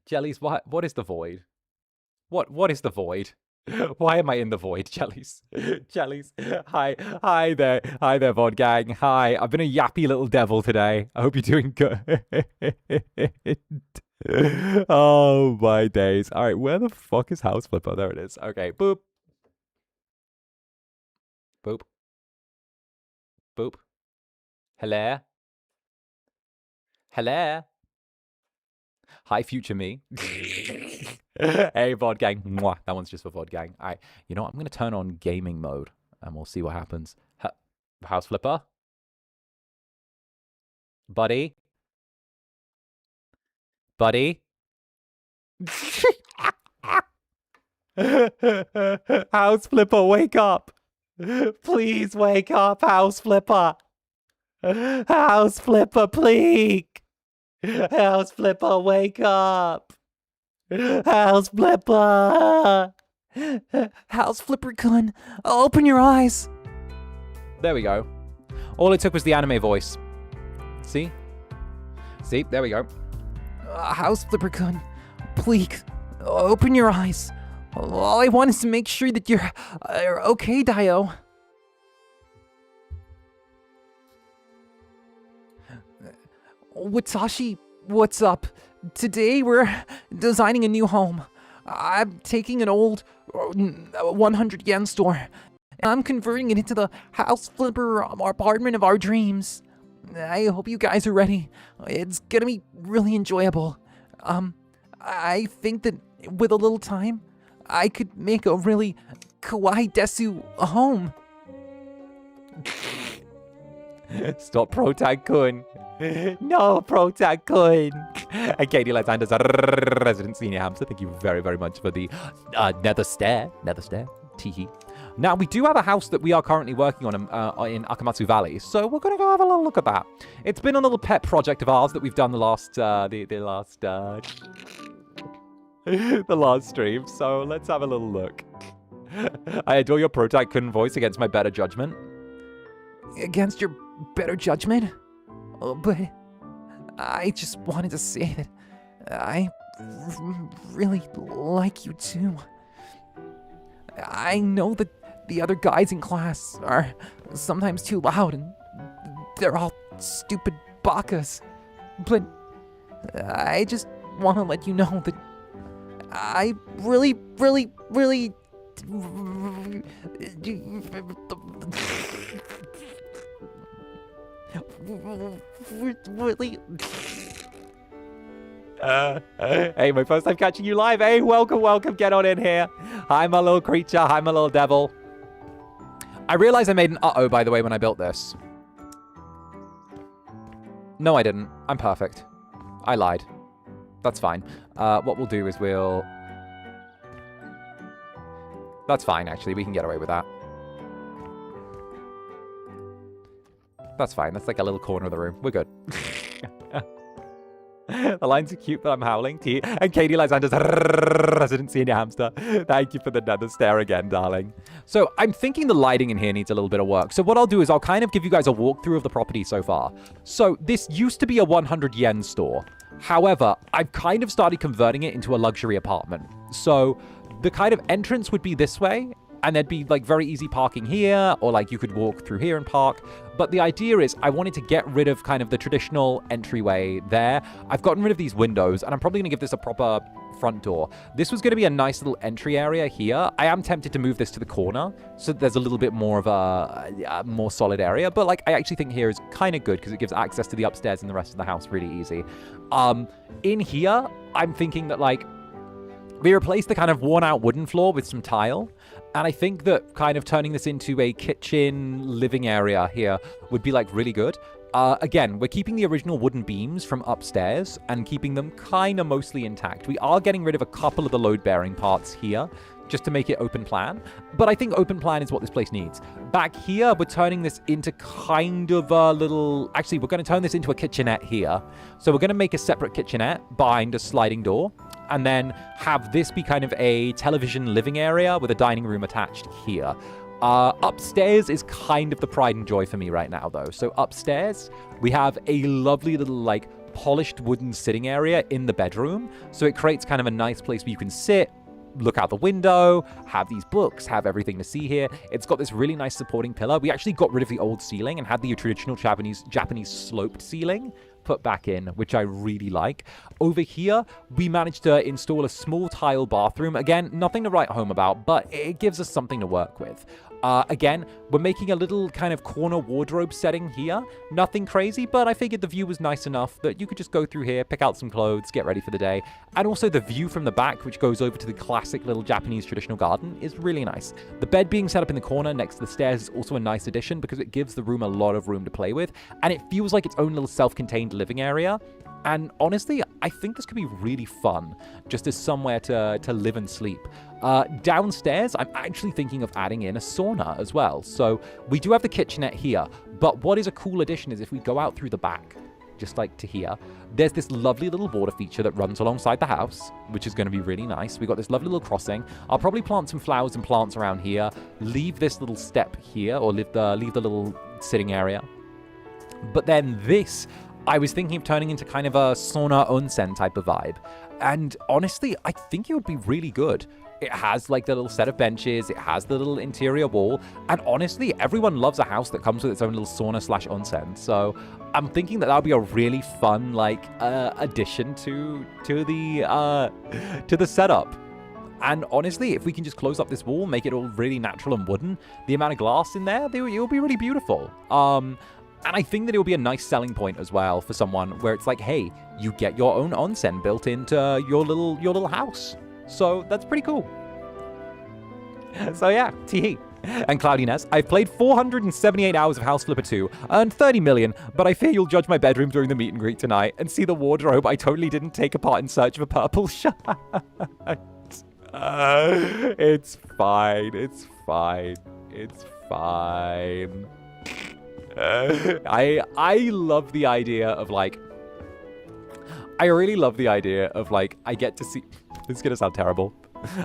Jellies, what is the void? What is the void? Why am I in the void, Jellies? Jellies. Hi there, VOD gang. Hi, I've been a yappy little devil today. I hope you're doing good. Oh my days. All right, where the fuck is House Flipper? There it is. Okay, boop. Boop. Boop. Hello. Hi, future me. Hey, VOD gang. Mwah. That one's just for VOD gang. All right. You know what? I'm going to turn on gaming mode, and we'll see what happens. House Flipper? Buddy? House Flipper, wake up. Please wake up, House Flipper. House Flipper, please. House Flipper, wake up. House Flipper. House 𝓂𝓸𝓾𝓻, open your eyes. There we go. All it took was the anime voice. See? There we go. House 𝓂𝓸𝓾𝓻, please, open your eyes. All I want is to make sure that you're okay, Dio. Watashi, what's up? Today we're designing a new home. I'm taking an old 100 yen store and I'm converting it into the House Flipper apartment of our dreams. I hope you guys are ready. It's gonna be really enjoyable. I think that with a little time, I could make a really kawaii desu home. Stop 𝓂𝓸𝓾𝓻. No, 𝓂𝓸𝓾𝓻. And Katie Alexander's resident senior hamster, thank you very, very much for the nether stare. Teehee. Now, we do have a house that we are currently working on in Akamatsu Valley, so we're going to go have a little look at that. It's been a little pet project of ours that we've done the last stream, so let's have a little look. I adore your 𝓂𝓸𝓾𝓻 voice against my better judgment. Against your better judgment? But I just wanted to say that I really like you too. I know that the other guys in class are sometimes too loud and they're all stupid bakas, but I just want to let you know that I really really hey, my first time catching you live. Hey, welcome, get on in here. Hi, my little creature. Hi, my little devil. I realized I made an uh-oh, by the way, when I built this. No, I didn't. I'm perfect. I lied. That's fine. What we'll do is we'll... That's fine, actually. We can get away with that. That's fine. That's like a little corner of the room. We're good. The lines are cute, but I'm howling. And Katie Lysander's resident senior hamster. Thank you for the nether stare again, darling. So I'm thinking the lighting in here needs a little bit of work. So what I'll do is I'll kind of give you guys a walkthrough of the property so far. So this used to be a 100 yen store. However, I've kind of started converting it into a luxury apartment. So the kind of entrance would be this way. And there'd be like very easy parking here, or like you could walk through here and park. But the idea is I wanted to get rid of kind of the traditional entryway there. I've gotten rid of these windows, and I'm probably going to give this a proper front door. This was going to be a nice little entry area here. I am tempted to move this to the corner, so there's a little bit more of a more solid area. But like I actually think here is kind of good because it gives access to the upstairs and the rest of the house really easy. In here, I'm thinking that like we replace the kind of worn out wooden floor with some tile. And I think that kind of turning this into a kitchen living area here would be like really good. Again, we're keeping the original wooden beams from upstairs and keeping them kind of mostly intact. We are getting rid of a couple of the load-bearing parts here just to make it open plan. But I think open plan is what this place needs. Back here, we're turning this into kind of a little... Actually, we're going to turn this into a kitchenette here. So we're going to make a separate kitchenette behind a sliding door. And then have this be kind of a television living area with a dining room attached here. Upstairs is kind of the pride and joy for me right now, though. So upstairs, we have a lovely little, like, polished wooden sitting area in the bedroom. So it creates kind of a nice place where you can sit, look out the window, have these books, have everything to see here. It's got this really nice supporting pillar. We actually got rid of the old ceiling and had the traditional Japanese sloped ceiling put back in, which I really like. Over here, we managed to install a small tile bathroom. Again, nothing to write home about, but it gives us something to work with. Again, we're making a little kind of corner wardrobe setting here. Nothing crazy, but I figured the view was nice enough that you could just go through here, pick out some clothes, get ready for the day. And also the view from the back, which goes over to the classic little Japanese traditional garden, is really nice. The bed being set up in the corner next to the stairs is also a nice addition because it gives the room a lot of room to play with. And it feels like its own little self-contained living area. And honestly, I think this could be really fun, just as somewhere to live and sleep. Downstairs, I'm actually thinking of adding in a sauna as well. So we do have the kitchenette here, but what is a cool addition is if we go out through the back, just like to here, there's this lovely little water feature that runs alongside the house, which is going to be really nice. We got this lovely little crossing. I'll probably plant some flowers and plants around here, leave this little step here, or leave the little sitting area. But then this, I was thinking of turning into kind of a sauna onsen type of vibe. And honestly, I think it would be really good. It has like the little set of benches. It has the little interior wall. And honestly, everyone loves a house that comes with its own little sauna / onsen. So I'm thinking that would be a really fun like addition to the setup. And honestly, if we can just close up this wall, make it all really natural and wooden, the amount of glass in there, it will be really beautiful. And I think that it will be a nice selling point as well for someone where it's like, hey, you get your own onsen built into your little house. So that's pretty cool. So yeah, tee. And Cloudiness, I've played 478 hours of House Flipper 2, earned 30 million, but I fear you'll judge my bedroom during the meet and greet tonight and see the wardrobe I totally didn't take apart in search of a purple shirt. It's fine. It's fine. It's fine. I love the idea of like, I really love the idea of like, I get to see, this is gonna sound terrible.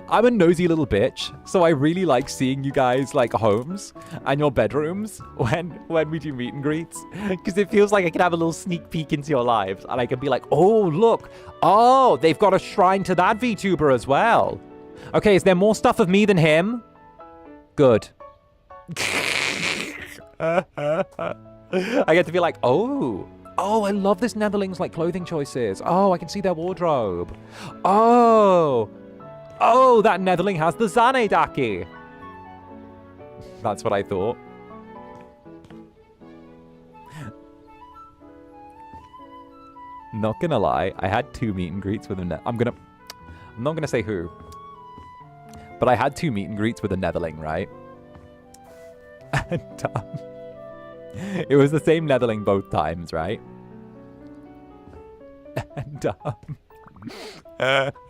I'm a nosy little bitch, so I really like seeing you guys like homes and your bedrooms when we do meet and greets, because it feels like I can have a little sneak peek into your lives and I can be like, oh look, oh they've got a shrine to that VTuber as well. Okay, is there more stuff of me than him? Good. I get to be like, oh, I love this Netherlings like clothing choices. Oh, I can see their wardrobe. Oh, that Netherling has the 𝓂𝓸𝓾𝓻. That's what I thought. Not gonna lie, I had 2 meet and greets with a I'm not gonna say who, but I had 2 meet and greets with a Netherling, right? And it was the same Netherling both times, right? And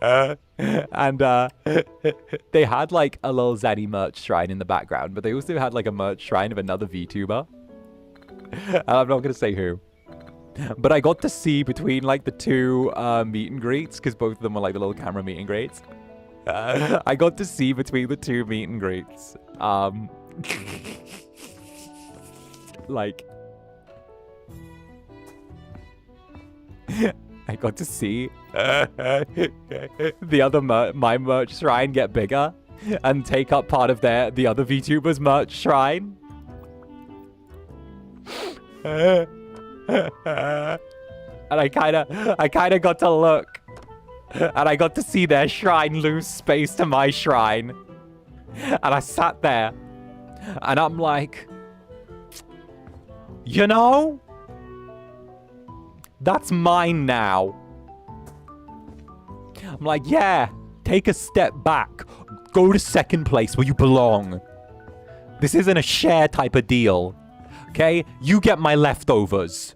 they had like a little Zeddy merch shrine in the background, but they also had like a merch shrine of another VTuber. And I'm not gonna say who. But I got to see between like the 2 meet and greets, because both of them were like the little camera meet and greets. I got to see between the 2 meet and greets. Like, I got to see the other my merch shrine get bigger and take up part of the other VTubers merch shrine. And I kind of got to look, and I got to see their shrine lose space to my shrine, and I sat there, and I'm like, you know, that's mine now. I'm like, yeah, take a step back, go to second place where you belong. This isn't a share type of deal. Okay, you get my leftovers.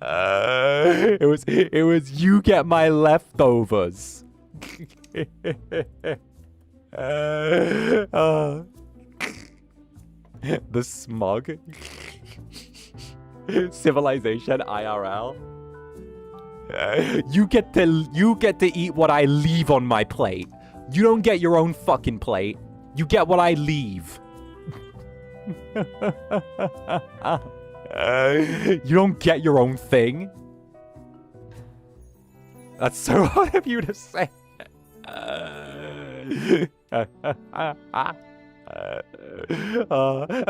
It was you get my leftovers. The smug. Civilization IRL. You get to eat what I leave on my plate. You don't get your own fucking plate. You get what I leave. You don't get your own thing. That's so hard of you to say. And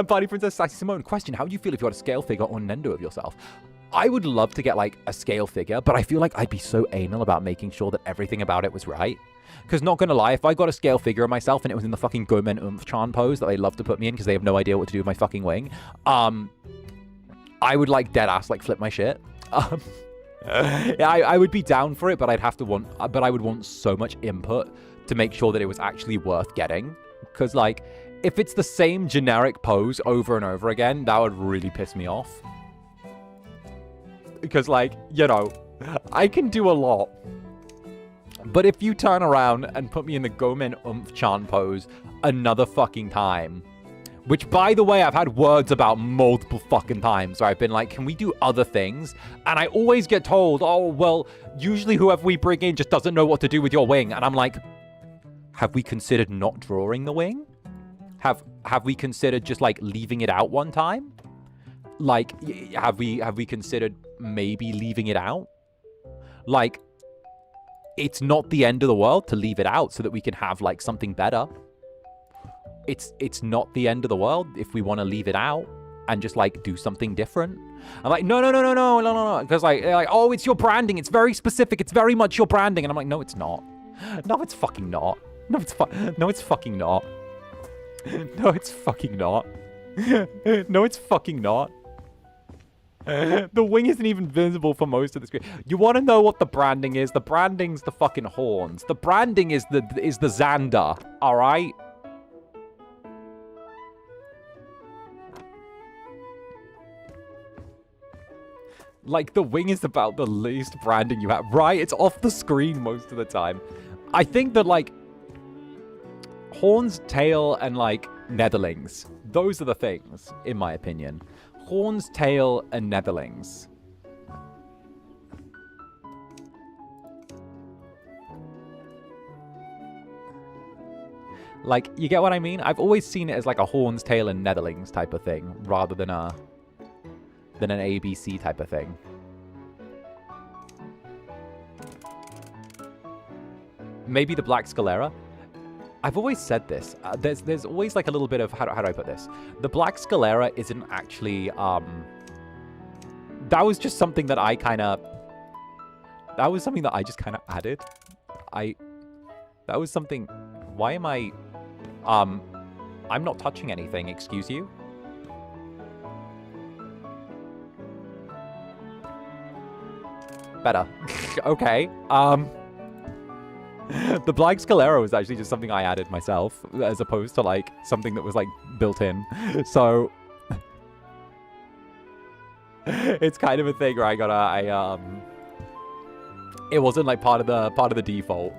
Party Princess Sassy Simone, question, how would you feel if you had a scale figure or Nendo of yourself? I would love to get like a scale figure, but I feel like I'd be so anal about making sure that everything about it was right. Because not gonna lie, if I got a scale figure of myself and it was in the fucking 𝓂𝓻𝓻 pose that they love to put me in because they have no idea what to do with my fucking wing, I would like dead ass like flip my shit. Yeah, I would be down for it, but I would want so much input to make sure that it was actually worth getting. Because like, if it's the same generic pose over and over again, that would really piss me off. Because like, you know, I can do a lot. But if you turn around and put me in the 𝓂𝓻𝓻 pose another fucking time, which, by the way, I've had words about multiple fucking times where I've been like, can we do other things? And I always get told, oh, well, usually whoever we bring in just doesn't know what to do with your wing. And I'm like, have we considered not drawing the wing? Have we considered just, like, leaving it out one time? Like, have we considered maybe leaving it out? Like, it's not the end of the world to leave it out so that we can have, like, something better. It's not the end of the world if we want to leave it out and just, like, do something different. I'm like, no. Because, like, they're like, oh, it's your branding. It's very specific. It's very much your branding. And I'm like, no, it's not. No, it's fucking not. No, it's fucking not. No, it's fucking not. No, it's fucking not. The wing isn't even visible for most of the screen. You want to know what the branding is? The branding's the fucking horns. The branding is the Zander. All right. Like, the wing is about the least branding you have. Right? It's off the screen most of the time. I think that, like, horns, tail, and, like, netherlings. Those are the things, in my opinion. Horns, tail, and netherlings. Like, you get what I mean? I've always seen it as, like, a horns, tail, and netherlings type of thing, rather than an ABC type of thing. Maybe the Black Scalera. I've always said this. There's always like a little bit of, how do I put this? The Black Scalera isn't actually, that was just something that I kind of, that was something that I just kind of added. That was something, why am I, I'm not touching anything, excuse you? Better. Okay. The Black Scalera was actually just something I added myself, as opposed to, like, something that was, like, built in. So, it's kind of a thing where it wasn't, like, part of the default.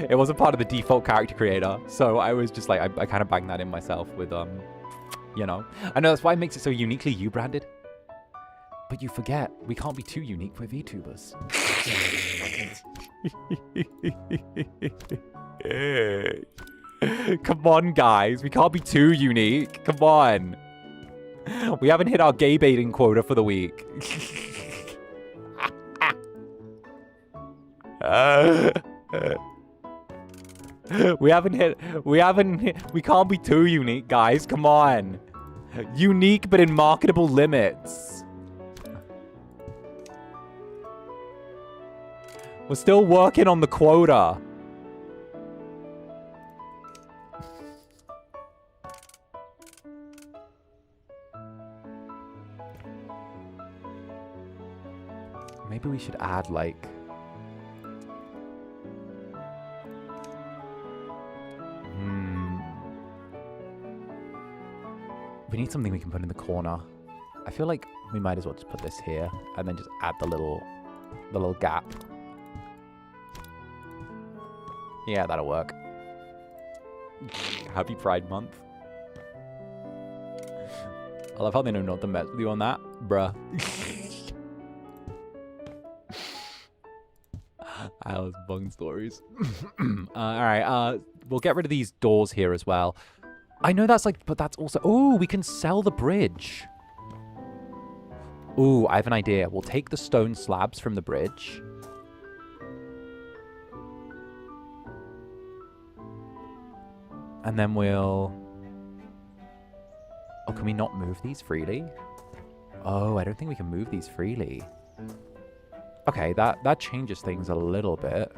It wasn't part of the default character creator. So, I was just, like, I kind of banged that in myself with, you know. I know that's why it makes it so uniquely you-branded. But you forget, we can't be too unique for VTubers. Come on, guys. We can't be too unique. Come on. We haven't hit our gay baiting quota for the week. We can't be too unique, guys. Come on. Unique, but in marketable limits. We're still working on the quota. Maybe we should add, like... We need something we can put in the corner. I feel like we might as well just put this here and then just add the little gap. Yeah, that'll work. Happy Pride Month. I love how they know not to mess with you on that, bruh. Alice Bung stories. Alright, we'll get rid of these doors here as well. I know that's like, but that's also... Oh, we can sell the bridge. Ooh, I have an idea. We'll take the stone slabs from the bridge. And then we'll... Oh, can we not move these freely? Oh, I don't think we can move these freely. Okay, that changes things a little bit.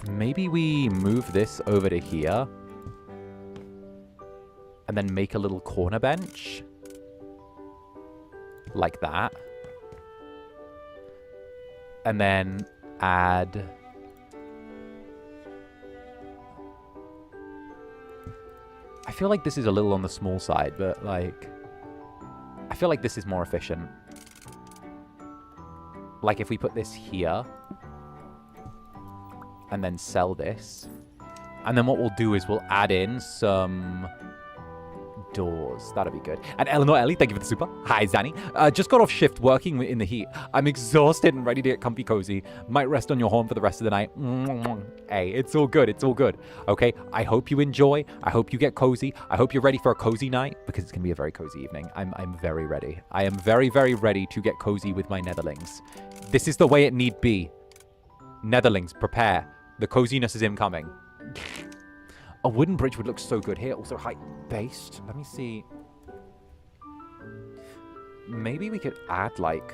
Maybe we move this over to here. And then make a little corner bench. Like that. And then add... I feel like this is a little on the small side, but like... I feel like this is more efficient. Like if we put this here... and then sell this. And then what we'll do is we'll add in some doors. That'll be good. And Eleanor Ellie, thank you for the super. Hi, Zanny. Just got off shift working in the heat. I'm exhausted and ready to get comfy cozy. Might rest on your horn for the rest of the night. Hey, it's all good. It's all good. Okay, I hope you enjoy. I hope you get cozy. I hope you're ready for a cozy night because it's going to be a very cozy evening. I'm very ready. I am very, very ready to get cozy with my netherlings. This is the way it need be. Netherlings, prepare. The coziness is incoming. A wooden bridge would look so good here. Also height-based. Let me see. Maybe we could add, like...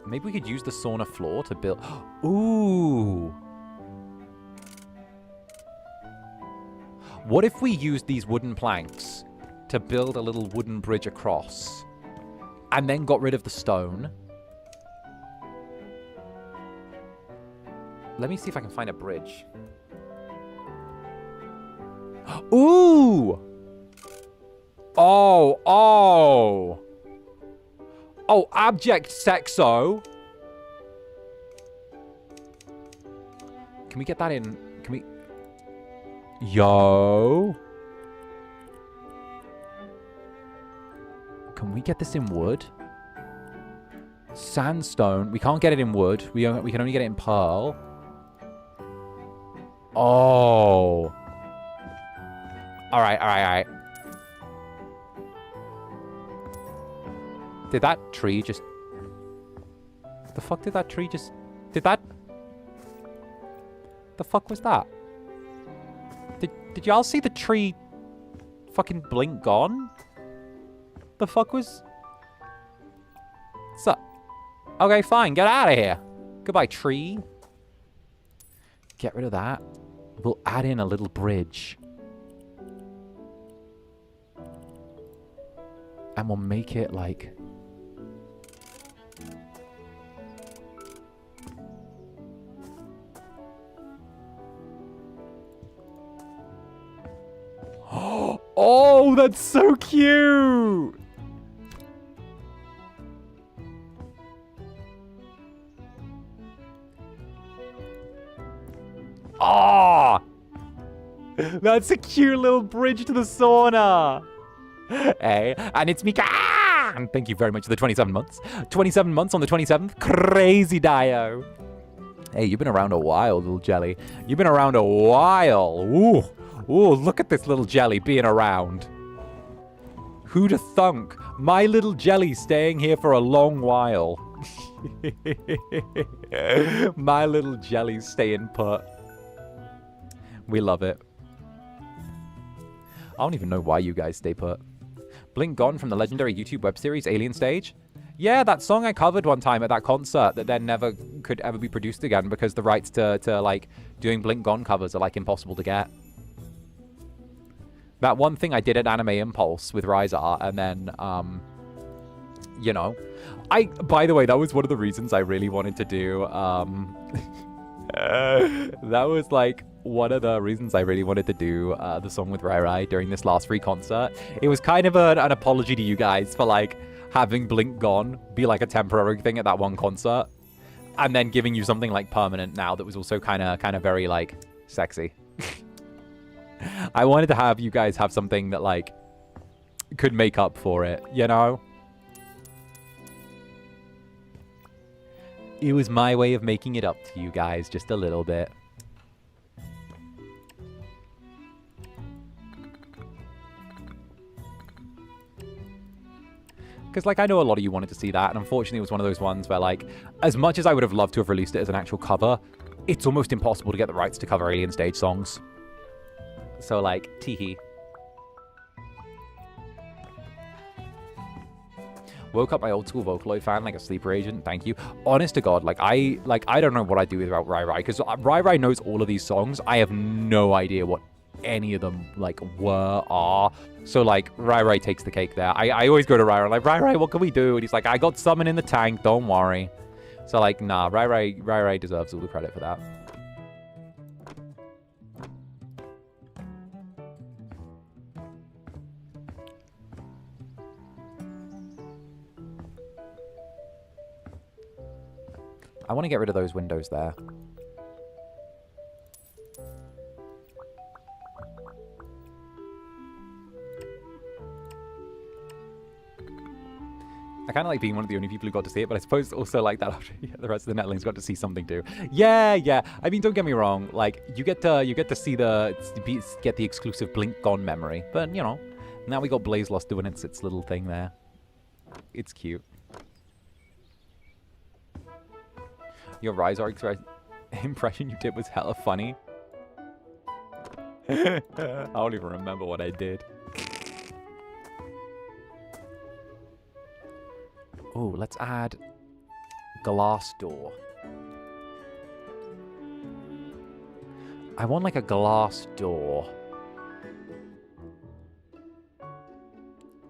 Maybe we could use the sauna floor to build... Ooh! What if we used these wooden planks to build a little wooden bridge across? And then got rid of the stone? Let me see if I can find a bridge. Ooh! Oh! Oh, abject sexo. Can we get that in? Can we... Yo. Can we get this in wood? Sandstone. We can't get it in wood. We can only get it in pearl. Oh. Alright. Did that tree just... The fuck did that tree just... Did that... The fuck was that? Did y'all see the tree fucking blink gone? The fuck was... So... Okay, fine. Get out of here. Goodbye, tree. Get rid of that. We'll add in a little bridge. And we'll make it like... Oh, that's so cute! Oh! That's a cute little bridge to the sauna! Hey, and it's Mika! And thank you very much for the 27 months. 27 months on the 27th. Crazy Dio! Hey, you've been around a while, little jelly. You've been around a while. Ooh. Ooh, look at this little jelly being around. Who'da thunk? My little jelly staying here for a long while. My little jelly staying put. We love it. I don't even know why you guys stay put. Blink Gone from the legendary YouTube web series Alien Stage? Yeah, that song I covered one time at that concert that then never could ever be produced again because the rights to like, doing Blink Gone covers are, like, impossible to get. That one thing I did at Anime Impulse with Ryzar, and then, you know, by the way, that was one of the reasons I really wanted to do, that was, like, one of the reasons I really wanted to do the song with Rai Rai during this last free concert. It was kind of an apology to you guys for, like, having Blink Gone be, like, a temporary thing at that one concert, and then giving you something, like, permanent now that was also kind of very, like, sexy. I wanted to have you guys have something that, like, could make up for it, you know? It was my way of making it up to you guys just a little bit. Because, like, I know a lot of you wanted to see that, and unfortunately it was one of those ones where, like, as much as I would have loved to have released it as an actual cover, it's almost impossible to get the rights to cover Alien Stage songs. So, like, teehee. Woke up my old school Vocaloid fan like a sleeper agent. Thank you. Honest to God, I don't know what I'd do without Rai Rai, because Rai Rai knows all of these songs. I have no idea what any of them, like, are. So, like, Rai Rai takes the cake there. I always go to Rai Rai, like, Rai Rai, what can we do? And he's like, I got summon in the tank, don't worry. So, like, nah, Rai Rai deserves all the credit for that. I want to get rid of those windows there. I kind of like being one of the only people who got to see it, but I suppose also like that the rest of the Netlings got to see something too. Yeah, yeah. I mean, don't get me wrong. Like, you get to see get the exclusive Blink Gone memory, but you know, now we got Blaze Lost doing its little thing there. It's cute. Your Ryzar impression you did was hella funny. I don't even remember what I did. Oh, let's add glass door. I want like a glass door.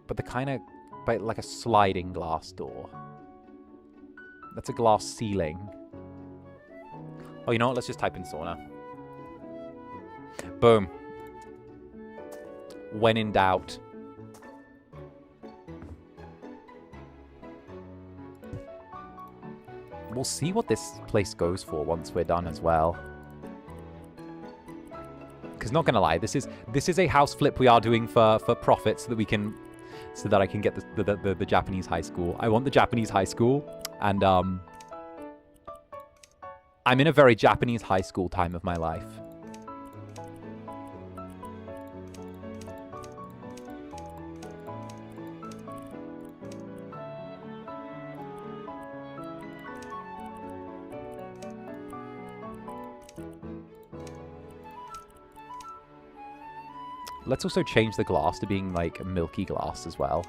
But but like a sliding glass door. That's a glass ceiling. Oh, you know what? Let's just type in sauna. Boom. When in doubt. We'll see what this place goes for once we're done as well. Because not gonna lie, this is a house flip we are doing for profit so that I can get the Japanese high school. I want the Japanese high school, and I'm in a very Japanese high school time of my life. Let's also change the glass to being like milky glass as well.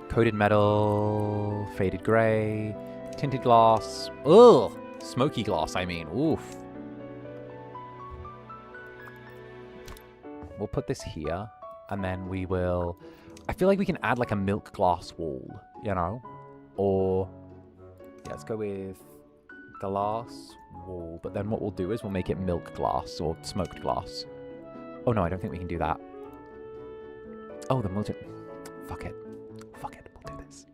Coated metal, faded gray, tinted glass. Ugh! Smoky glass, I mean. Oof. We'll put this here, and then we will... I feel like we can add like a milk glass wall, you know? Or... yeah, let's go with glass wall, but then what we'll do is we'll make it milk glass or smoked glass. Oh no, I don't think we can do that. Oh, then we'll just... fuck it. Fuck it, we'll do this.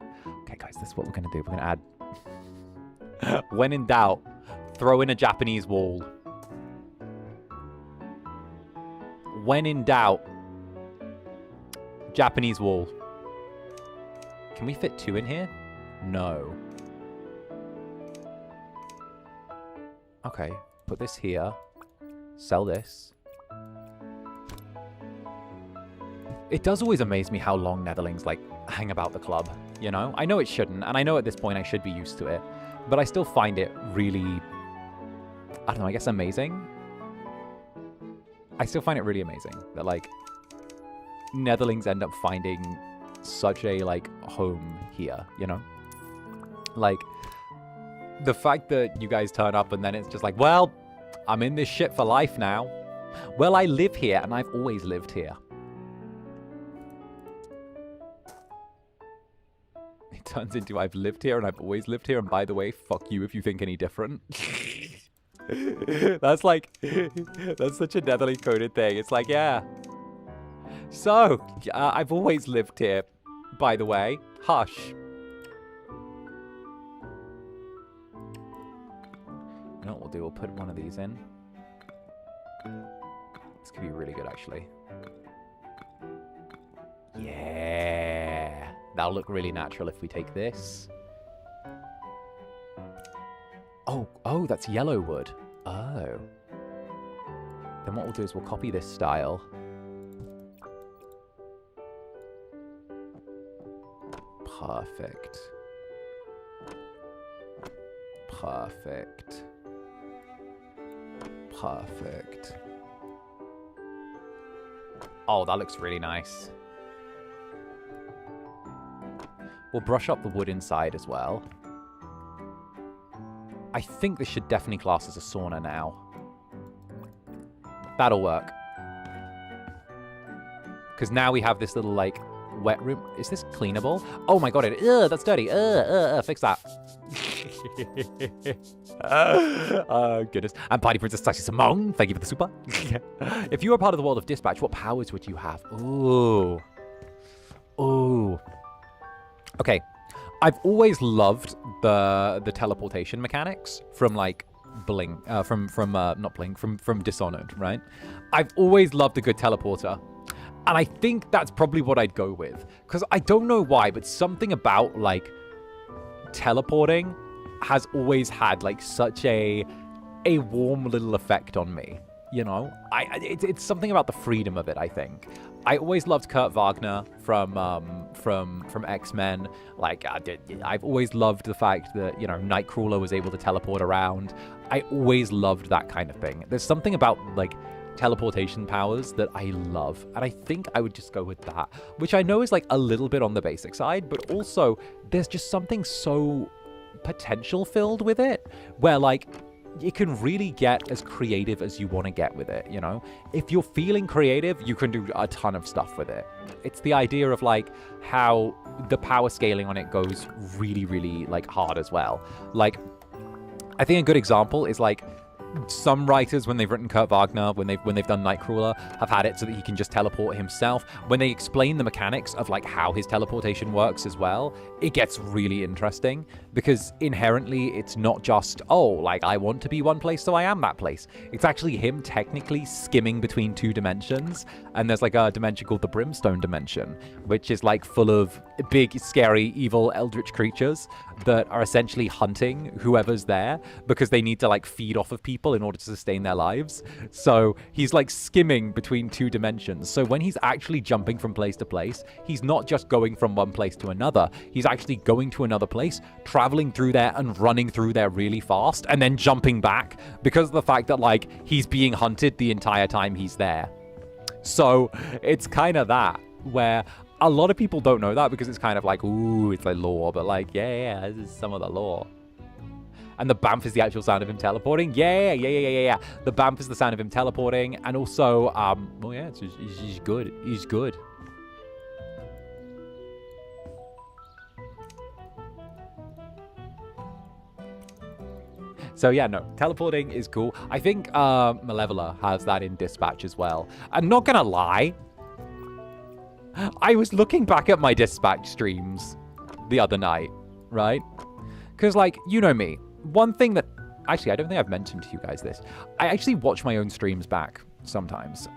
Okay, guys, this is what we're going to do. We're going to add... when in doubt, throw in a Japanese wall. When in doubt, Japanese wall. Can we fit 2 in here? No. Okay, put this here. Sell this. It does always amaze me how long Netherlings, like, hang about the club, you know? I know it shouldn't, and I know at this point I should be used to it, but I still find it really, I don't know, I guess amazing? I still find it really amazing that, like, Netherlings end up finding such a, like, home here, you know? Like, the fact that you guys turn up and then it's just like, well, I'm in this shit for life now. Well, I live here, and I've always lived here. It turns into I've lived here and I've always lived here, and by the way, fuck you if you think any different. That's like, that's such a Netherly coded thing. It's like, yeah. So, I've always lived here, by the way. Hush. You know what we'll do? We'll put one of these in. This could be really good, actually. Yeah. That'll look really natural if we take this. Oh, that's yellow wood. Oh. Then what we'll do is we'll copy this style. Perfect. Perfect. Perfect. Oh, that looks really nice. We'll brush up the wood inside as well. I think this should definitely class as a sauna now. That'll work. Because now we have this little, like, wet room. Is this cleanable? Oh my god, that's dirty. Fix that. Goodness. I'm Party Princess Sashi Simone. Thank you for the super. If you were part of the world of Dispatch, what powers would you have? Ooh. Ooh. Okay. I've always loved the teleportation mechanics from, like, Bling, not Bling, from Dishonored, right? I've always loved a good teleporter. And I think that's probably what I'd go with. Because I don't know why, but something about, like, teleporting has always had, like, such a warm little effect on me. You know? It's something about the freedom of it, I think. I always loved 𝓂𝓸𝓾𝓻 from X-Men. Like, I've always loved the fact that, you know, Nightcrawler was able to teleport around. I always loved that kind of thing. There's something about, like, teleportation powers that I love, and I think I would just go with that, which I know is, like, a little bit on the basic side, but also there's just something so potential filled with it, where, like, you can really get as creative as you want to get with it, you know? If you're feeling creative, you can do a ton of stuff with it. It's the idea of, like, how the power scaling on it goes really, really, like, hard as well. Like, I think a good example is, like, some writers, when they've written 𝓂𝓸𝓾𝓻, when they've done Nightcrawler, have had it so that he can just teleport himself. When they explain the mechanics of, like, how his teleportation works as well, it gets really interesting, because inherently it's not just, oh, like, I want to be one place, so I am that place. It's actually him technically skimming between 2 dimensions, and there's, like, a dimension called the Brimstone dimension, which is, like, full of big, scary, evil, eldritch creatures that are essentially hunting whoever's there because they need to, like, feed off of people in order to sustain their lives. So he's, like, skimming between 2 dimensions. So when he's actually jumping from place to place, he's not just going from one place to another. He's actually going to another place, traveling through there and running through there really fast, and then jumping back because of the fact that, like, he's being hunted the entire time he's there. So it's kind of that, where a lot of people don't know that because it's kind of like, ooh, it's like lore, but like, yeah, this is some of the lore. And the bamf is the actual sound of him teleporting. Yeah. The bamf is the sound of him teleporting, and also, well, yeah, he's good. He's good. So yeah, no, teleporting is cool. I think Malevola has that in Dispatch as well. I'm not gonna lie, I was looking back at my Dispatch streams the other night, right? Because, like, you know me. One thing that... Actually, I don't think I've mentioned to you guys this. I actually watch my own streams back sometimes.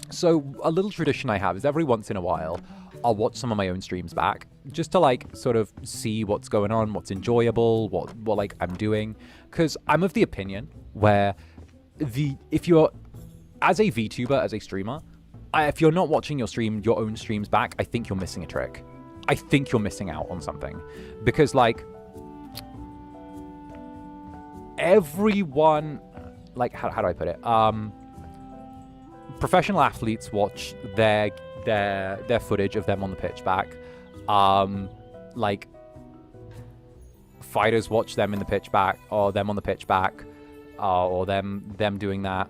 So a little tradition I have is every once in a while, I'll watch some of my own streams back just to, like, sort of see what's going on, what's enjoyable, what like, I'm doing. Because I'm of the opinion where if you're... As a VTuber, as a streamer... if you're not watching your own streams back, I think you're missing a trick. I think you're missing out on something. Because, like, everyone, like, how do I put it? Professional athletes watch their footage of them on the pitch back. Like, fighters watch them in the pitch back, or them on the pitch back, or them doing that.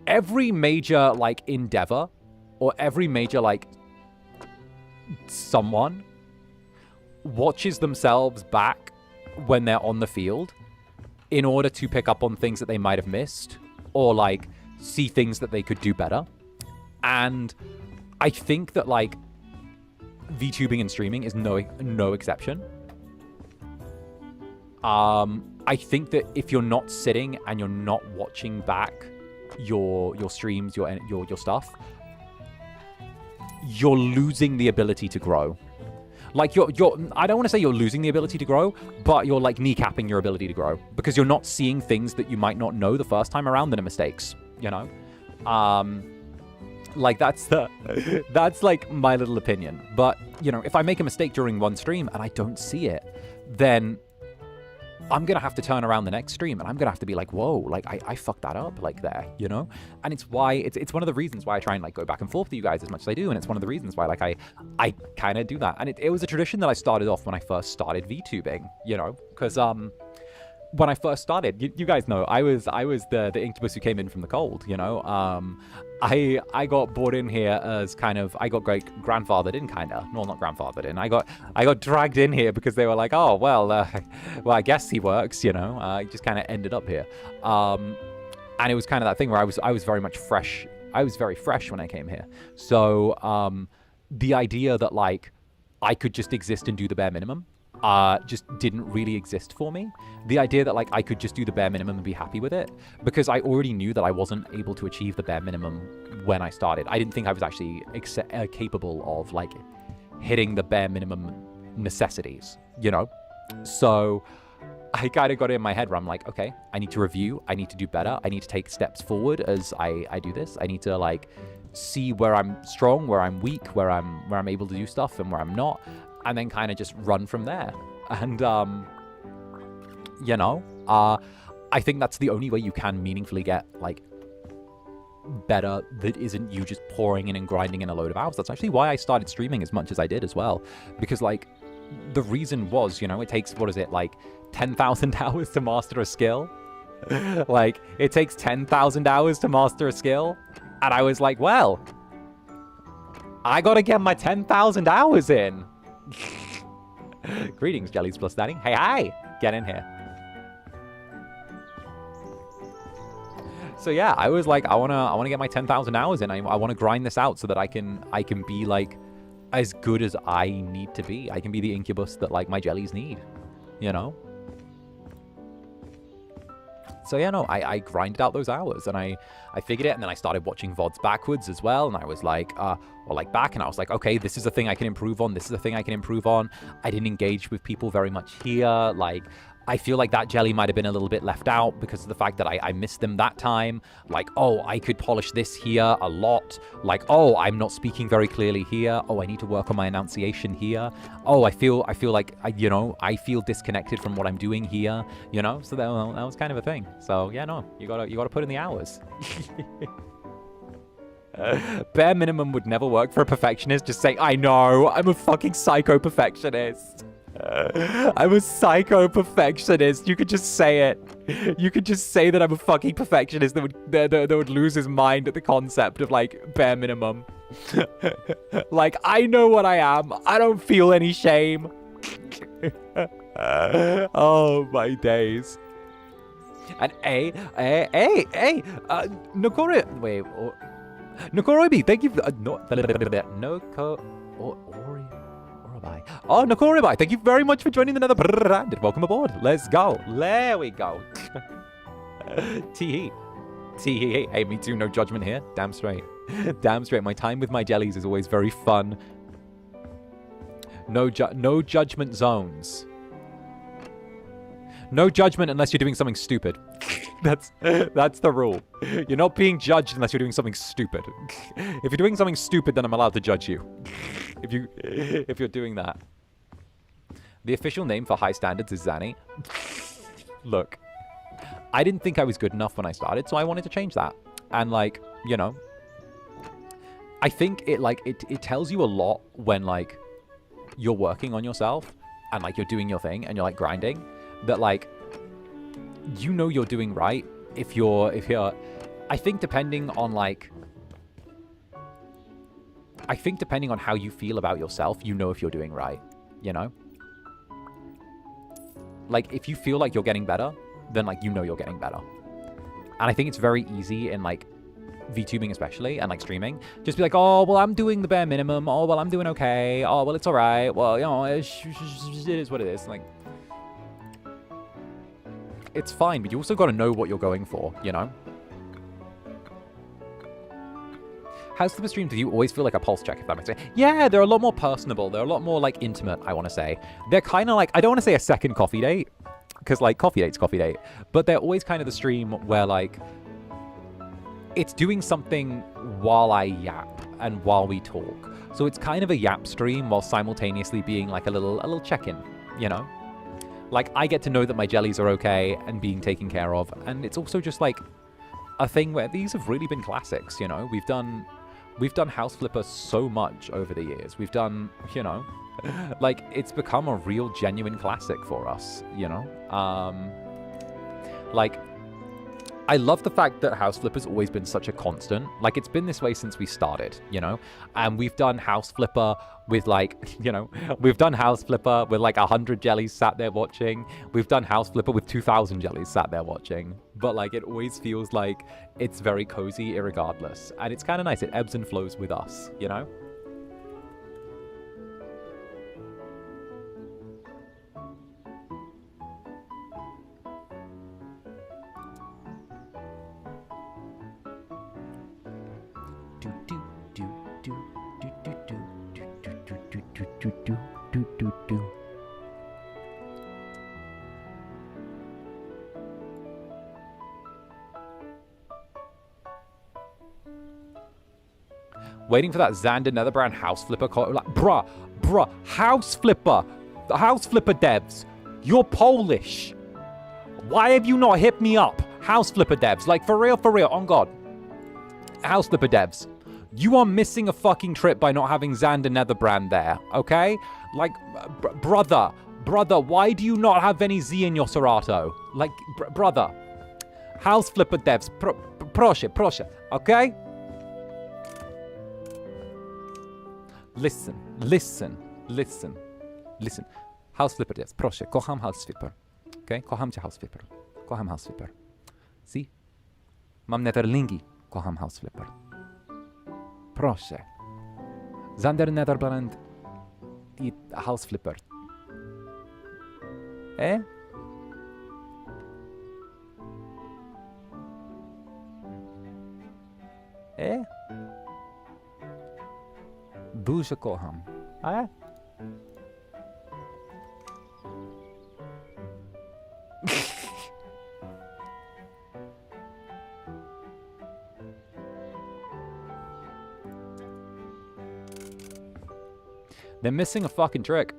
Every major, like, endeavor, or every major, like, someone watches themselves back when they're on the field in order to pick up on things that they might have missed, or, like, see things that they could do better. And I think that, like, VTubing and streaming is no exception. I think that if you're not sitting and you're not watching back your streams, your stuff, you're losing the ability to grow. Like, you're I don't want to say you're losing the ability to grow, but you're, like, kneecapping your ability to grow because you're not seeing things that you might not know the first time around that are mistakes, you know? Like, that's like my little opinion. But, you know, if I make a mistake during one stream and I don't see it, then I'm going to have to turn around the next stream and I'm going to have to be like, whoa, like, I fucked that up, like, there, you know? And it's why, it's one of the reasons why I try and, like, go back and forth with you guys as much as I do. And it's one of the reasons why, like, I kind of do that. And it was a tradition that I started off when I first started VTubing, you know? Because, when I first started, you guys know, I was the Incubus who came in from the cold, you know? I got brought in here as kind of, I got grandfathered in, kind of. No, not grandfathered in. I got dragged in here because they were like, oh, well, I guess he works, you know? He just kind of ended up here. And it was kind of that thing where I was very much fresh. I was very fresh when I came here. So the idea that, like, I could just exist and do the bare minimum just didn't really exist for me. The idea that, like, I could just do the bare minimum and be happy with it, because I already knew that I wasn't able to achieve the bare minimum when I started. I didn't think I was actually capable of, like, hitting the bare minimum necessities, you know? So I kind of got it in my head where I'm like, okay, I need to review, I need to do better, I need to take steps forward as I do this. I need to, like, see where I'm strong, where I'm weak, where I'm able to do stuff and where I'm not, and then kind of just run from there. And, you know, I think that's the only way you can meaningfully get, like, better that isn't you just pouring in and grinding in a load of hours. That's actually why I started streaming as much as I did as well. Because, like, the reason was, you know, it takes, what is it, like, 10,000 hours to master a skill? Like, it takes 10,000 hours to master a skill? And I was like, well, I gotta get my 10,000 hours in. Greetings, Jellies plus Danny. Hey, hi! Get in here. So yeah, I was like, I wanna get my 10,000 hours in. I wanna grind this out so that I can be, like, as good as I need to be. I can be the Incubus that, like, my jellies need, you know? So yeah, no, I grinded out those hours and I figured it, and then I started watching VODs backwards as well, and I was like, or like back, and I was like, okay, this is a thing I can improve on, this is a thing I can improve on. I didn't engage with people very much here. Like, I feel like that jelly might have been a little bit left out because of the fact that I missed them that time. Like, oh, I could polish this here a lot. Like, oh, I'm not speaking very clearly here. Oh, I need to work on my enunciation here. Oh, I feel like, I feel disconnected from what I'm doing here, So that was kind of a thing. So, yeah, no, you gotta put in the hours. Bare minimum would never work for a perfectionist. Just say, I know, I'm a fucking psycho perfectionist. I'm a psycho perfectionist. You could just say it. You could just say that I'm a fucking perfectionist that would lose his mind at the concept of, like, bare minimum. Like, I know what I am. I don't feel any shame. Oh, my days. And Nokori... Wait... Nokoribi, thank you for... Oh, Nokoribi, thank you very much for joining the Netherbrand. Welcome aboard. Let's go. There we go. Tee. Hey, me too. No judgment here. Damn straight. Damn straight. My time with my jellies is always very fun. No judgment zones. No judgment unless you're doing something stupid. That's the rule. You're not being judged unless you're doing something stupid. If you're doing something stupid, then I'm allowed to judge you. If you're doing that. The official name for high standards is Zanny. Look, I didn't think I was good enough when I started, so I wanted to change that. And like, I think it tells you a lot when like you're working on yourself and like you're doing your thing and you're like grinding, that like you're doing right if you're I think depending on how you feel about yourself, if you're doing right, Like, if you feel like you're getting better, then, like, you're getting better. And I think it's very easy in, like, VTubing especially, and, like, streaming. Just be like, oh, well, I'm doing the bare minimum. Oh, well, I'm doing okay. Oh, well, it's all right. Well, it is what it is. Like, it's fine, but you also got to know what you're going for, How's the stream? Do you always feel like a pulse check, if that makes sense? Yeah, they're a lot more personable. They're a lot more, like, intimate, I want to say. They're kind of like, I don't want to say a second coffee date, because, like, coffee date's coffee date. But they're always kind of the stream where, like, it's doing something while I yap and while we talk. So it's kind of a yap stream while simultaneously being, like, a little check-in, Like, I get to know that my jellies are okay and being taken care of. And it's also just, like, a thing where these have really been classics, We've done House Flipper so much over the years. We've done, like, it's become a real, genuine classic for us, Like, I love the fact that House Flipper's always been such a constant. Like, it's been this way since we started, And we've done House Flipper with, like, we've done House Flipper with, like, 100 jellies sat there watching. We've done House Flipper with 2,000 jellies sat there watching. But, like, it always feels like it's very cozy irregardless. And it's kind of nice. It ebbs and flows with us, Waiting for that Zander Netherbrand House Flipper. Like, bruh, House Flipper. The House Flipper devs. You're Polish. Why have you not hit me up? House Flipper devs. Like, for real, on God. House Flipper devs. You are missing a fucking trip by not having Zander Netherbrand there, okay? Like, brother, why do you not have any Z in your Serato? Like, brother. House Flipper devs. Proszę, okay? Listen. House Flipper devs, proszę, kocham House Flipper. Okay? Kocham cię House Flipper. Kocham House Flipper. See? Mam Netherlingi. Kocham House Flipper. Proszę. Zander Netherbrand i House Flipper. Eh? 𝓂𝓸𝓾𝓻. Eh? They're missing a fucking trick.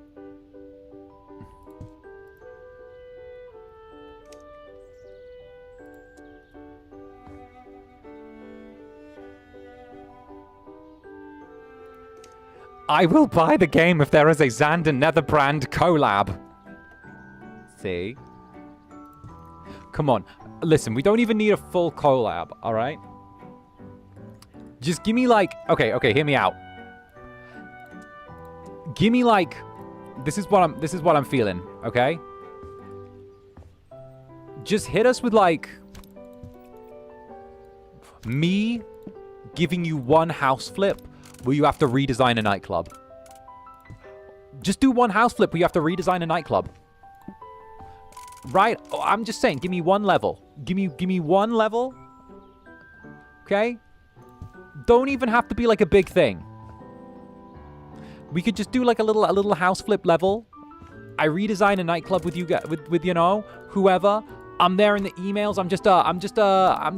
I will buy the game if there is a Zander Netherbrand collab. See? Come on. Listen, we don't even need a full collab, alright? Just give me like... Okay, hear me out. Give me like... This is what I'm feeling, okay? Just hit us with like... me giving you one house flip where you have to redesign a nightclub. Just do one house flip where you have to redesign a nightclub. Right? Oh, I'm just saying, give me one level. Give me one level. Okay? Don't even have to be like a big thing. We could just do like a little house flip level. I redesign a nightclub with you guys, with you know, whoever. I'm there in the emails. I'm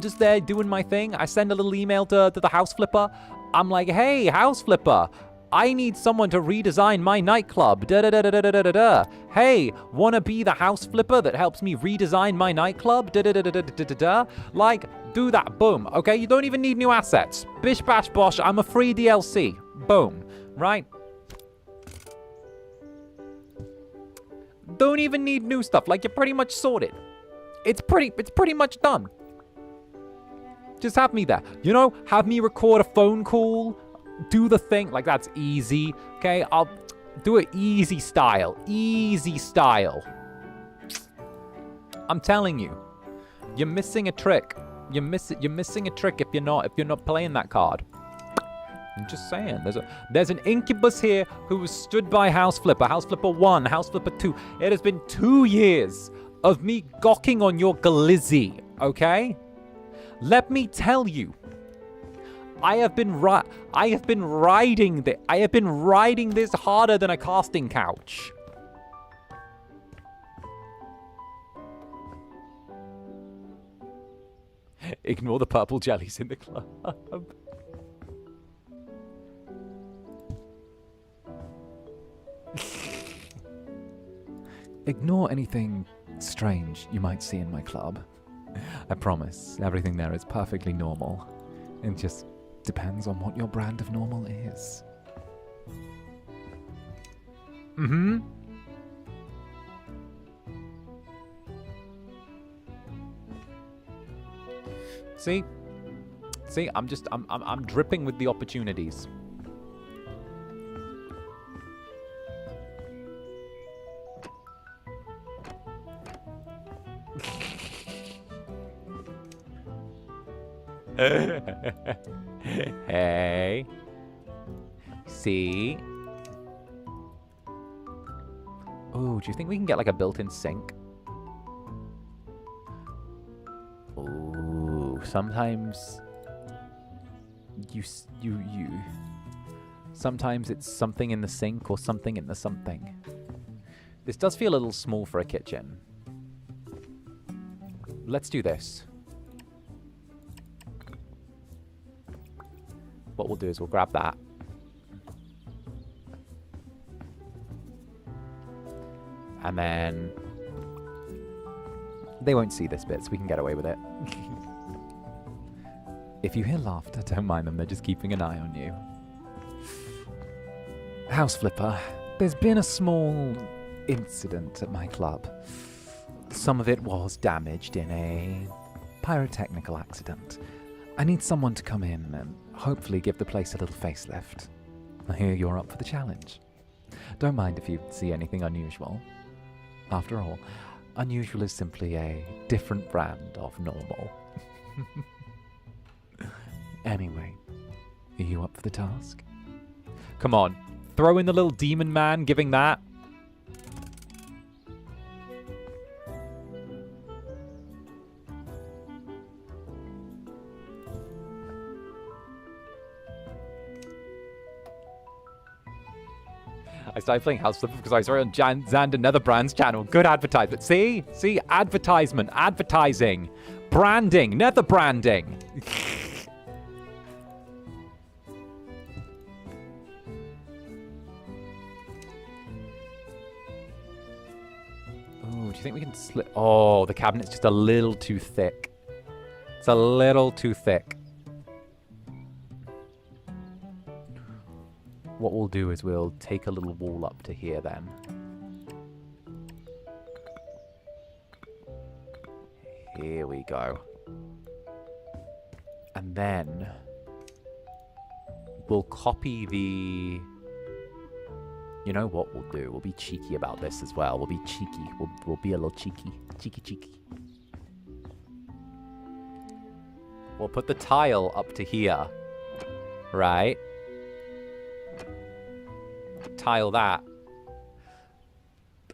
just there doing my thing. I send a little email to the house flipper. I'm like, hey, house flipper, I need someone to redesign my nightclub. Da-da-da-da-da-da-da-da. Hey, wanna be the house flipper that helps me redesign my nightclub? Da-da-da-da-da-da-da-da. Like, do that. Boom. Okay, you don't even need new assets. Bish bash bosh, I'm a free DLC. Boom. Right? Don't even need new stuff. Like, you're pretty much sorted. It's pretty much done. Just have me there. You know, have me record a phone call, do the thing. Like, that's easy. Okay, I'll do it easy style. Easy style. I'm telling you, you're missing a trick. You're missing a trick if you're not playing that card. I'm just saying. There's an Incubus here who was stood by House Flipper. House Flipper 1, House Flipper 2. It has been 2 years of me gawking on your glizzy, okay? Let me tell you, I have been riding this harder than a casting couch. Ignore the purple jellies in the club. Ignore anything strange you might see in my club. I promise, everything there is perfectly normal. It just depends on what your brand of normal is. Mm-hmm. See? I'm dripping with the opportunities. Hey. See? Oh, do you think we can get like a built-in sink? Oh, sometimes sometimes it's something in the sink or something in the something. This does feel a little small for a kitchen. Let's do this. What we'll do is we'll grab that. And then they won't see this bit, so we can get away with it. If you hear laughter, don't mind them. They're just keeping an eye on you. House Flipper, there's been a small incident at my club. Some of it was damaged in a pyrotechnical accident. I need someone to come in and hopefully give the place a little facelift. I hear you're up for the challenge. Don't mind if you see anything unusual. After all, unusual is simply a different brand of normal. Anyway, are you up for the task? Come on, throw in the little demon man giving that. I started playing House Flipper because I saw it on Zander Netherbrand's channel. Good advertisement. See? See? Advertisement. Advertising. Branding. Nether branding. Oh, do you think we can slip? Oh, the cabinet's just a little too thick. It's a little too thick. What we'll do is we'll take a little wall up to here then. Here we go. And then we'll copy the... You know what we'll do? We'll be cheeky about this as well. We'll be cheeky. We'll be a little cheeky. Cheeky. We'll put the tile up to here. Right? Tile that.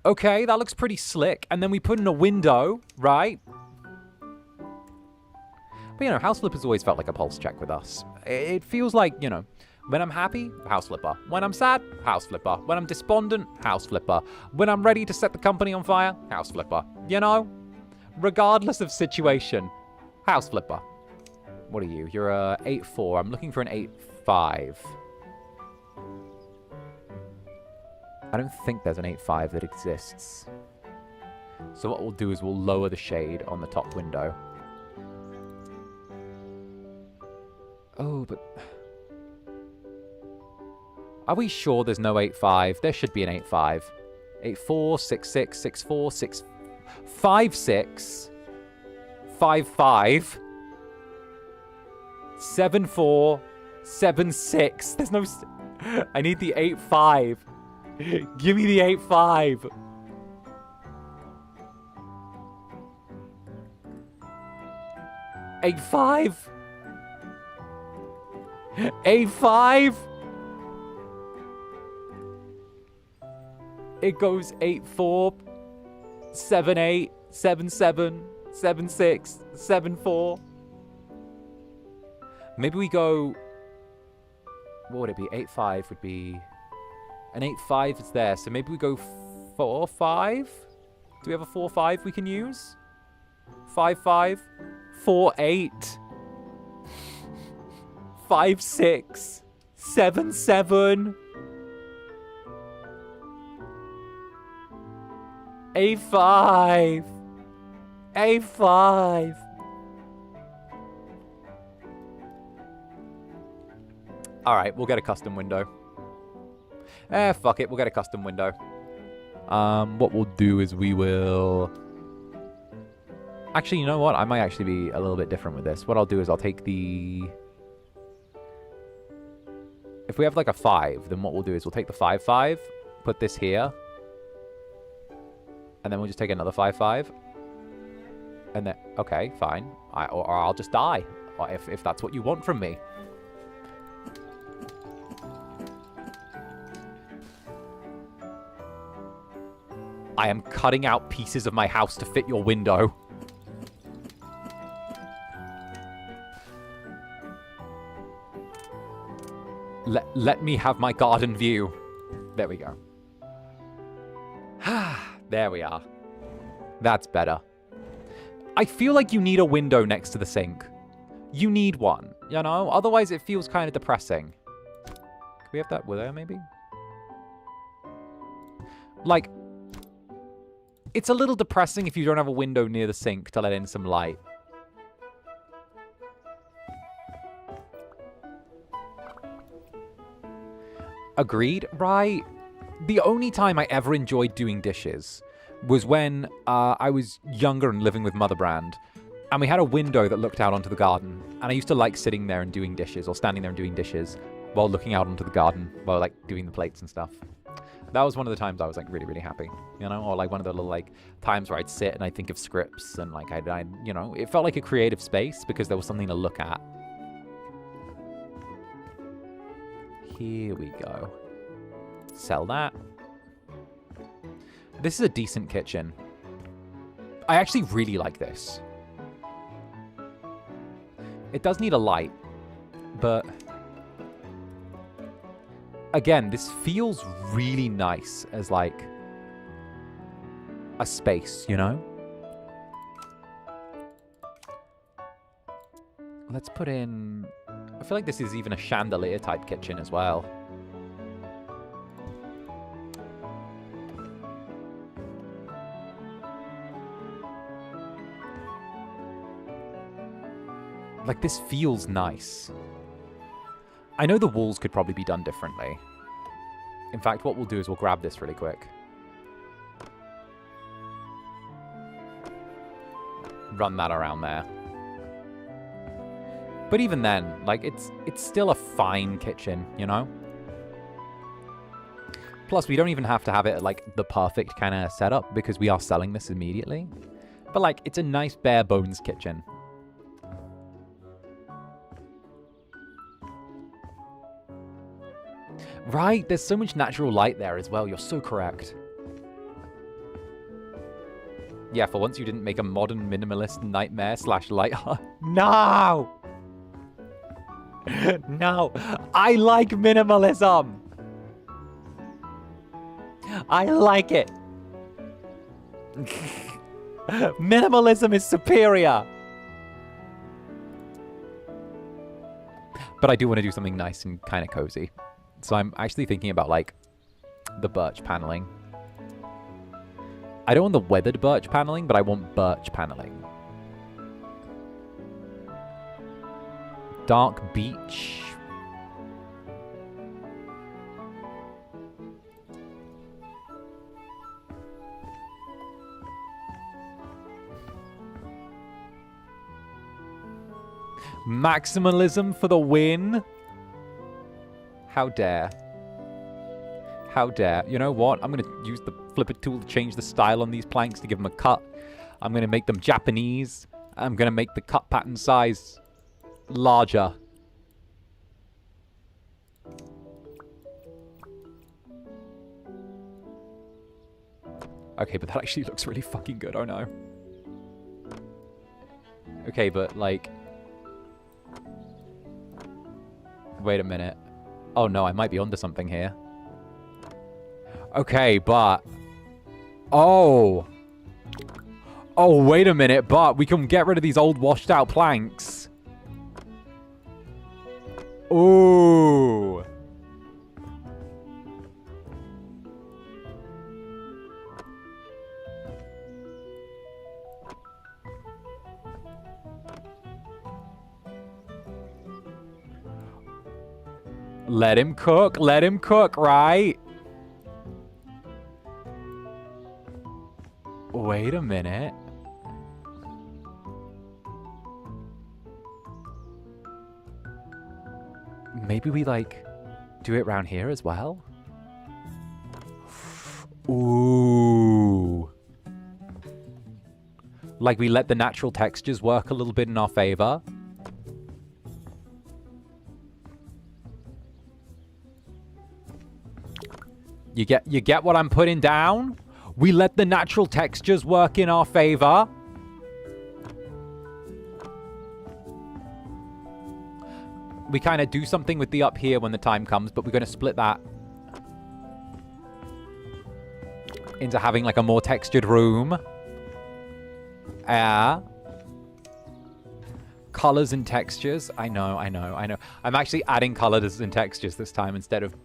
Okay, that looks pretty slick. And then we put in a window, right? But, you know, House Flipper's always felt like a pulse check with us. It feels like, you know, when I'm happy, House Flipper. When I'm sad, House Flipper. When I'm despondent, House Flipper. When I'm ready to set the company on fire, House Flipper. You know? Regardless of situation, House Flipper. What are you? You're a 8-4. I'm looking for an 8-5. I don't think there's an 8-5 that exists. So what we'll do is we'll lower the shade on the top window. Oh, but... Are we sure there's no 8-5? There should be an 8-5. 8-4, 6-6, 6-4, 6... 5-6... 5-5... 7-4... 7-6... There's no... I need the 8-5. Give me the 8-5. $8-5. 8-5. It goes 8-4, 7-8, 7-7, 7-6, 7-4. Maybe we go... What would it be? 8-5 would be... An 8-5 is there, so maybe we go 4-5? Do we have a 4-5 we can use? 5-5? 4-8? 5-6? 7-7? 8-5? 8-5? Alright, we'll get a custom window. Fuck it, we'll get a custom window. What we'll do is we will... Actually, you know what? I might actually be a little bit different with this. What I'll do is I'll take the... If we have like a 5, then what we'll do is we'll take the 5-5, put this here, and then we'll just take another 5-5. And then... Okay, fine. Or I'll just die. Or if that's what you want from me. I am cutting out pieces of my house to fit your window. Let me have my garden view. There we go. There we are. That's better. I feel like you need a window next to the sink. You need one, you know? Otherwise it feels kind of depressing. Can we have that with there, maybe? Like... It's a little depressing if you don't have a window near the sink to let in some light. Agreed, right? The only time I ever enjoyed doing dishes was when I was younger and living with Motherbrand. And we had a window that looked out onto the garden. And I used to like sitting there and doing dishes, or standing there and doing dishes, while looking out onto the garden, while like doing the plates and stuff. That was one of the times I was like really, really happy, you know, or like one of the little like times where I'd sit and I'd think of scripts and like I'd you know, it felt like a creative space because there was something to look at. Here we go. Sell that. This is a decent kitchen. I actually really like this. It does need a light, but again, this feels really nice as, like, a space, you know? Let's put in... I feel like this is even a chandelier type kitchen as well. Like, this feels nice. I know the walls could probably be done differently. In fact, what we'll do is we'll grab this really quick. Run that around there. But even then, like, it's still a fine kitchen, you know? Plus, we don't even have to have it at, like, the perfect kind of setup because we are selling this immediately. But, like, it's a nice bare bones kitchen. Right, there's so much natural light there as well. You're so correct. Yeah, for once you didn't make a modern minimalist nightmare / light. No! No! I like minimalism! I like it! Minimalism is superior! But I do want to do something nice and kind of cozy. So I'm actually thinking about, like, the birch paneling. I don't want the weathered birch paneling, but I want birch paneling. Dark beach. Maximalism for the win. How dare. How dare. You know what? I'm going to use the flipper tool to change the style on these planks to give them a cut. I'm going to make them Japanese. I'm going to make the cut pattern size larger. Okay, but that actually looks really fucking good. Oh, no. Okay, but, like... Wait a minute. Oh, no, I might be onto something here. Okay, but... Oh! Oh, wait a minute, but we can get rid of these old washed-out planks. Ooh! Let him cook, right? Wait a minute. Maybe we, like, do it around here as well? Ooh. Like, we let the natural textures work a little bit in our favor. You get what I'm putting down? We let the natural textures work in our favor. We kind of do something with the up here when the time comes, but we're going to split that into having like a more textured room. Colors and textures. I know. I'm actually adding colors and textures this time instead of...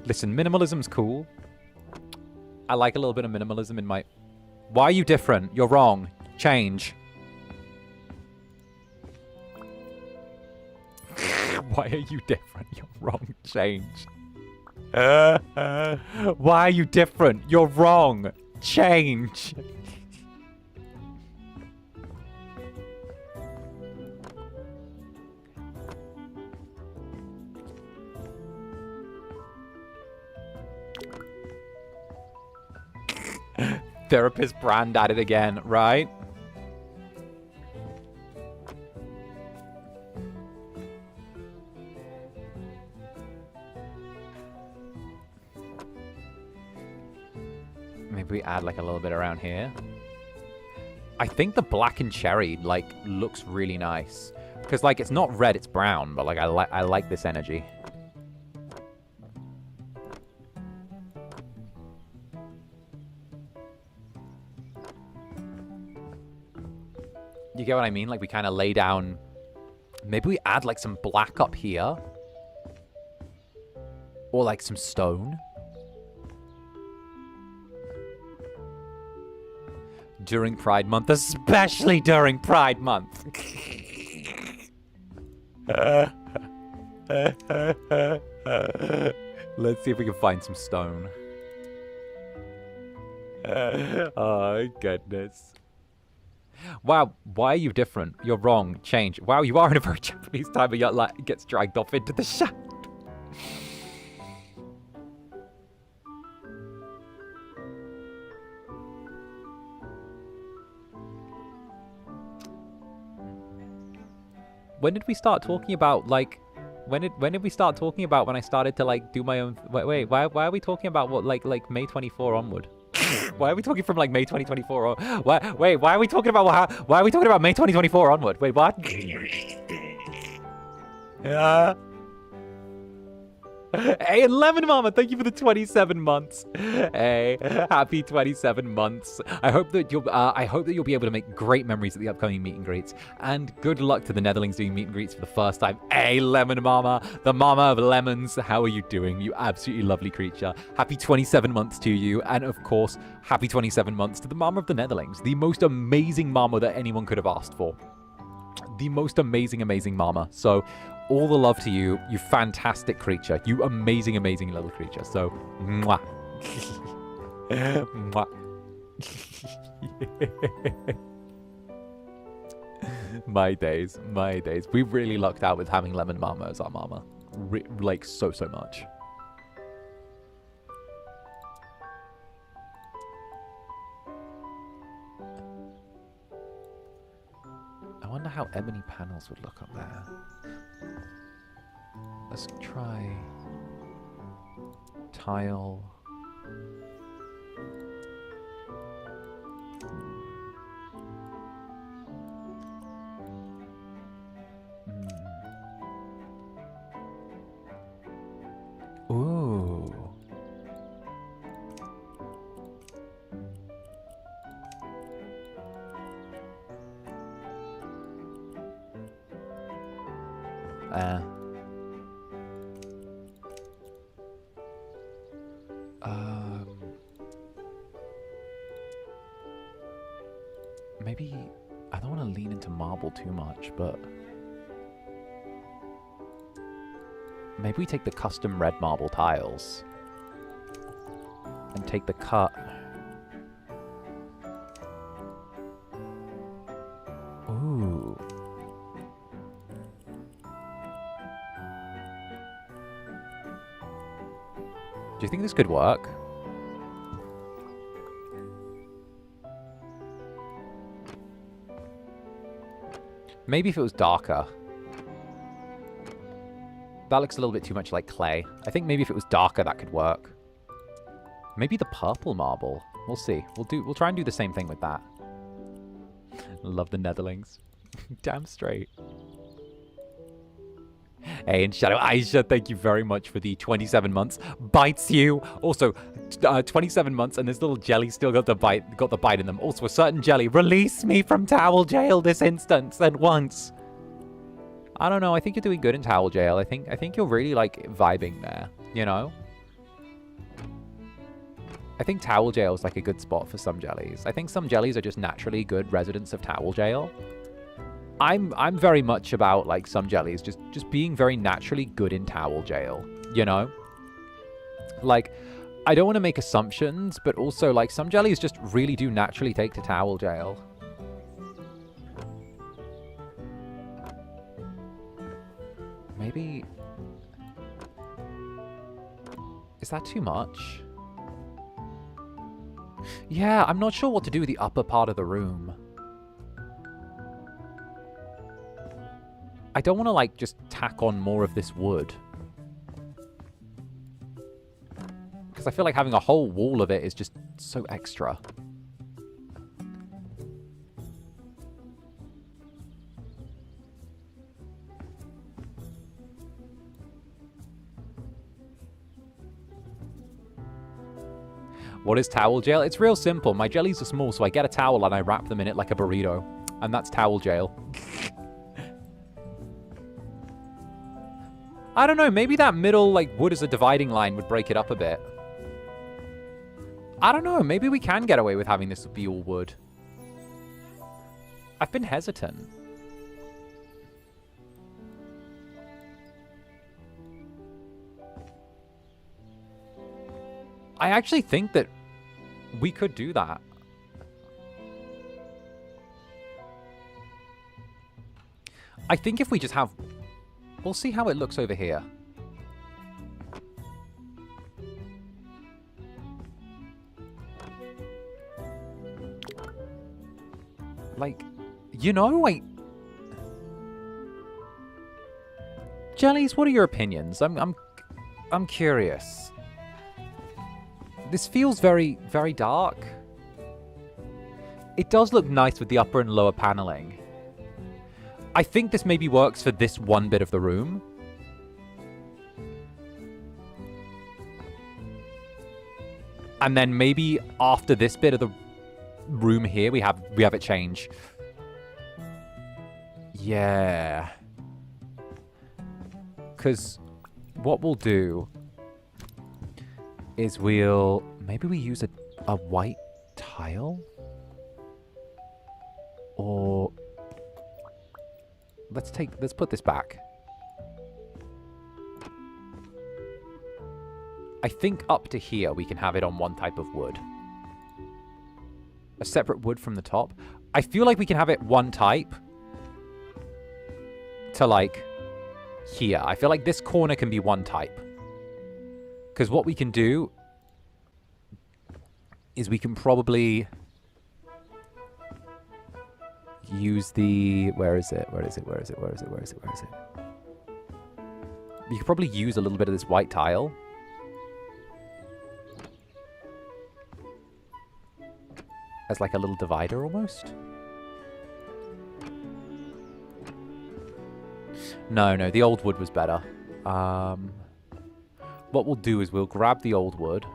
Listen, minimalism's cool. I like a little bit of minimalism in my... Why are you different? You're wrong. Change. Why are you different? You're wrong. Change. Why are you different? You're wrong. Change. Therapist brand at it again, right? Maybe we add like a little bit around here. I think the black and cherry like looks really nice because like it's not red, it's brown, but like I like this energy. You get what I mean? Like, we kind of lay down... Maybe we add, like, some black up here. Or, like, some stone. During Pride Month. Especially during Pride Month. Let's see if we can find some stone. Oh, goodness. Wow, why are you different? You're wrong. Change. Wow, you are in a very Japanese time, but yet like, gets dragged off into the shadow. When did we start talking about, like... When did we start talking about when I started to, like, do my own... Wait, why are we talking about, what, like May 24 onward? Why are we talking from, like, May 2024 on... Wait, why are we talking about... Why are we talking about May 2024 onward? Wait, what? Yeah. Hey, 11 Mama, thank you for the 27 months. Hey, happy 27 months. I hope that you'll be able to make great memories at the upcoming meet and greets. And good luck to the Netherlings doing meet and greets for the first time. Hey, Lemon Mama, the Mama of Lemons. How are you doing? You absolutely lovely creature. Happy 27 months to you. And of course, happy 27 months to the Mama of the Netherlings. The most amazing Mama that anyone could have asked for. The most amazing, amazing Mama. So... all the love to you, you fantastic creature. You amazing, amazing little creature. So, mwah. Mwah. My days, my days. We really lucked out with having Lemon Mama as our mama. Like, so much. I wonder how ebony panels would look up there. Let's try tile. Ooh. Maybe I don't want to lean into marble too much, but maybe we take the custom red marble tiles and take the cut. Ooh. Do you think this could work? Maybe if it was darker. That looks a little bit too much like clay. I think maybe if it was darker, that could work. Maybe the purple marble. We'll see. We'll try and do the same thing with that. Love the Netherlings. Damn straight. Hey, and Shadow Aisha, thank you very much for the 27 months. Bites you. Also, 27 months, and this little jelly still got the bite in them. Also, a certain jelly. Release me from towel jail this instance at once. I don't know. I think you're doing good in towel jail. I think you're really, like, vibing there, you know? I think towel jail is, like, a good spot for some jellies. I think some jellies are just naturally good residents of towel jail. I'm very much about, like, some jellies just being very naturally good in towel jail, you know? Like, I don't want to make assumptions, but also, like, some jellies just really do naturally take to towel jail. Maybe... is that too much? Yeah, I'm not sure what to do with the upper part of the room. I don't want to, like, just tack on more of this wood. Because I feel like having a whole wall of it is just so extra. What is towel jail? It's real simple. My jellies are small, so I get a towel and I wrap them in it like a burrito. And that's towel jail. I don't know, maybe that middle, like, wood as a dividing line would break it up a bit. I don't know, maybe we can get away with having this be all wood. I've been hesitant. I actually think that we could do that. I think if we just have... We'll see how it looks over here. Like, you know, like... Jellies, what are your opinions? I'm curious. This feels very, very dark. It does look nice with the upper and lower paneling. I think this maybe works for this one bit of the room. And then maybe after this bit of the room here, we have it change. Yeah. Because what we'll do is maybe we use a white tile? Or let's put this back. I think up to here we can have it on one type of wood. A separate wood from the top. I feel like we can have it one type to like here. I feel like this corner can be one type. Because what we can do is we can probably use the... Where is it? Where is it? Where is it? Where is it? Where is it? Where is it? We could probably use a little bit of this white tile. As like a little divider almost. No, the old wood was better. What we'll do is we'll grab the old wood.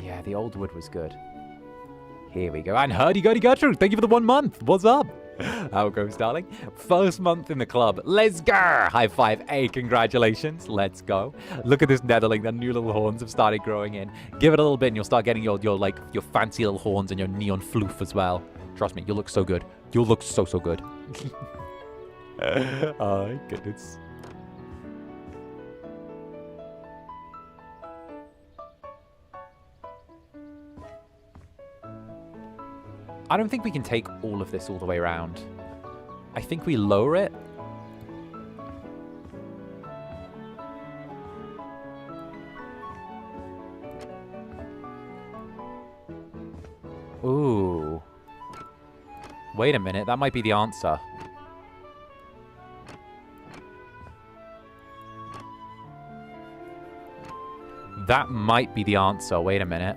Yeah, the old wood was good. Here we go. And 𝓱𝓸𝓾𝓻, thank you for the 1 month. What's up? How it goes, darling? First month in the club. Let's go. High five. Hey, congratulations. Let's go. Look at this netherling. The new little horns have started growing in. Give it a little bit and you'll start getting your fancy little horns and your neon floof as well. Trust me, you'll look so good. You'll look so good. Oh, goodness. I don't think we can take all of this all the way around. I think we lower it. Ooh. Wait a minute, that might be the answer. That might be the answer. Wait a minute.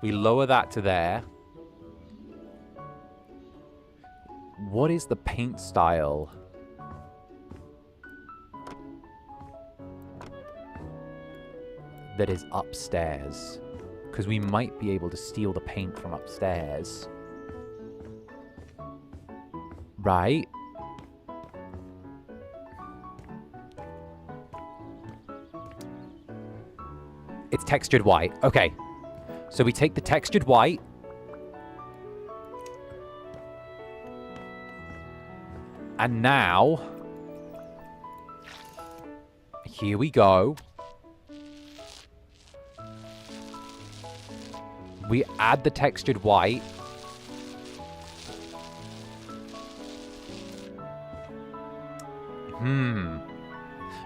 We lower that to there. What is the paint style? That is upstairs. Because we might be able to steal the paint from upstairs. Right? It's textured white. Okay. So we take the textured white. And now... Here we go. We add the textured white.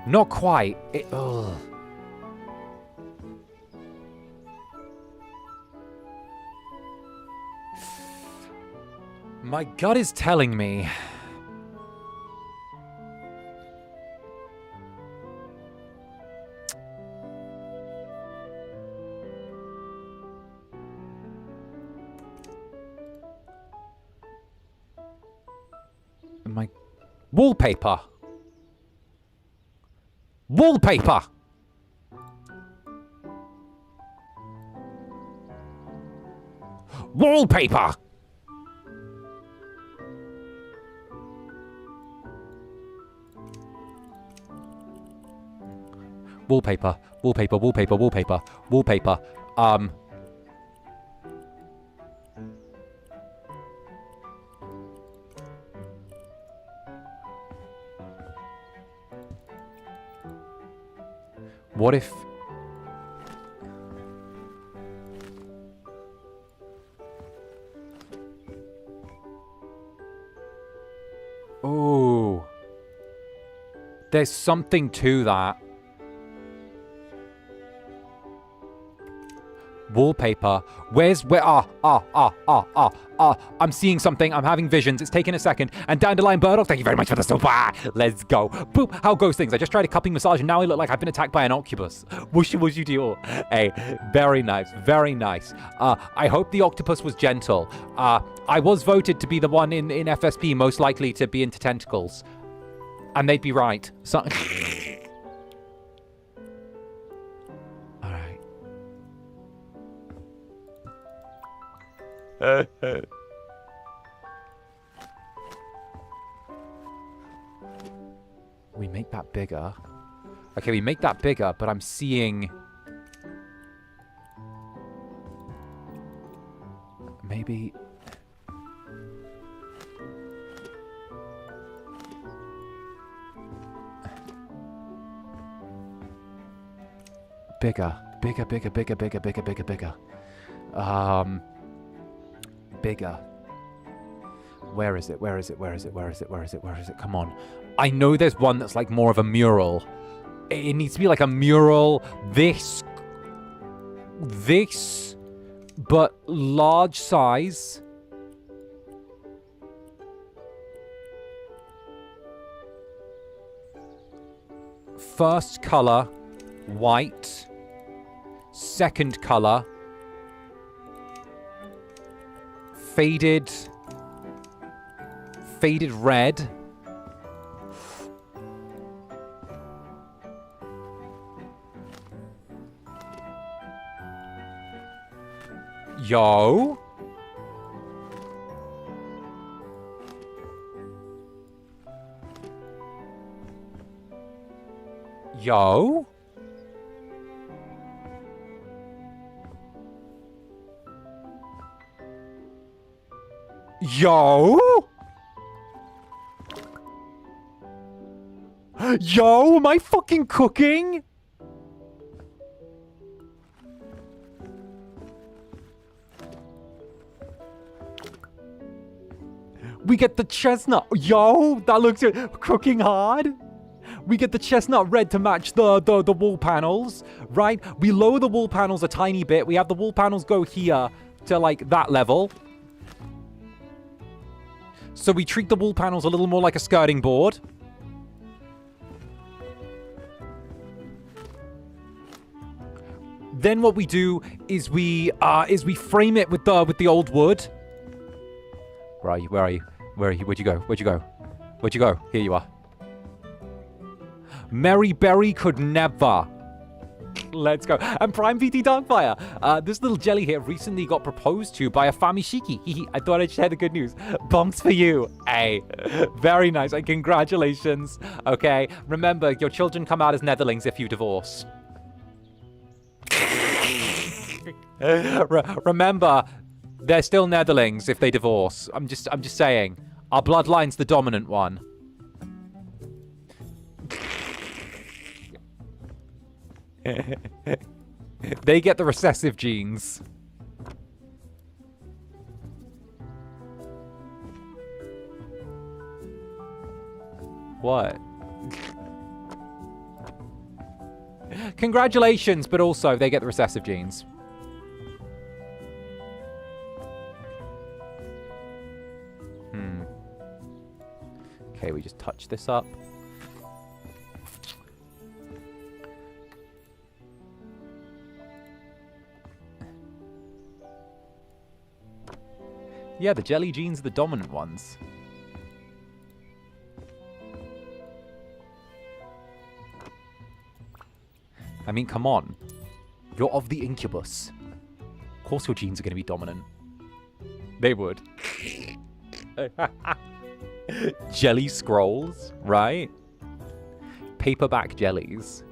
Not quite. Ugh. My gut is telling me... Wallpaper. Wallpaper. Wallpaper. Wallpaper. Wallpaper. Wallpaper. Wallpaper. Wallpaper. What if... Oh. There's something to that. Wallpaper. Where? I'm seeing something. I'm having visions. It's taking a second. And Dandelion Burdock, thank you very much for the super. Let's go. Boop. How goes things? I just tried a cupping massage and now I look like I've been attacked by an octopus. Whooshy whooshy to you. Hey, very nice. Very nice. I hope the octopus was gentle. I was voted to be the one in FSP most likely to be into tentacles. And they'd be right. So... We make that bigger. Okay, we make that bigger, but I'm seeing... Maybe... Bigger. Bigger. Bigger. Where is it? Come on. I know there's one that's like more of a mural. It needs to be like a mural. This, but large size. First color, white. Second color, faded red. Yo. Yo. Yo! Yo, am I fucking cooking? We get the chestnut. Yo, that looks cooking hard. We get the chestnut red to match the wall panels, right? We lower the wall panels a tiny bit. We have the wall panels go here to like that level. So we treat the wall panels a little more like a skirting board. Then what we do is we frame it with the old wood. Where are you? Where'd you go? Here you are. Mary Berry could never. Let's go. And Prime VT Darkfire. This little jelly here recently got proposed to by a famishiki. I thought I'd share the good news. Bonks for you. Hey. Very nice. And congratulations. Okay. Remember, your children come out as netherlings if you divorce. Remember, they're still netherlings if they divorce. I'm just saying. Our bloodline's the dominant one. They get the recessive genes. What? Congratulations, but also they get the recessive genes. Okay, we just touch this up. Yeah, the jelly genes are the dominant ones. I mean, come on. You're of the Incubus. Of course your genes are going to be dominant. They would. Jelly scrolls, right? Paperback jellies.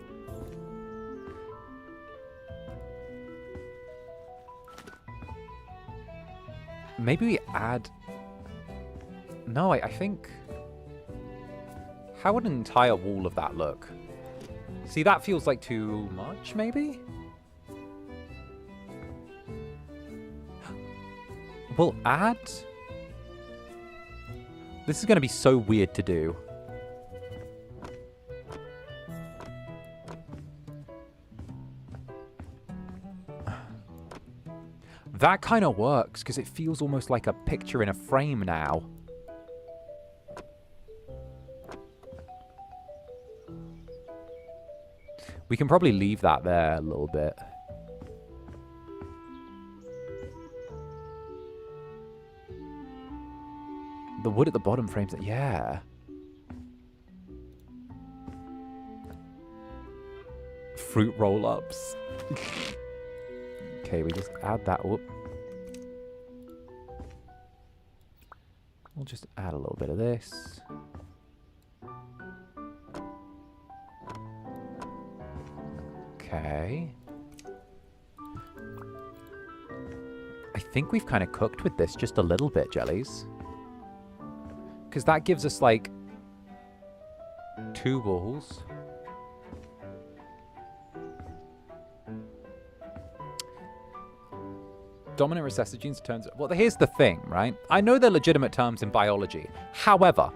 Maybe we add... No, I think... How would an entire wall of that look? See, that feels like too much, maybe? We'll add... This is going to be so weird to do. That kind of works, because it feels almost like a picture in a frame now. We can probably leave that there a little bit. The wood at the bottom frames it. Yeah. Fruit roll-ups. Okay, we just add that. Whoop. We'll just add a little bit of this. Okay. I think we've kind of cooked with this just a little bit, jellies. Because that gives us, like, 2 walls. Dominant recessive genes turns... Well, here's the thing, right? I know they're legitimate terms in biology. However,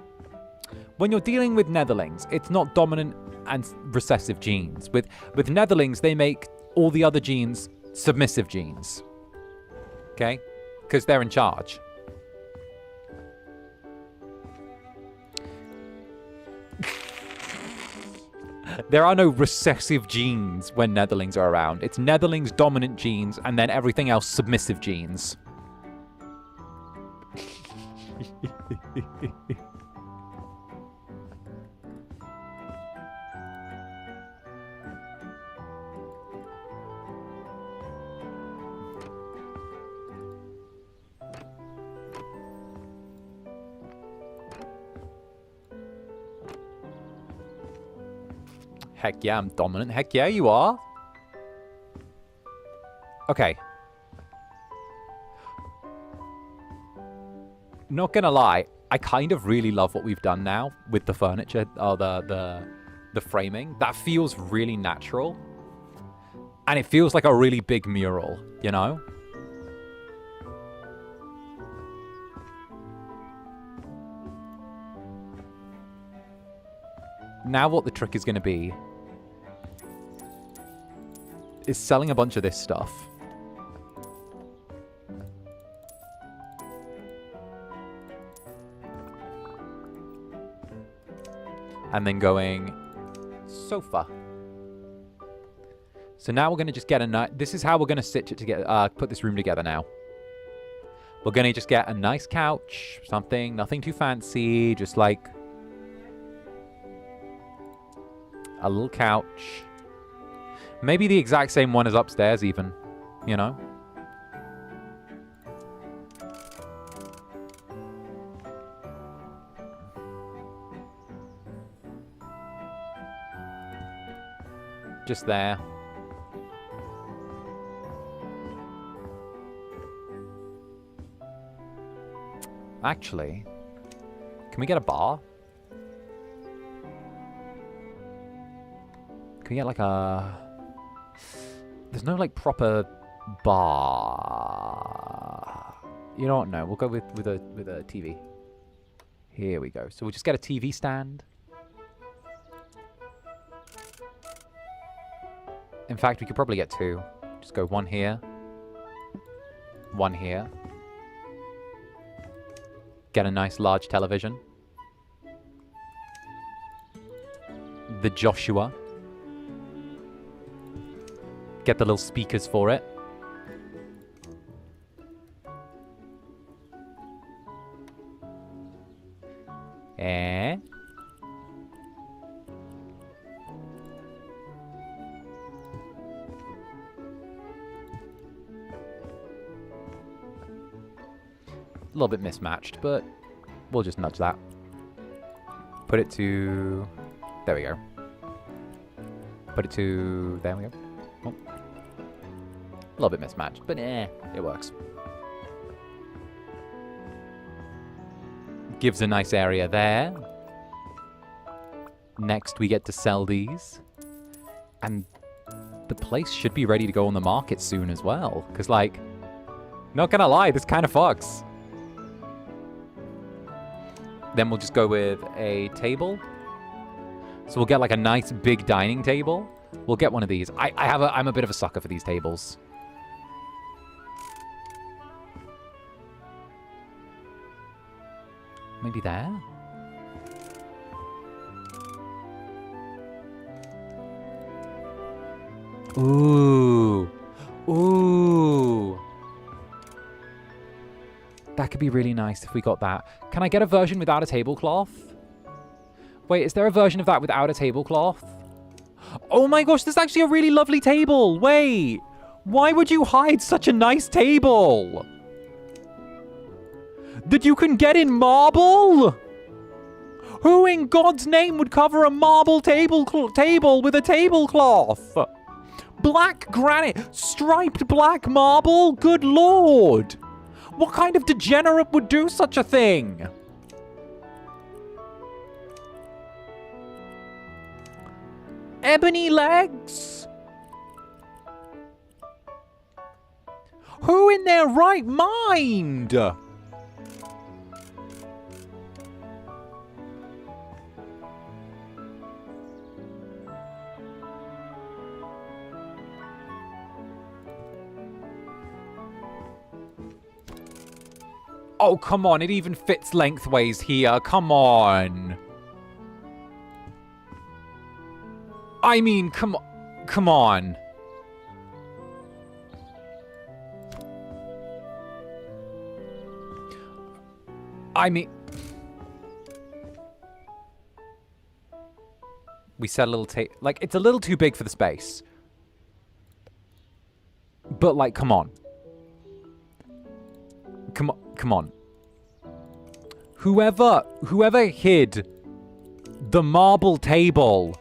when you're dealing with netherlings, it's not dominant and recessive genes. With netherlings, they make all the other genes submissive genes. Okay? Because they're in charge. There are no recessive genes when netherlings are around. It's netherlings dominant genes and then everything else submissive genes. Heck yeah, I'm dominant. Heck yeah, you are. Okay. Not gonna lie, I kind of really love what we've done now with the furniture, or the framing. That feels really natural. And it feels like a really big mural, you know? Now what the trick is going to be is selling a bunch of this stuff. And then going sofa. So now we're going to just get a nice... This is how we're going to stitch it together, put this room together now. We're going to just get a nice couch, something, nothing too fancy, just like a little couch. Maybe the exact same one as upstairs even, you know? Just there. Actually, can we get a bar? Can we get like a... There's no like proper bar. You know what? No, we'll go with a TV. Here we go. So we'll just get a TV stand. In fact, we could probably get 2. Just go 1 here. 1 here. Get a nice large television. The Joshua. Get the little speakers for it. A little bit mismatched, but we'll just nudge that. Put it to... There we go. Put it to... There we go. Oh. A little bit mismatched, but it works. Gives a nice area there. Next, we get to sell these. And the place should be ready to go on the market soon as well. Because, like, not gonna lie, this kind of fucks. Then we'll just go with a table. So we'll get, like, a nice big dining table. We'll get one of these. I'm a bit of a sucker for these tables. Maybe there? Ooh. Ooh. That could be really nice if we got that. Can I get a version without a tablecloth? Wait, is there a version of that without a tablecloth? Oh my gosh, this is actually a really lovely table. Wait. Why would you hide such a nice table? That you can get in marble? Who in God's name would cover a marble table with a tablecloth? Black granite, striped black marble? Good lord. What kind of degenerate would do such a thing? Ebony legs? Who in their right mind? Oh, come on. It even fits lengthways here. Come on. I mean, come on. I mean... We set a little like, it's a little too big for the space. But, like, come on. Come on. Whoever hid the marble table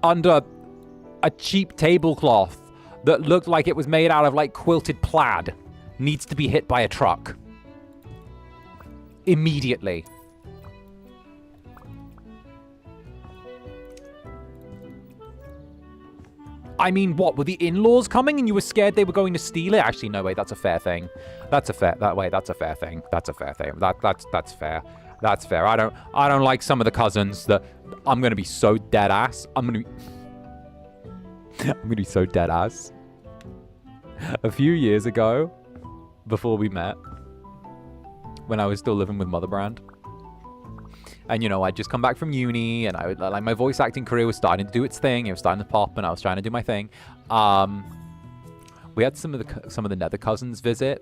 under a cheap tablecloth that looked like it was made out of, like, quilted plaid needs to be hit by a truck. Immediately. I mean, what? Were the in-laws coming and you were scared they were going to steal it? Actually, no, wait, that's a fair thing. That's a fair thing. That's a fair thing. That's fair. That's fair. I don't like some of the cousins that I'm gonna be so dead ass. I'm gonna be so dead ass. A few years ago, before we met, when I was still living with Motherbrand, and, you know, I'd just come back from uni, and I would, like, my voice acting career was starting to do its thing. It was starting to pop, and I was trying to do my thing. We had some of the Nether cousins visit,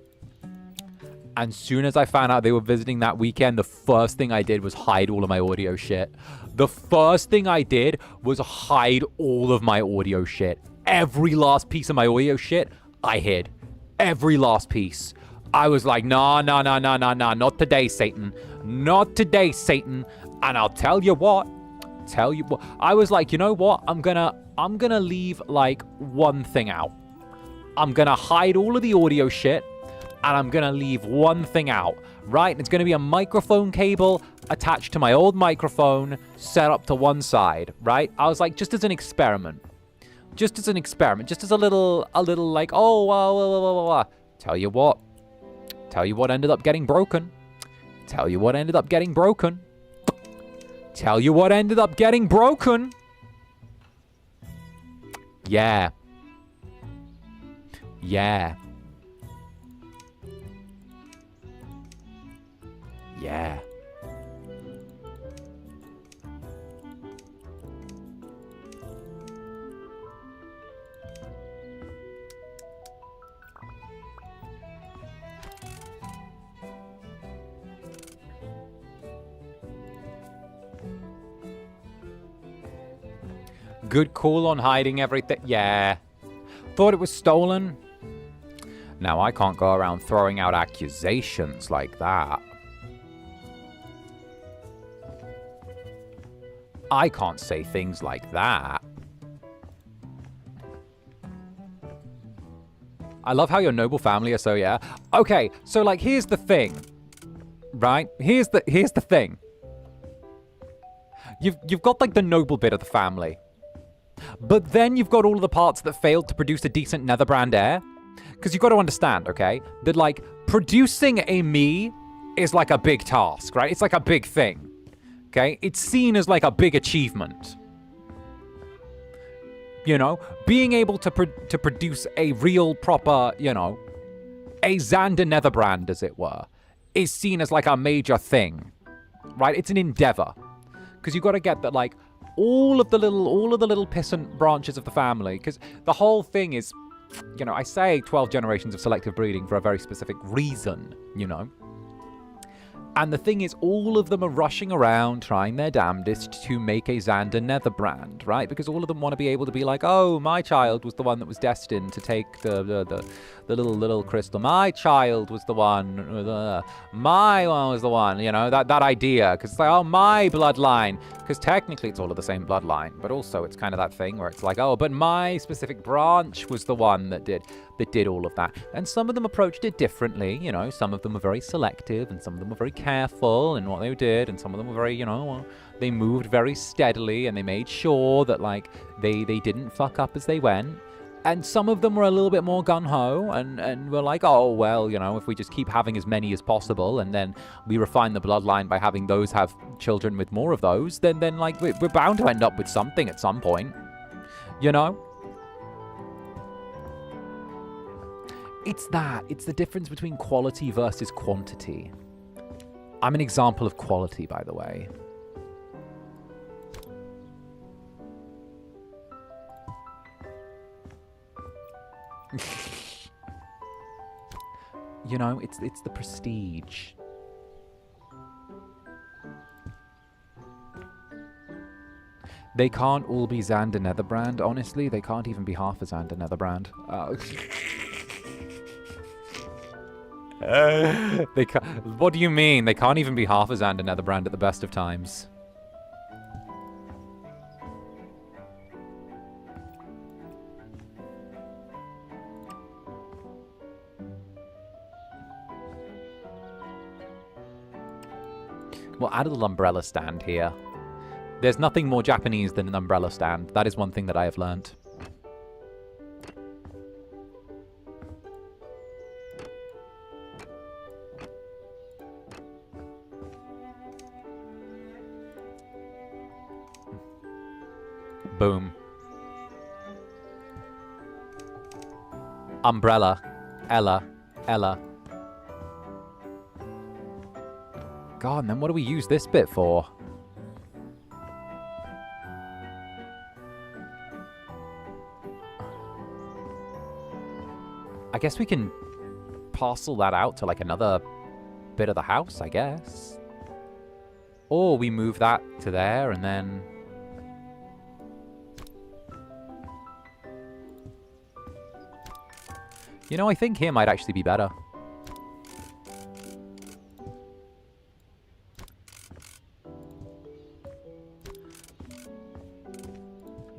and soon as I found out they were visiting that weekend, the first thing I did was hide all of my audio shit. The first thing I did was hide all of my audio shit. Every last piece of my audio shit, I hid. Every last piece. I was like, nah, not today, Satan. Not today, Satan. And I'll tell you what. I was like, you know what? I'm gonna leave, like, one thing out. I'm gonna hide all of the audio shit, and I'm gonna leave one thing out, right? And it's gonna be a microphone cable attached to my old microphone, set up to one side, right? I was like, just as an experiment. Just as a little, like, oh, Tell you what ended up getting broken. Yeah. Good call on hiding everything. Yeah. Thought it was stolen. Now, I can't go around throwing out accusations like that. I can't say things like that. I love how your noble family are so, yeah. Okay, so, like, here's the thing. Right? Here's the thing. You've got, like, the noble bit of the family. But then you've got all of the parts that failed to produce a decent Netherbrand heir. Because you've got to understand, okay, that, like, producing a me is, like, a big task, right? It's, like, a big thing, okay? It's seen as, like, a big achievement. You know? Being able to produce a real, proper, you know, a Zander Netherbrand, as it were, is seen as, like, a major thing, right? It's an endeavor. Because you've got to get that, like, all of the little pissant branches of the family, because the whole thing is, you know, I say 12 generations of selective breeding for a very specific reason, you know. And the thing is, all of them are rushing around trying their damnedest to make a Zander Netherbrand, right? Because all of them want to be able to be like, oh, my child was the one that was destined to take the little crystal. My child was the one, my one was the one, you know, that idea. Because it's like, oh, my bloodline. Because technically it's all of the same bloodline. But also it's kind of that thing where it's like, oh, but my specific branch was the one that did all of that. And some of them approached it differently, you know. Some of them were very selective and some of them were very careful in what they did, and some of them were very, you know, they moved very steadily and they made sure that, like, they didn't fuck up as they went. And some of them were a little bit more gung-ho and were like, oh, well, you know, if we just keep having as many as possible and then we refine the bloodline by having those have children with more of those, then like, we're bound to end up with something at some point, you know? It's the difference between quality versus quantity. I'm an example of quality, by the way. You know, it's the prestige. They can't all be Zander Netherbrand, honestly. They can't even be half a Zander Netherbrand. They can't, what do you mean? They can't even be half a Zander Netherbrand at the best of times. We'll add a little umbrella stand here. There's nothing more Japanese than an umbrella stand. That is one thing that I have learned. Boom. Umbrella. Ella. God, and then what do we use this bit for? I guess we can parcel that out to, like, another bit of the house, I guess. Or we move that to there and then... You know, I think here might actually be better.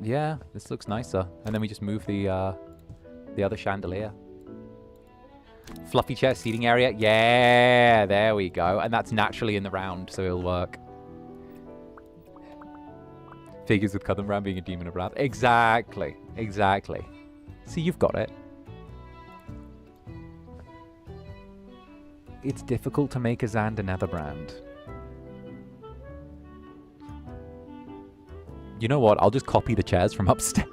Yeah, this looks nicer. And then we just move the other chandelier. Fluffy chair seating area. Yeah, there we go. And that's naturally in the round, so it'll work. Figures with 𝓂𝓻 being a demon of wrath. Exactly. Exactly. See, you've got it. It's difficult to make a Zander Netherbrand. You know what? I'll just copy the chairs from upstairs.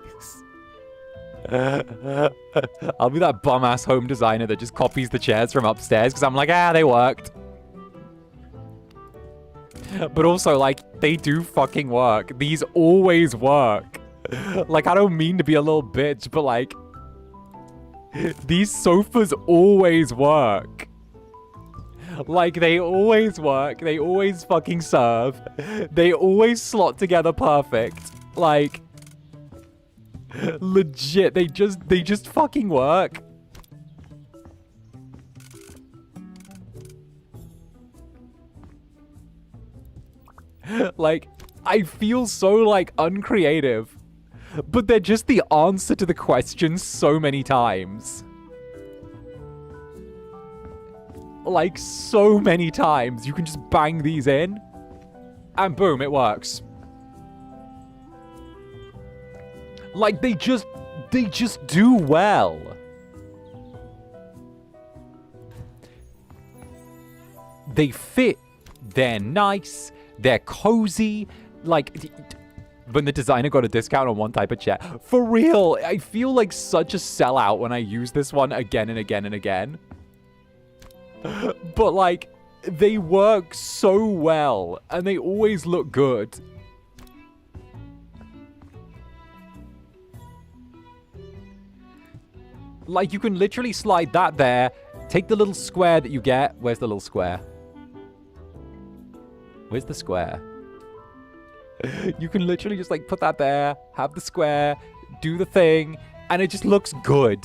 I'll be that bum-ass home designer that just copies the chairs from upstairs because I'm like, they worked. But also, like, they do fucking work. These always work. Like, I don't mean to be a little bitch, but, like, these sofas always work. Like, they always work. They always fucking serve. They always slot together perfect. Like, legit, they just fucking work. Like, I feel so, like, uncreative. But they're just the answer to the question so many times. Like, so many times. You can just bang these in. And boom, it works. Like, they just do well. They fit. They're nice. They're cozy. Like, when the designer got a discount on one type of chair. For real, I feel like such a sellout when I use this one again and again and again. But, like, they work so well. And they always look good. Like, you can literally slide that there. Take the little square that you get. Where's the little square? Where's the square? You can literally just, like, put that there. Have the square. Do the thing. And it just looks good.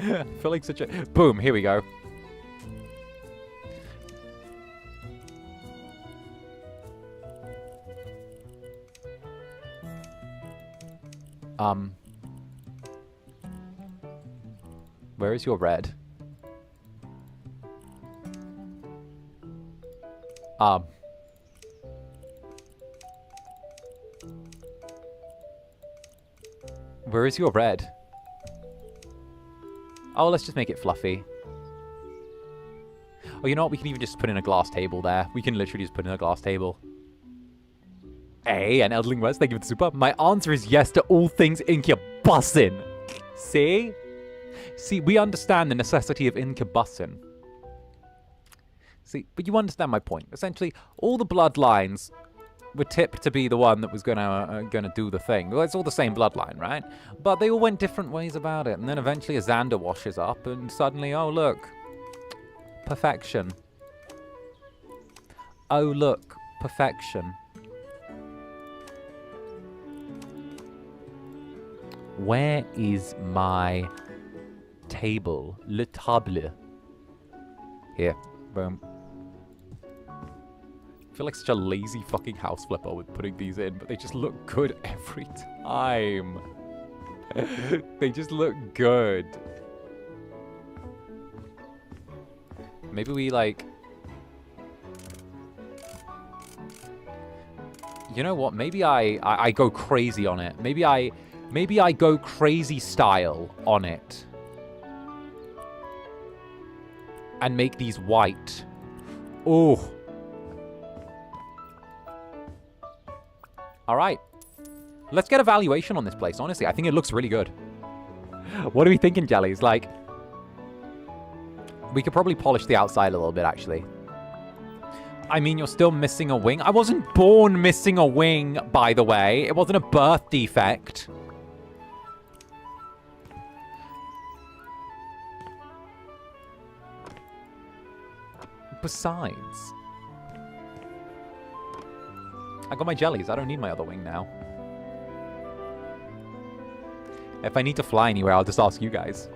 I feel like such a... Boom, here we go. Where is your red? Where is your red? Oh, let's just make it fluffy. Oh, you know what? We can even just put in a glass table there. We can literally just put in a glass table. Hey, and Eldling West, thank you for the super. My answer is yes to all things Incubusing. See? See, we understand the necessity of Incubusing. See, but you understand my point. Essentially, all the bloodlines were tipped to be the one that was gonna do the thing. Well, it's all the same bloodline, right? But they all went different ways about it. And then eventually a Zander washes up and suddenly, oh, look. Perfection. Oh, look. Perfection. Where is my table? Le table. Here. Boom. I feel like such a lazy fucking house flipper with putting these in, but they just look good every time. They just look good. Maybe we, like... You know what? Maybe I go crazy on it. Maybe I go crazy style on it. And make these white. Oh. Alright. Let's get a valuation on this place, honestly. I think it looks really good. What are we thinking, Jellies? Like, we could probably polish the outside a little bit, actually. I mean, you're still missing a wing. I wasn't born missing a wing, by the way. It wasn't a birth defect. Besides, I got my jellies. I don't need my other wing now. If I need to fly anywhere, I'll just ask you guys.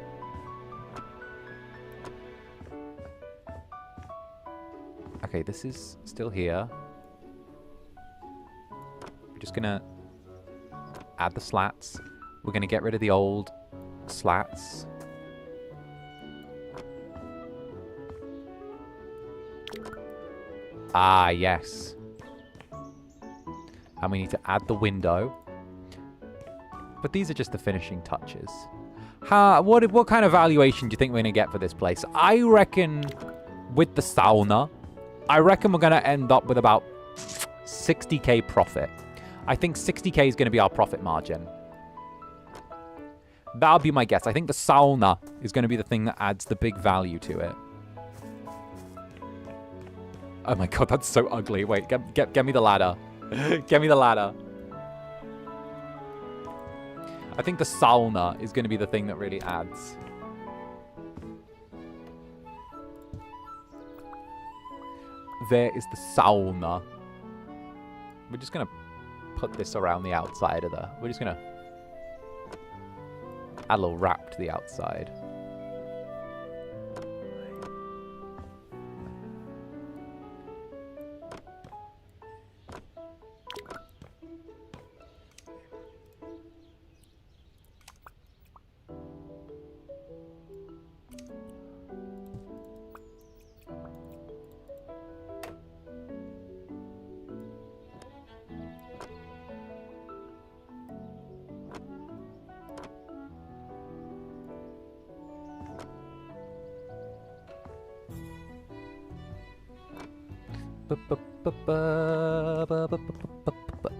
Okay, this is still here. We're just gonna add the slats. We're gonna get rid of the old slats. Ah, yes. And we need to add the window. But these are just the finishing touches. What kind of valuation do you think we're going to get for this place? I reckon with the sauna, I reckon we're going to end up with about 60k profit. I think 60k is going to be our profit margin. That'll be my guess. I think the sauna is going to be the thing that adds the big value to it. Oh my god, that's so ugly. Wait, get me the ladder. Get me the ladder. I think the sauna is going to be the thing that really adds. There is the sauna. We're just going to put this around the outside of the... We're just going to Add a little wrap to the outside.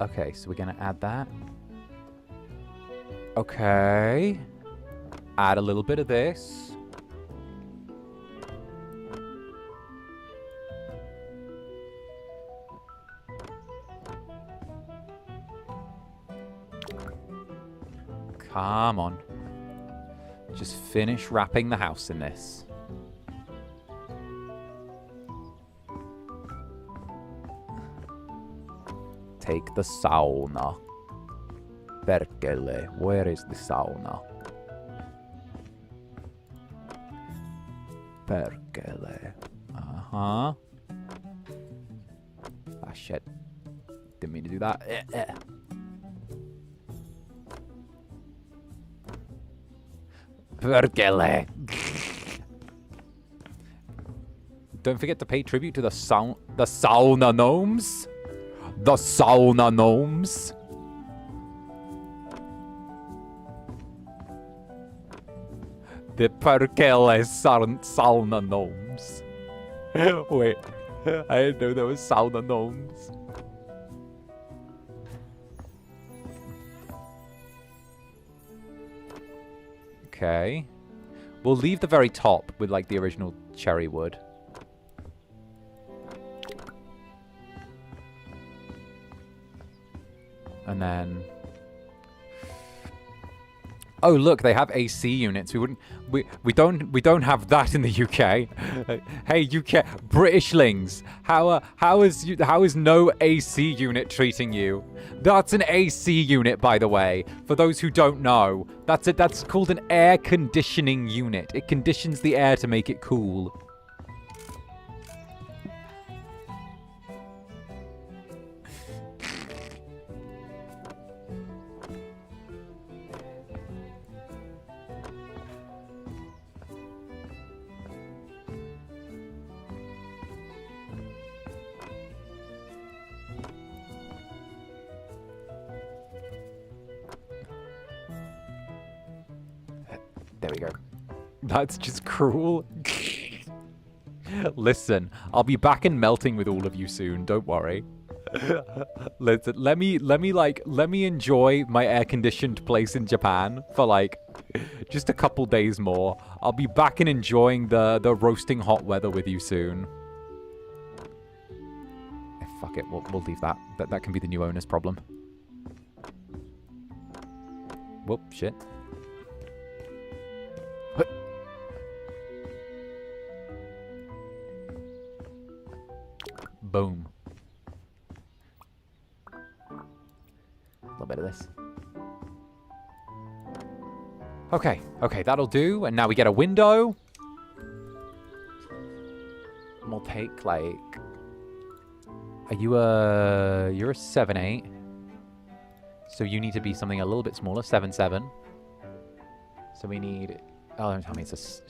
Okay, so we're gonna add that. Okay. Add a little bit of this. Come on. Just finish wrapping the house in this. Take the sauna. Perkele, where is the sauna? Perkele. Uh-huh. Ah, shit. Didn't mean to do that. Perkele. Don't forget to pay tribute to the sauna gnomes. The sauna gnomes. The Perkele sauna gnomes. Wait, I didn't know there was sauna gnomes. Okay. We'll leave the very top with like the original cherry wood. And then, oh look, they have AC units. We don't have that in the UK. Hey UK Britishlings, how is no AC unit treating you? That's an AC unit, by the way. For those who don't know, that's called an air conditioning unit. It conditions the air to make it cool. There we go. That's just cruel. Listen, I'll be back and melting with all of you soon. Don't worry. Listen, let me enjoy my air-conditioned place in Japan for like just a couple days more. I'll be back and enjoying the roasting hot weather with you soon. Fuck it, we'll leave that. That can be the new owner's problem. Whoop, shit. Boom. A little bit of this. Okay, that'll do. And now we get a window. And we'll take, like... Are you a... You're a 7-8. So you need to be something a little bit smaller. 7-7. So we need... Oh, don't tell me it's a...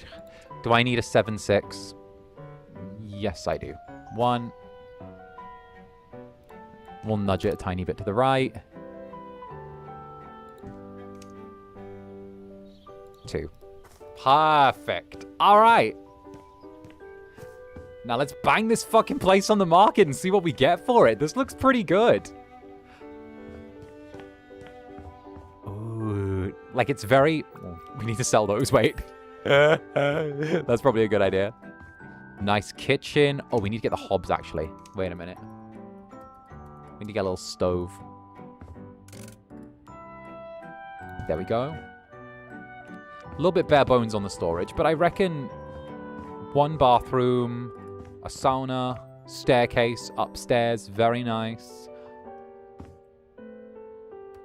Do I need a 7-6? Yes, I do. 1... We'll nudge it a tiny bit to the right. 2. Perfect. All right. Now let's bang this fucking place on the market and see what we get for it. This looks pretty good. Ooh. Like it's very... Oh, we need to sell those. Wait. That's probably a good idea. Nice kitchen. Oh, we need to get the hobs, actually. Wait a minute. We need to get a little stove. There we go. A little bit bare bones on the storage, but I reckon 1 bathroom, a sauna, staircase upstairs. Very nice.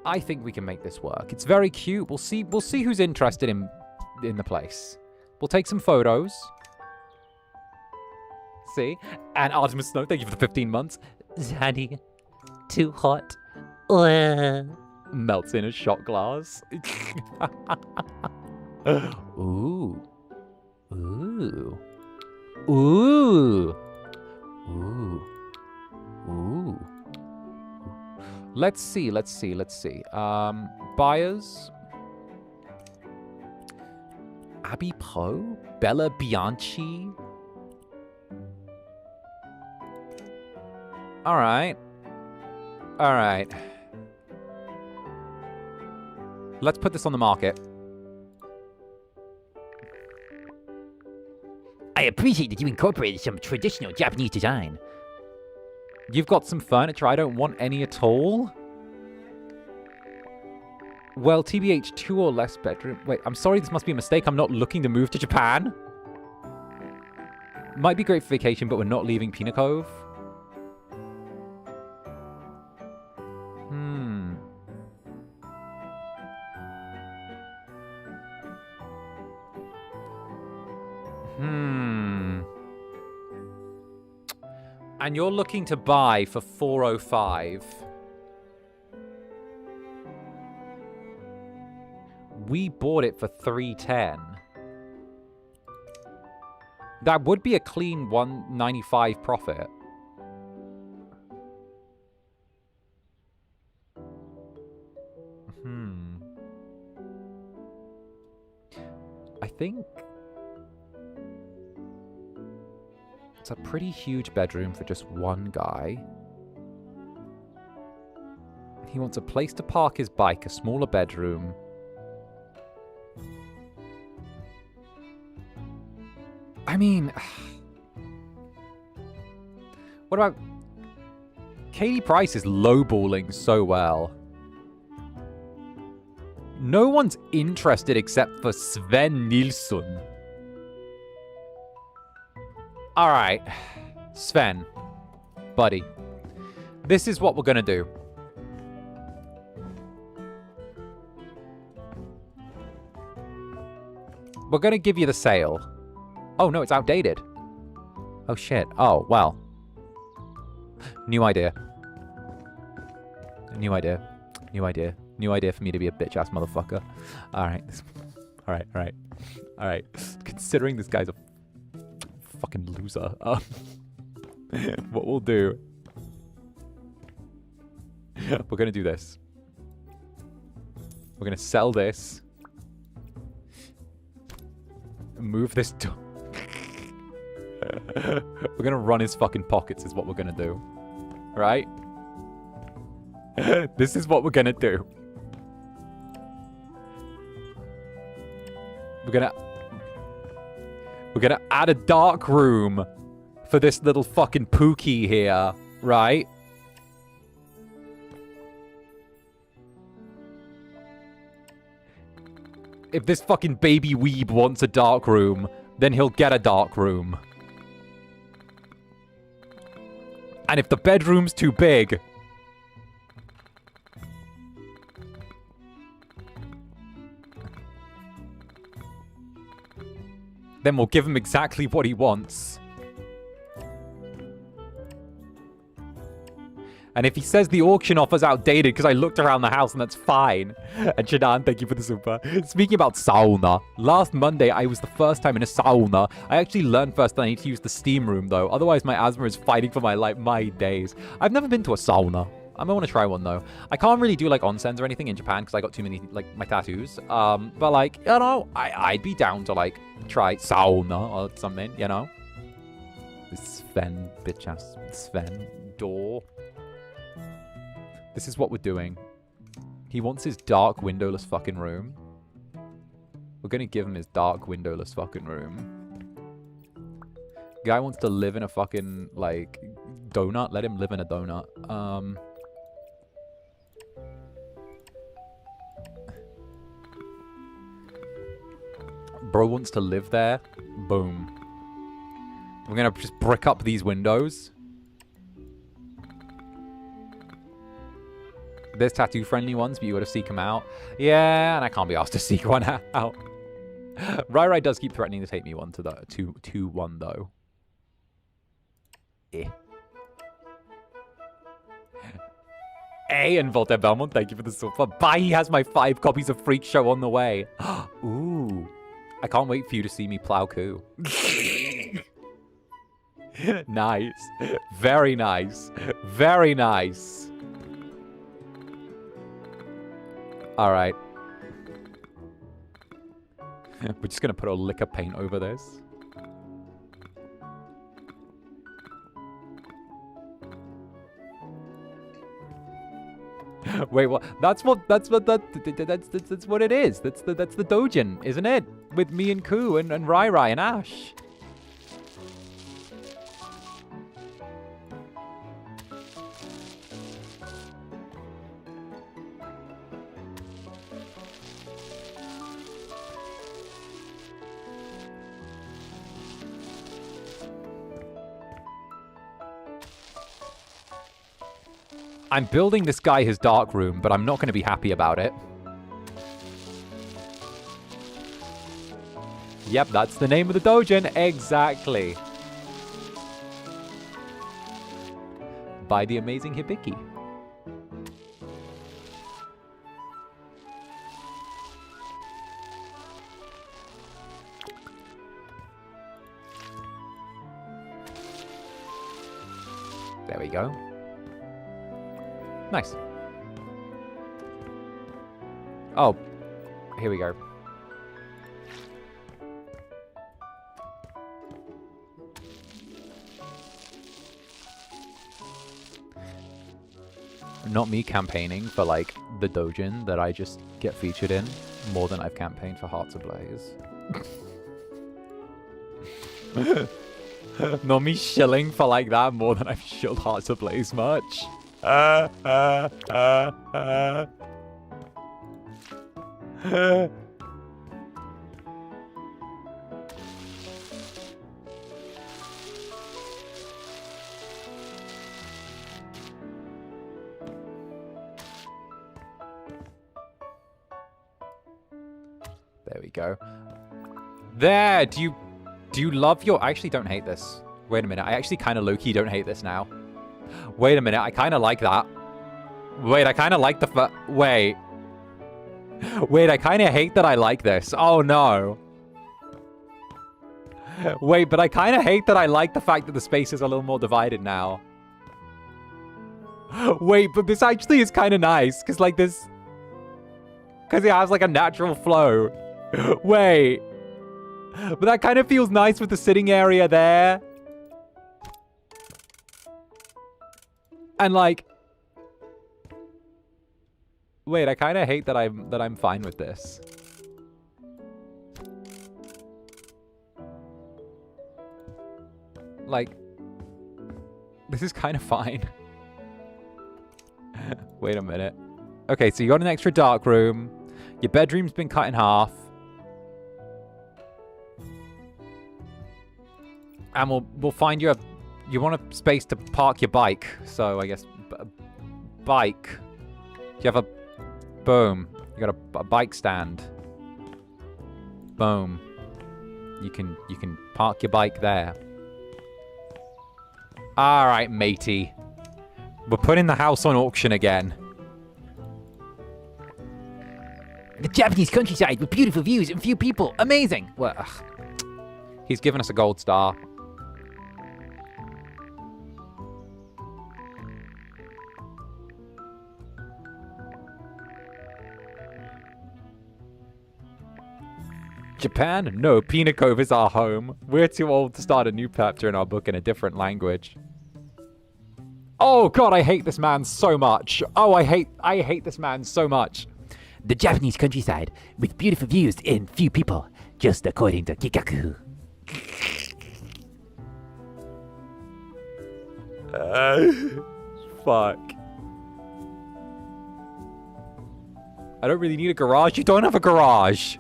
I think we can make this work. It's very cute. We'll see who's interested in the place. We'll take some photos. See? And Artemis Snow, thank you for the 15 months. Zanny, too hot. Melts in a shot glass. Ooh. Ooh. Ooh. Ooh. Ooh. Let's see. Buyers. Abby Poe? Bella Bianchi? Alright. Alright. Let's put this on the market. I appreciate that you incorporated some traditional Japanese design. You've got some furniture. I don't want any at all. Well, TBH, 2 or less bedroom. Wait, I'm sorry, this must be a mistake. I'm not looking to move to Japan. Might be great for vacation, but we're not leaving Pina Cove. And you're looking to buy for 405. We bought it for 310. That would be a clean 195 profit. I think it's a pretty huge bedroom for just one guy. He wants a place to park his bike, a smaller bedroom. I mean, what about... Katie Price is lowballing so well. No one's interested except for Sven Nilsson. Alright, Sven, buddy, this is what we're gonna do. We're gonna give you the sale. Oh no, it's outdated. Oh shit, oh, well. New idea. New idea. New idea. New idea for me to be a bitch-ass motherfucker. Alright. Alright. Alright. Considering this guy's a fucking loser. What we'll do... We're gonna do this. We're gonna sell this. Move this door. We're gonna run his fucking pockets is what we're gonna do. Right? This is what we're gonna do. We're gonna add a dark room for this little fucking Pookie here, right? If this fucking baby weeb wants a dark room, then he'll get a dark room. And if the bedroom's too big... then we'll give him exactly what he wants. And if he says the auction offer's outdated because I looked around the house and that's fine. And Shadan, thank you for the super. Speaking about sauna, last Monday I was the first time in a sauna. I actually learned first that I need to use the steam room though. Otherwise my asthma is fighting for my life, my days. I've never been to a sauna. I might want to try one though. I can't really do like onsens or anything in Japan because I got too many like my tattoos. But like, you know, I'd be down to like try sauna or something, you know. This Sven, bitch ass Sven door. This is what we're doing. He wants his dark windowless fucking room. We're gonna give him his dark windowless fucking room. Guy wants to live in a fucking like donut. Let him live in a donut. Bro wants to live there. Boom. We're gonna just brick up these windows. There's tattoo-friendly ones, but you gotta seek them out. Yeah, and I can't be asked to seek one out. Rai does keep threatening to take me 2-1, though. Eh. Hey, and Voltaire Belmont, thank you for the super. Bye, he has my 5 copies of Freak Show on the way. Ooh. I can't wait for you to see me plow coup. Nice. Very nice. Very nice. All right. We're just going to put a lick of paint over this. Wait, what? That's what it is. That's the doujin, isn't it? With me and Ku and Rai and Ash. I'm building this guy his dark room, but I'm not going to be happy about it. Yep, that's the name of the doujin. Exactly. By the amazing Hibiki. There we go. Nice. Oh, here we go. Not me campaigning for, like, the doujin that I just get featured in more than I've campaigned for Hearts Ablaze. Not me shilling for, like, that more than I've shilled Hearts Ablaze much. There we go. There! Do you love your... I actually don't hate this. Wait a minute. I actually kind of low-key don't hate this now. Wait a minute, I kind of like that. Wait, I kind of like the Wait. Wait, I kind of hate that I like this. Oh, no. Wait, but I kind of hate that I like the fact that the space is a little more divided now. Wait, but this actually is kind of nice, because, like, this... Because it has, like, a natural flow. Wait. But that kind of feels nice with the sitting area there. And, like, wait, I kind of hate that I'm fine with this. Like, this is kind of fine. Wait a minute. Okay, so you got an extra dark room. Your bedroom's been cut in half. And we'll find you a... You want a space to park your bike, so I guess bike. You have a boom. You got a bike stand. Boom. You can park your bike there. All right, matey. We're putting the house on auction again. The Japanese countryside with beautiful views and few people. Amazing. Well, he's given us a gold star. Japan? No, Pina Cove is our home. We're too old to start a new chapter in our book in a different language. Oh god, I hate this man so much. Oh, I hate this man so much. The Japanese countryside with beautiful views and few people, just according to Kikaku. Fuck. I don't really need a garage. You don't have a garage.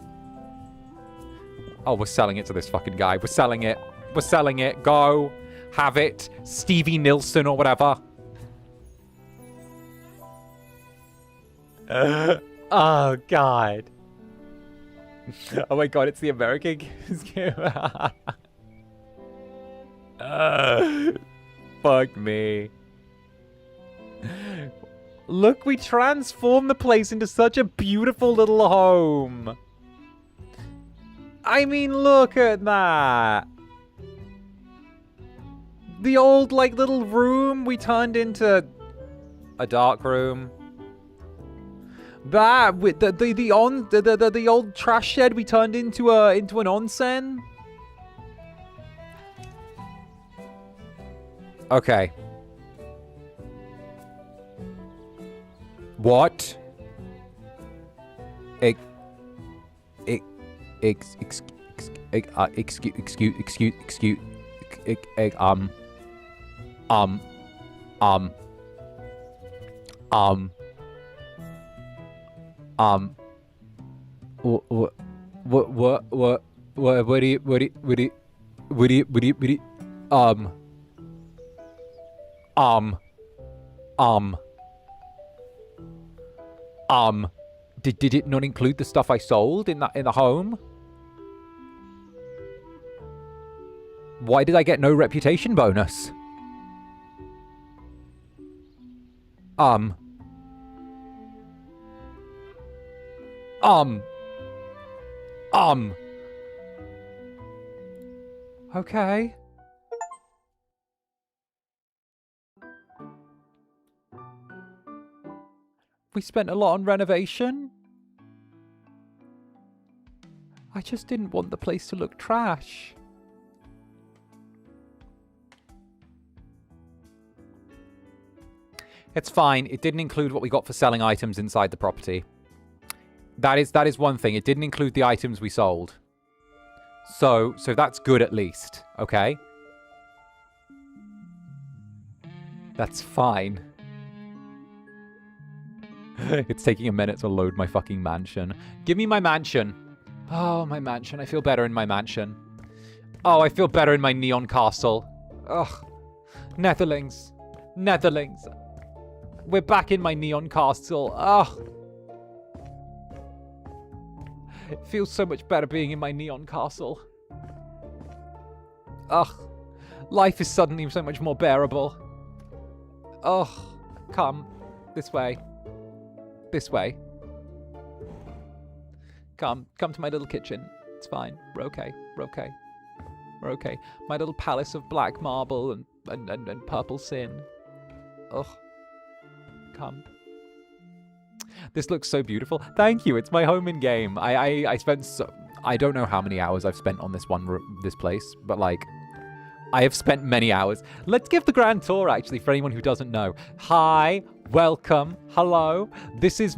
Oh, we're selling it to this fucking guy. We're selling it. We're selling it. Go. Have it. Stevie Nilsson or whatever. Oh, God. Oh, my God, it's the American game. Fuck me. Look, we transformed the place into such a beautiful little home. I mean, look at that. The old, like, little room we turned into a dark room. That with the old trash shed we turned into an onsen. Okay. What? Did it not include the stuff I sold in the home? Why did I get no reputation bonus? Okay. We spent a lot on renovation. I just didn't want the place to look trash. It's fine. It didn't include what we got for selling items inside the property. That is one thing. It didn't include the items we sold. So that's good at least, okay? That's fine. It's taking a minute to load my fucking mansion. Give me my mansion. Oh, my mansion. I feel better in my mansion. Oh, I feel better in my neon castle. Ugh. Netherlings. Netherlings. We're back in my neon castle. Ugh. It feels so much better being in my neon castle. Ugh. Life is suddenly so much more bearable. Ugh. Come. This way. This way. Come to my little kitchen. It's fine. We're okay. We're okay. We're okay. My little palace of black marble and purple sin. Ugh. Come. This looks so beautiful. Thank you. It's my home in game. I spent so... I don't know how many hours I've spent on this this place, but like... I have spent many hours. Let's give the grand tour, actually, for anyone who doesn't know. Hi. Welcome. Hello. This is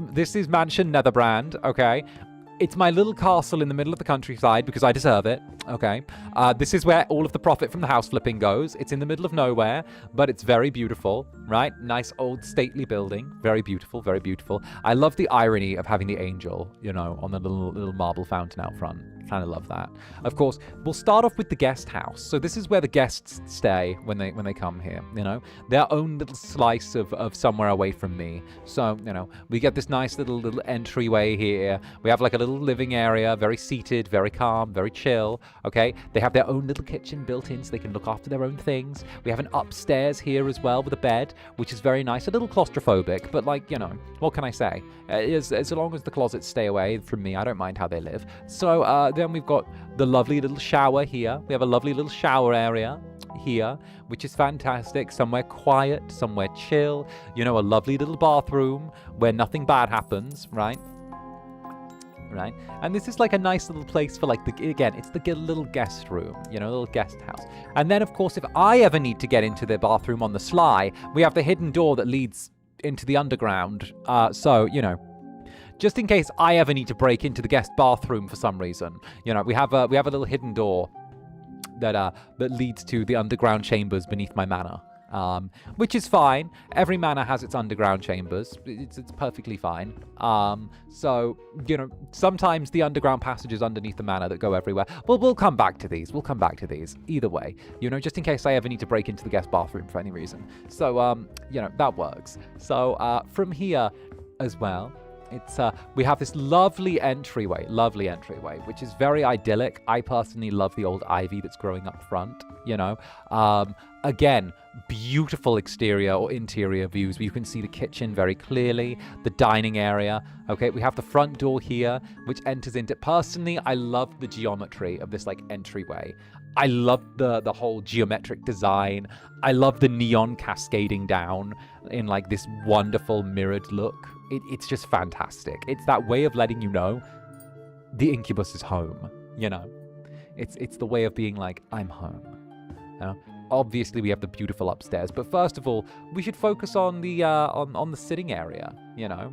Mansion Netherbrand, okay? It's my little castle in the middle of the countryside because I deserve it, okay? This is where all of the profit from the house flipping goes. It's in the middle of nowhere, but it's very beautiful, right? Nice old stately building. Very beautiful, very beautiful. I love the irony of having the angel, you know, on the little marble fountain out front. Kind of love that. Of course, we'll start off with the guest house. So this is where the guests stay when they come here, you know? Their own little slice of somewhere away from me. So, you know, we get this nice little entryway here. We have like a little living area, very seated, very calm, very chill, okay? They have their own little kitchen built in so they can look after their own things. We have an upstairs here as well with a bed, which is very nice. A little claustrophobic, but like, you know, what can I say? As long as the closets stay away from me, I don't mind how they live. So, then we've got the lovely little shower here. We have a lovely little shower area here, which is fantastic. Somewhere quiet, somewhere chill. You know, a lovely little bathroom where nothing bad happens, right? Right? And this is like a nice little place for like, it's the little guest room, you know, little guest house. And then, of course, if I ever need to get into the bathroom on the sly, we have the hidden door that leads into the underground. So, you know, just in case I ever need to break into the guest bathroom for some reason, you know, we have a little hidden door that leads to the underground chambers beneath my manor, which is fine. Every manor has its underground chambers. It's perfectly fine. So, you know, sometimes the underground passages underneath the manor that go everywhere. Well, we'll come back to these. We'll come back to these. Either way, you know, just in case I ever need to break into the guest bathroom for any reason. So, you know, that works. So, from here as well, It's we have this lovely entryway, which is very idyllic. I personally love the old ivy that's growing up front, you know. Again, beautiful exterior or interior views where you can see the kitchen very clearly, the dining area. Okay, we have the front door here, which enters into... Personally, I love the geometry of this, like, entryway. I love the whole geometric design. I love the neon cascading down in, like, this wonderful mirrored look. It's just fantastic. It's that way of letting you know the Incubus is home, you know. It's the way of being like, I'm home, you know. Obviously, we have the beautiful upstairs, but first of all, we should focus on the on the sitting area, you know.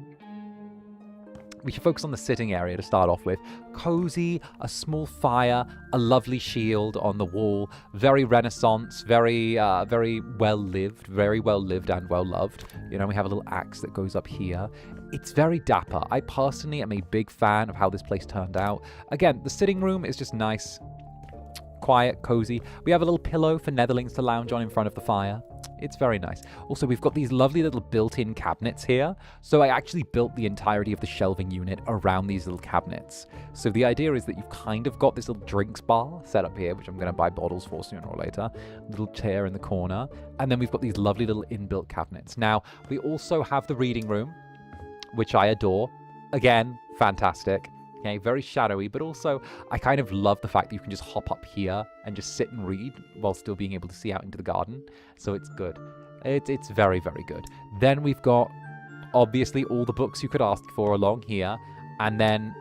We should focus on the sitting area to start off with. Cozy, a small fire, a lovely shield on the wall. Very Renaissance, very well-lived and well-loved. You know, we have a little axe that goes up here. It's very dapper. I personally am a big fan of how this place turned out. Again, the sitting room is just nice, quiet, cozy. We have a little pillow for Netherlings to lounge on in front of the fire. It's very nice. Also, we've got these lovely little built-in cabinets here. So I actually built the entirety of the shelving unit around these little cabinets. So the idea is that you've kind of got this little drinks bar set up here, which I'm going to buy bottles for sooner or later. Little chair in the corner. And then we've got these lovely little inbuilt cabinets. Now, we also have the reading room, which I adore. Again, fantastic. Okay, very shadowy, but also I kind of love the fact that you can just hop up here and just sit and read while still being able to see out into the garden. So it's good. It's very, very good. Then we've got, obviously, all the books you could ask for along here. And then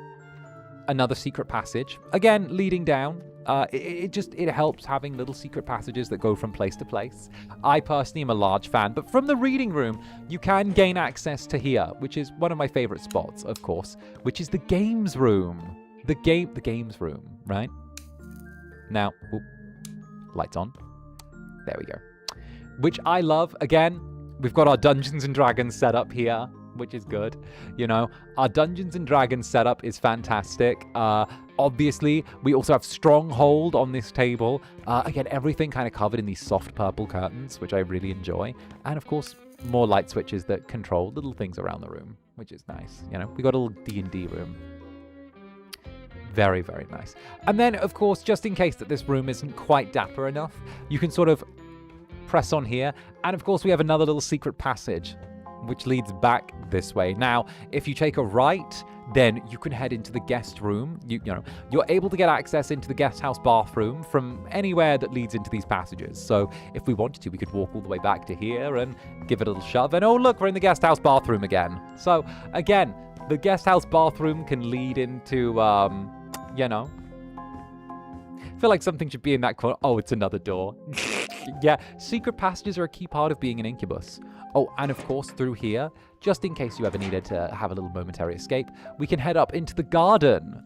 another secret passage. Again, leading down. It helps having little secret passages that go from place to place. I personally am a large fan, but from the reading room, you can gain access to here, which is one of my favorite spots, of course, which is the games room. The games room, right? Now, lights on. There we go. Which I love. Again, we've got our Dungeons and Dragons set up here, which is good. You know, our Dungeons and Dragons setup is fantastic. Obviously, we also have Stronghold on this table. Again, everything kind of covered in these soft purple curtains, which I really enjoy. And of course, more light switches that control little things around the room, which is nice. You know, we got a little D&D room. Very, very nice. And then, of course, just in case that this room isn't quite dapper enough, you can sort of press on here. And of course, we have another little secret passage, which leads back this way. Now, if you take a right, then you can head into the guest room. You know, you're able to get access into the guest house bathroom from anywhere that leads into these passages. So if we wanted to, we could walk all the way back to here and give it a little shove. And oh, look, we're in the guest house bathroom again. So again, the guest house bathroom can lead into, you know, I feel like something should be in that corner. Oh, it's another door. Yeah, secret passages are a key part of being an Incubus. Oh, and of course, through here, just in case you ever needed to have a little momentary escape, we can head up into the garden.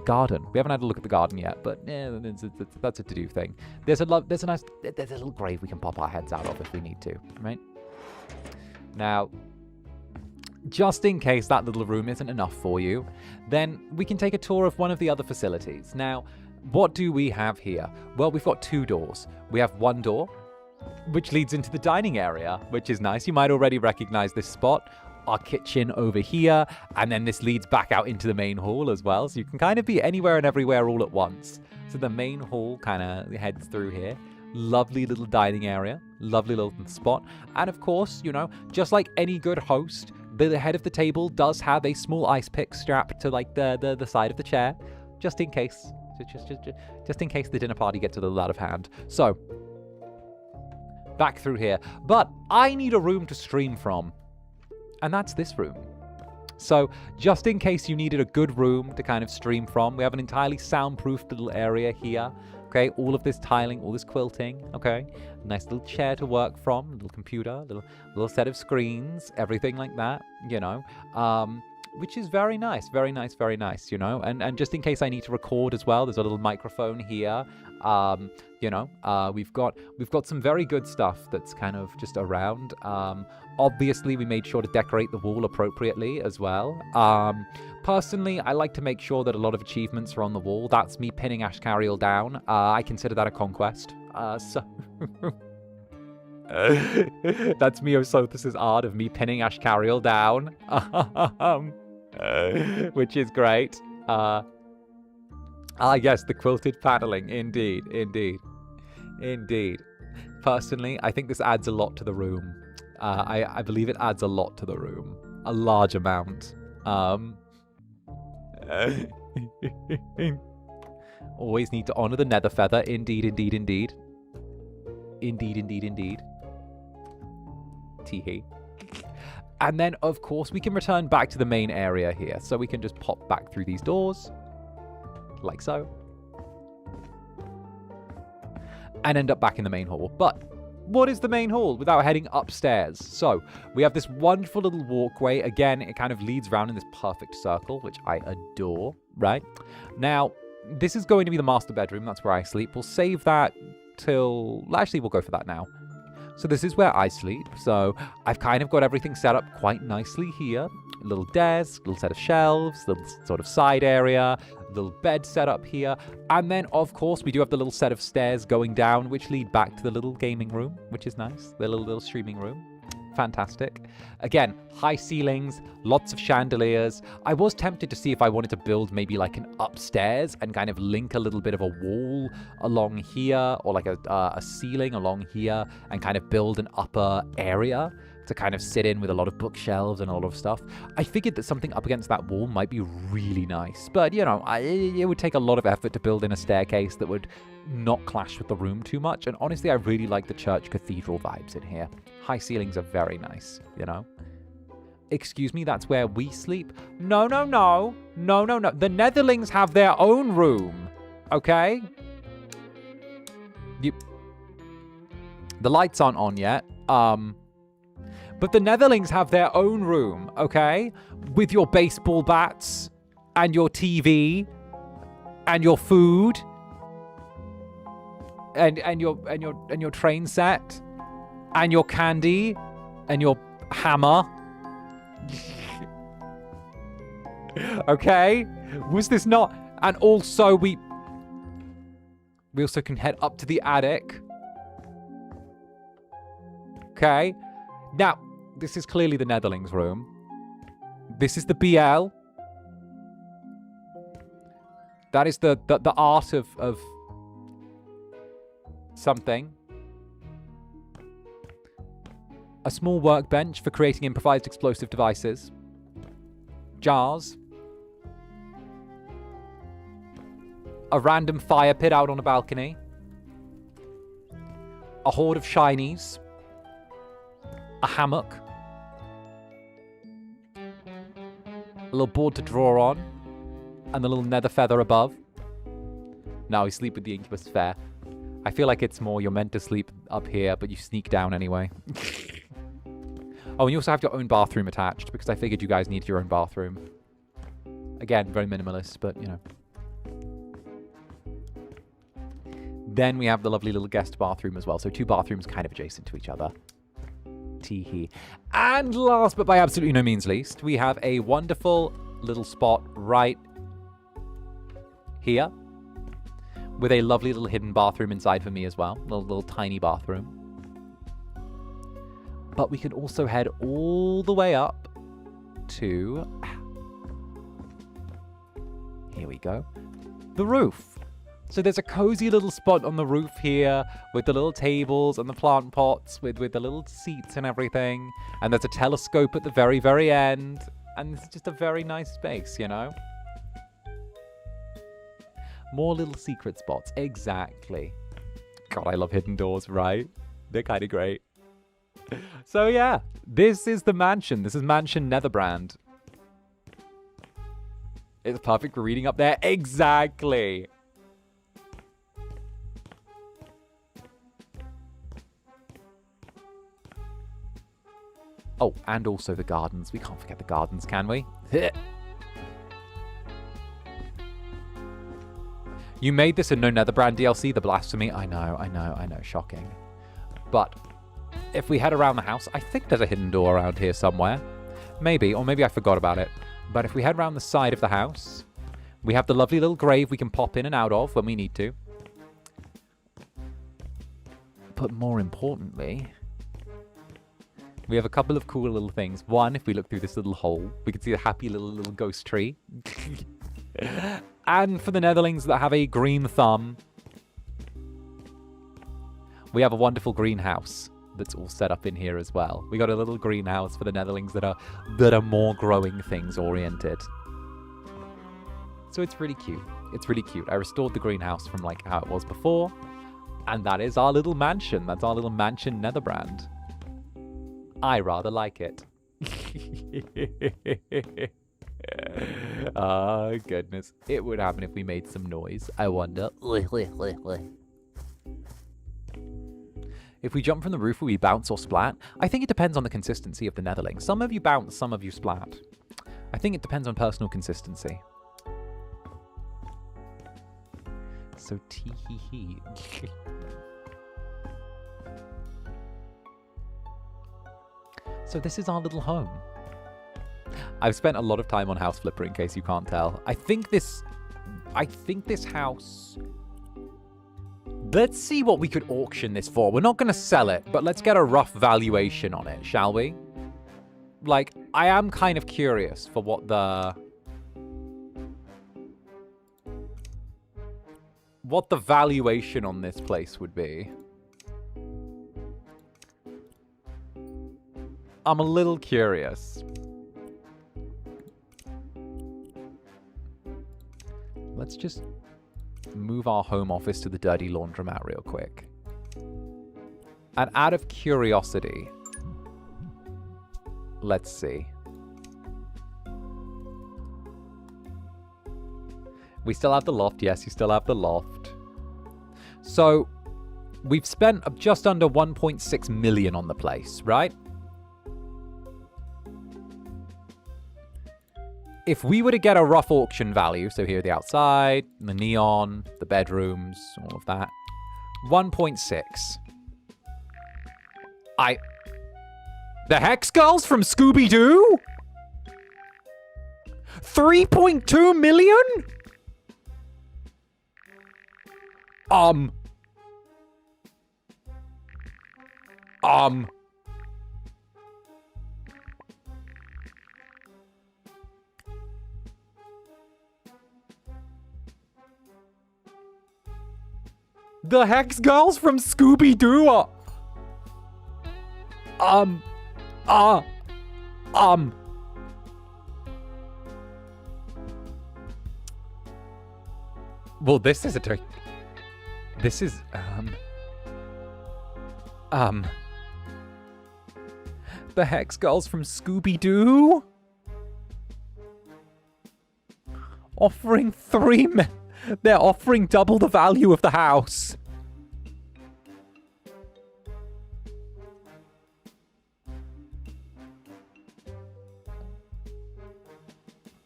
Garden. We haven't had a look at the garden yet, but that's a to-do thing. There's a little grave we can pop our heads out of if we need to, right? Now, just in case that little room isn't enough for you, then we can take a tour of one of the other facilities. Now, what do we have here? Well, we've got two doors. We have one door, which leads into the dining area, which is nice. You might already recognize this spot. Our kitchen over here, and then this leads back out into the main hall as well. So you can kind of be anywhere and everywhere all at once. So the main hall kind of heads through here. Lovely little dining area, lovely little spot. And of course, you know, just like any good host, the head of the table does have a small ice pick strapped to like the side of the chair, just in case. Just in case the dinner party gets a little out of hand. So, back through here. But I need a room to stream from. And that's this room. So, just in case you needed a good room to kind of stream from, we have an entirely soundproofed little area here. Okay, all of this tiling, all this quilting, okay? Nice little chair to work from, little computer, little set of screens, everything like that, you know. Which is very nice, very nice, very nice, you know. And just in case I need to record as well, there's a little microphone here. You know, we've got some very good stuff that's kind of just around. Obviously, we made sure to decorate the wall appropriately as well. Personally, I like to make sure that a lot of achievements are on the wall. That's me pinning 𝔂𝓸𝓾𝓻 down. I consider that a conquest. So That's Miosothus's art of me pinning Ashkariel down. Which is great. Yes, the quilted paneling. Indeed, indeed. Indeed. Personally, I think this adds a lot to the room. I believe it adds a lot to the room. A large amount. Always need to honor the nether feather. Indeed, indeed, indeed. Indeed, indeed, indeed. Teehee. And then, of course, we can return back to the main area here. So we can just pop back through these doors. Like so. And end up back in the main hall. But what is the main hall without heading upstairs? So we have this wonderful little walkway. Again, it kind of leads around in this perfect circle, which I adore, right? Now, this is going to be the master bedroom. That's where I sleep. We'll save that till... Actually, we'll go for that now. So this is where I sleep. So I've kind of got everything set up quite nicely here. A little desk, little set of shelves, little sort of side area, little bed set up here. And then, of course, we do have the little set of stairs going down, which lead back to the little gaming room, which is nice. The little streaming room. Fantastic. Again, high ceilings, lots of chandeliers. I was tempted to see if I wanted to build maybe like an upstairs and kind of link a little bit of a wall along here, or like a ceiling along here, and kind of build an upper area to kind of sit in with a lot of bookshelves and a lot of stuff. I figured that something up against that wall might be really nice. But, you know, it would take a lot of effort to build in a staircase that would not clash with the room too much. And honestly, I really like the church cathedral vibes in here. High ceilings are very nice, you know? Excuse me, that's where we sleep? No, no, no. No, no, no. The Netherlings have their own room, okay? The lights aren't on yet. But the Netherlings have their own room, okay? With your baseball bats and your TV and your food and your train set and your candy and your hammer. Okay? Was this not? And also we also can head up to the attic. Okay? Now, this is clearly the Netherlings room. This is the BL. That is the art of something. A small workbench for creating improvised explosive devices. Jars. A random fire pit out on a balcony. A horde of shinies. A hammock. A little board to draw on. And the little nether feather above. Now we sleep with the Incubus fair. I feel like it's more you're meant to sleep up here, but you sneak down anyway. Oh, and you also have your own bathroom attached, because I figured you guys need your own bathroom. Again, very minimalist, but, you know. Then we have the lovely little guest bathroom as well. So 2 bathrooms kind of adjacent to each other. Teehee. And last but by absolutely no means least, we have a wonderful little spot right here. With a lovely little hidden bathroom inside for me as well. A little tiny bathroom. But we can also head all the way up to... Here we go. The roof. So there's a cozy little spot on the roof here with the little tables and the plant pots with the little seats and everything. And there's a telescope at the very, very end. And it's just a very nice space, you know? More little secret spots. Exactly. God, I love hidden doors, right? They're kind of great. So yeah, this is the mansion. This is Mansion Netherbrand. It's perfect for reading up there. Exactly. Oh, and also the gardens. We can't forget the gardens, can we? You made this a no Netherbrand DLC, the blasphemy. I know. Shocking. But if we head around the house, I think there's a hidden door around here somewhere. Maybe, or maybe I forgot about it. But if we head around the side of the house, we have the lovely little grave we can pop in and out of when we need to. But more importantly, We have a couple of cool little things. One, if we look through this little hole, we can see a happy little ghost tree. And for the Netherlings that have a green thumb, we have a wonderful greenhouse that's all set up in here as well. We got a little greenhouse for the Netherlings that are more growing things oriented. So it's really cute. It's really cute. I restored the greenhouse from like how it was before. And that is our little mansion. That's our little mansion Netherbrand. I rather like it. Oh, goodness. It would happen if we made some noise. I wonder. If we jump from the roof, will we bounce or splat? I think it depends on the consistency of the Netherling. Some of you bounce, some of you splat. I think it depends on personal consistency. So tee-hee-hee. So this is our little home. I've spent a lot of time on House Flipper, in case you can't tell. I think this house... Let's see what we could auction this for. We're not going to sell it, but let's get a rough valuation on it, shall we? Like, I am kind of curious for what the valuation on this place would be. I'm a little curious. Let's just move our home office to the dirty laundromat real quick. And out of curiosity, let's see. We still have the loft. Yes, you still have the loft. So we've spent just under 1.6 million on the place, right? If we were to get a rough auction value, so here the outside, the neon, the bedrooms, all of that, 1.6. The Hex Girls from Scooby-Doo? 3.2 million? The Hex Girls from Scooby-Doo are... Well, this is a... This is, The Hex Girls from Scooby-Doo? Offering They're offering double the value of the house.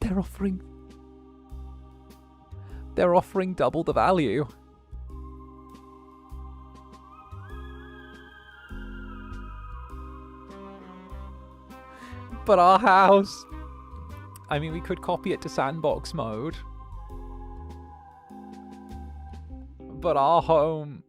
They're offering double the value. But our house... I mean, we could copy it to sandbox mode. But our home...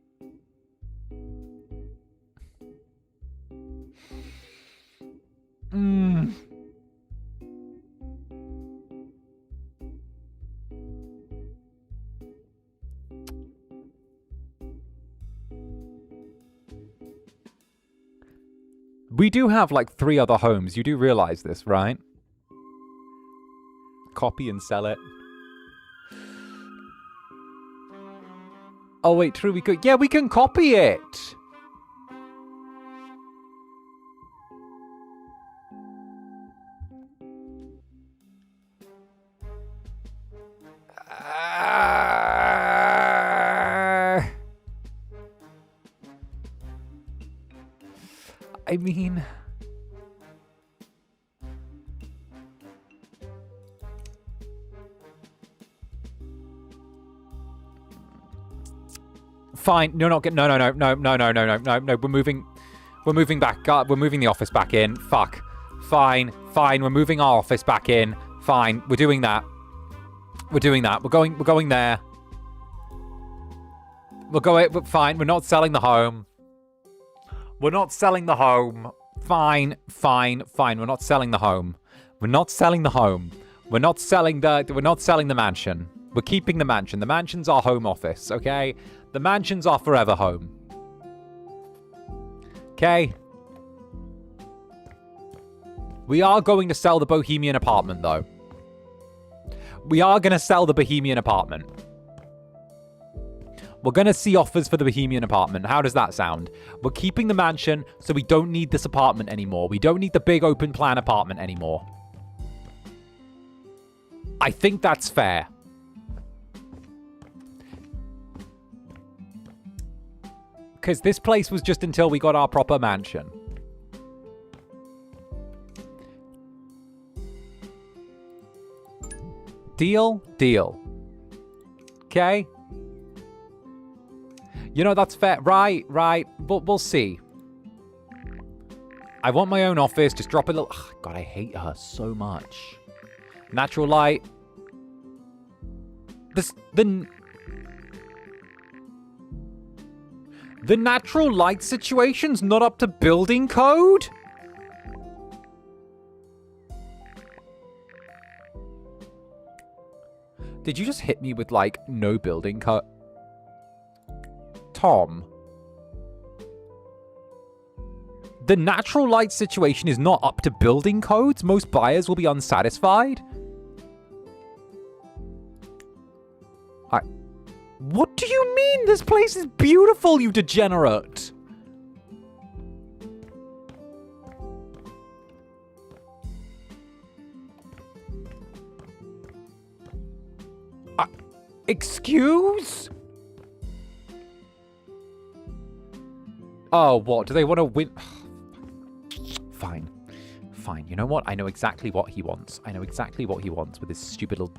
We do have, like, 3 other homes. You do realize this, right? Copy and sell it. Oh, wait, true, we could... Yeah, we can copy it! I mean... Fine. No. We're moving back. We're moving the office back in. Fuck. Fine. We're moving our office back in. Fine. We're doing that. We're going there. Fine. We're not selling the home. Fine. We're not selling the home. We're not selling the home. We're not selling the mansion. We're keeping the mansion. The mansion's our home office, okay? The mansion's our forever home. Okay? We are going to sell the Bohemian apartment, though. We are going to sell the Bohemian apartment. We're going to see offers for the Bohemian apartment. How does that sound? We're keeping the mansion, so we don't need this apartment anymore. We don't need the big open plan apartment anymore. I think that's fair. Because this place was just until we got our proper mansion. Deal? Deal. Okay? You know, that's fair. Right. But we'll see. I want my own office. Just drop a little... Ugh, God, I hate her so much. Natural light. The natural light situation's not up to building code? Did you just hit me with, like, no building code? Tom. The natural light situation is not up to building codes. Most buyers will be unsatisfied. What do you mean? This place is beautiful, you degenerate. Excuse? Oh, what? Do they want to win? Fine. Fine. You know what? I know exactly what he wants. I know exactly what he wants with his stupid little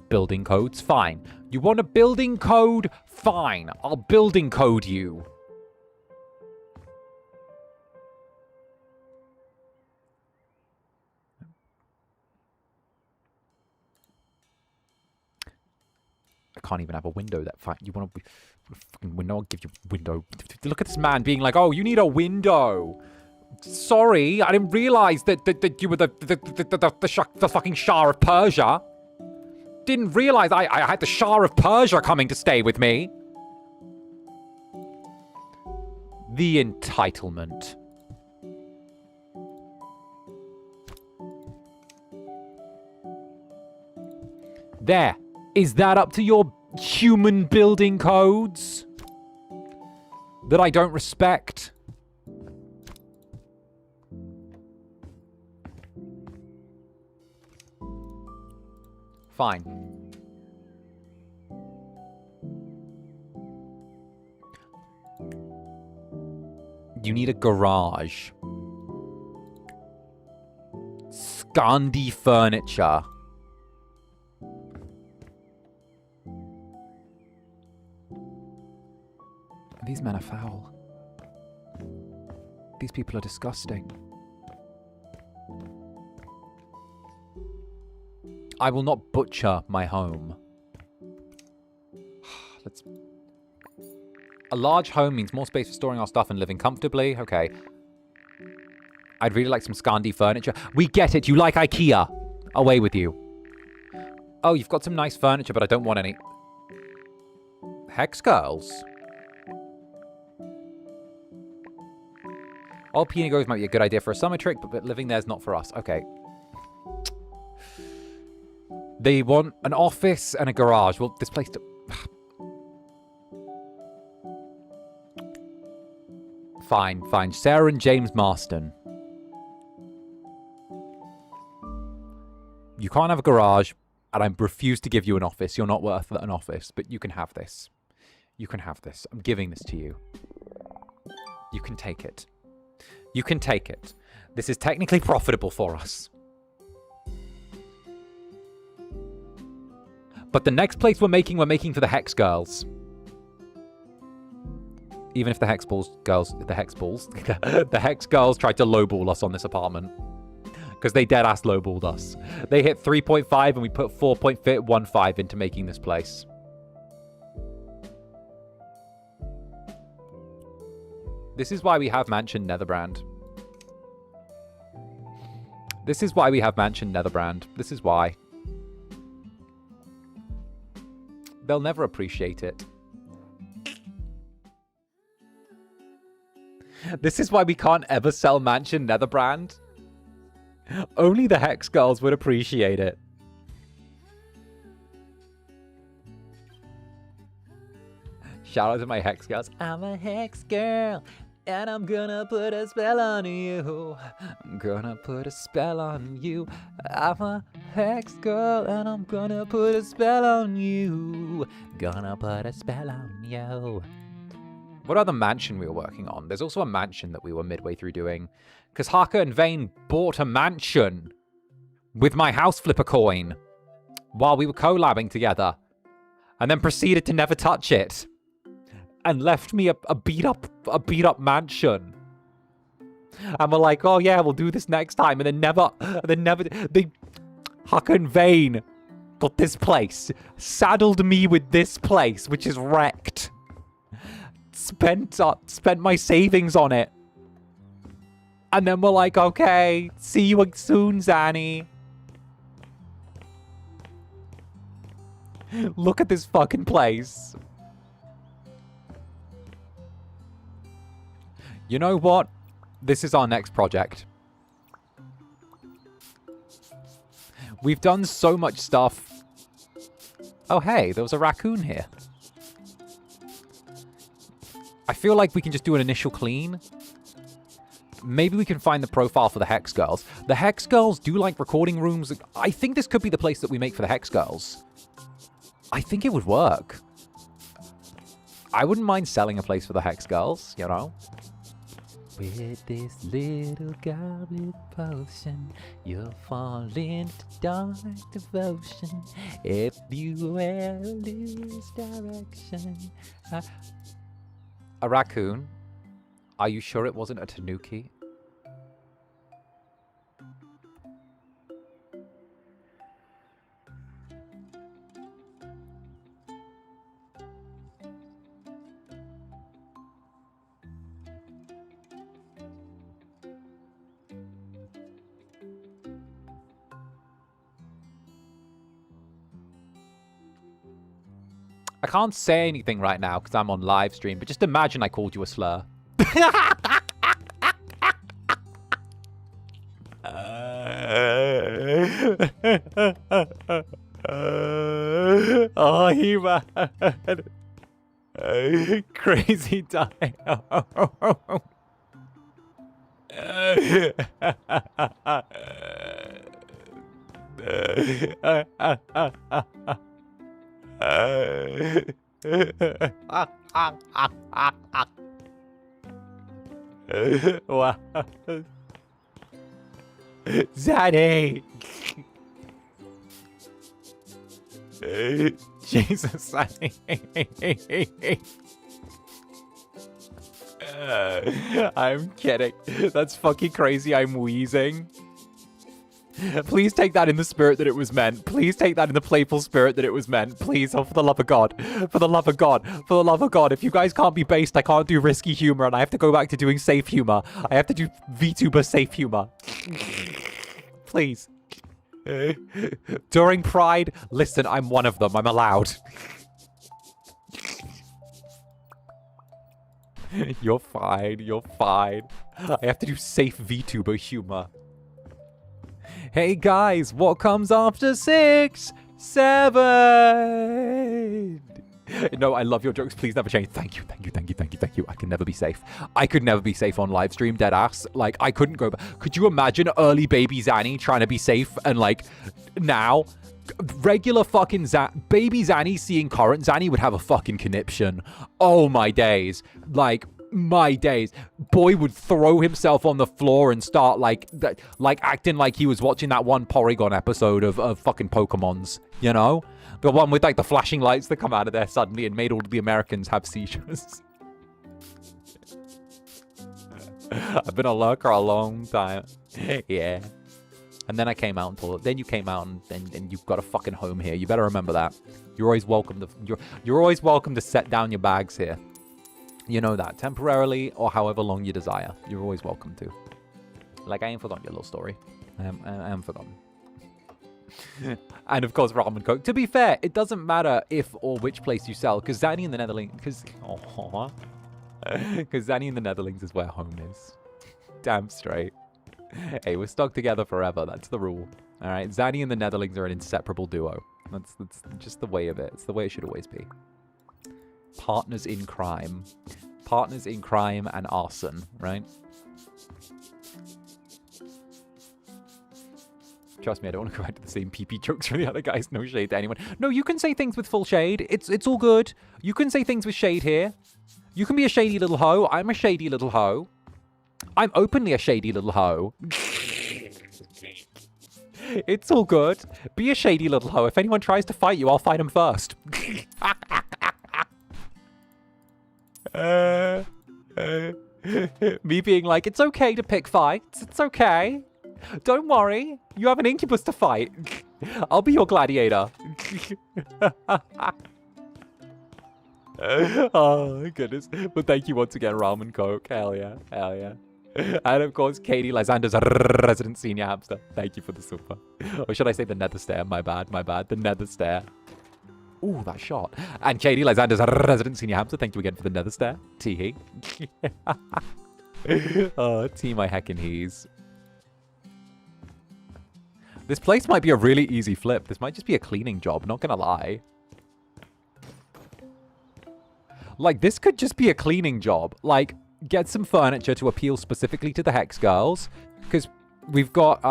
building codes. Fine. You want a building code? Fine. I'll building code you. I can't even have a window that fine. You want a fucking window? I'll give you a window. Look at this man being like, oh, you need a window. Sorry, I didn't realize that you were the fucking Shah of Persia. Didn't realize I had the Shah of Persia coming to stay with me. The entitlement. There. Is that up to your human building codes? That I don't respect? Fine. You need a garage. Scandi furniture. These men are foul. These people are disgusting. I will not butcher my home. Let's... A large home means more space for storing our stuff and living comfortably. Okay. I'd really like some Scandi furniture. We get it. You like IKEA. Away with you. Oh, you've got some nice furniture, but I don't want any. Hex girls. All peony groves might be a good idea for a summer trick, but living there's not for us. Okay. They want an office and a garage. Well, this place... Fine, fine. Sarah and James Marston. You can't have a garage, and I refuse to give you an office. You're not worth an office, but you can have this. You can have this. I'm giving this to you. You can take it. You can take it. This is technically profitable for us. But the next place we're making for the Hex girls. Even if the Hex girls tried to lowball us on this apartment. Because they dead-ass lowballed us. They hit 3.5 and we put 4.15 into making this place. This is why we have Mansion Netherbrand. This is why we have Mansion Netherbrand. This is why. They'll never appreciate it. This is why we can't ever sell Mansion Netherbrand. Only the Hex Girls would appreciate it. Shout out to my Hex Girls. I'm a Hex Girl, and I'm gonna put a spell on you. I'm gonna put a spell on you. I'm a Hex Girl, and I'm gonna put a spell on you. Gonna put a spell on you. What other mansion we were working on? There's also a mansion that we were midway through doing. Because Harker and Vane bought a mansion with my house flipper coin while we were collabing together. And then proceeded to never touch it. And left me a beat up mansion. And we're like, oh yeah, we'll do this next time. And then Harker and Vane got this place. Saddled me with this place, which is wrecked. Spent my savings on it. And then we're like, okay, see you soon, Zanny. Look at this fucking place. You know what? This is our next project. We've done so much stuff. Oh, hey, there was a raccoon here. I feel like we can just do an initial clean. Maybe we can find the profile for the Hex Girls. The Hex Girls do like recording rooms. I think this could be the place that we make for the Hex Girls. I think it would work. I wouldn't mind selling a place for the Hex Girls, you know? With this little garbage potion, you'll fall into dark devotion if you ever lose direction. A raccoon? Are you sure it wasn't a tanuki? I can't say anything right now because I'm on live stream, but just imagine I called you a slur. Oh, he mad. Crazy time. Wow. Zaddy! Jesus, Zaddy. I'm kidding. That's fucking crazy. I'm wheezing. Please take that in the spirit that it was meant. Please take that in the playful spirit that it was meant. Please, oh, for the love of God. For the love of God. For the love of God. If you guys can't be based, I can't do risky humor, and I have to go back to doing safe humor. I have to do VTuber safe humor. Please. During Pride, listen, I'm one of them. I'm allowed. You're fine. You're fine. I have to do safe VTuber humor. Hey guys, what comes after 6? 7. No, I love your jokes. Please never change. Thank you, thank you, thank you, thank you, thank you. I can never be safe. I could never be safe on live stream, dead ass. Like, I couldn't go back. Could you imagine early baby Zanny trying to be safe and, like, now? Regular fucking baby Zanny seeing current Zanny would have a fucking conniption. Oh, my days. Like, my days. Boy would throw himself on the floor and start, like acting like he was watching that one Porygon episode of fucking Pokemons, you know? The one with, like, the flashing lights that come out of there suddenly and made all the Americans have seizures. I've been a lurker a long time. Yeah. And then I came out and told, then you came out and you've got a fucking home here. You better remember that. You're always welcome to, you're always welcome to set down your bags here. You know that. Temporarily or however long you desire. You're always welcome to. Like, I ain't forgotten your little story. I am forgotten. And of course, ramen coke. To be fair, it doesn't matter if or which place you sell, because Zanny in the Netherlands, because Zanny in the Netherlands is where home is. Damn straight. Hey, we're stuck together forever. That's the rule. All right, Zanny and the Netherlands are an inseparable duo. That's just the way of it. It's the way it should always be. Partners in crime. Partners in crime and arson, right? Trust me, I don't want to go back to the same PP jokes from the other guys. No shade to anyone. No, you can say things with full shade. It's all good. You can say things with shade here. You can be a shady little hoe. I'm a shady little hoe. I'm openly a shady little hoe. It's all good. Be a shady little hoe. If anyone tries to fight you, I'll fight them first. Me being like, it's okay to pick fights. It's okay. Don't worry. You have an Incubus to fight. I'll be your gladiator. Oh, goodness. But thank you once again, Ramen Coke. Hell yeah. Hell yeah. And of course, 𝔂𝓸𝓼𝓽's resident senior hamster. Thank you for the super. Or should I say the nether stare? My bad, my bad. The nether stare. Ooh, that shot. And 𝔂𝓸𝓼𝓽's resident senior hamster. Thank you again for the nether stare. Tee-hee. Oh, tee my heckin' hees. This place might be a really easy flip. This might just be a cleaning job, not gonna lie. Like, this could just be a cleaning job. Like, get some furniture to appeal specifically to the Hex girls. Because we've got,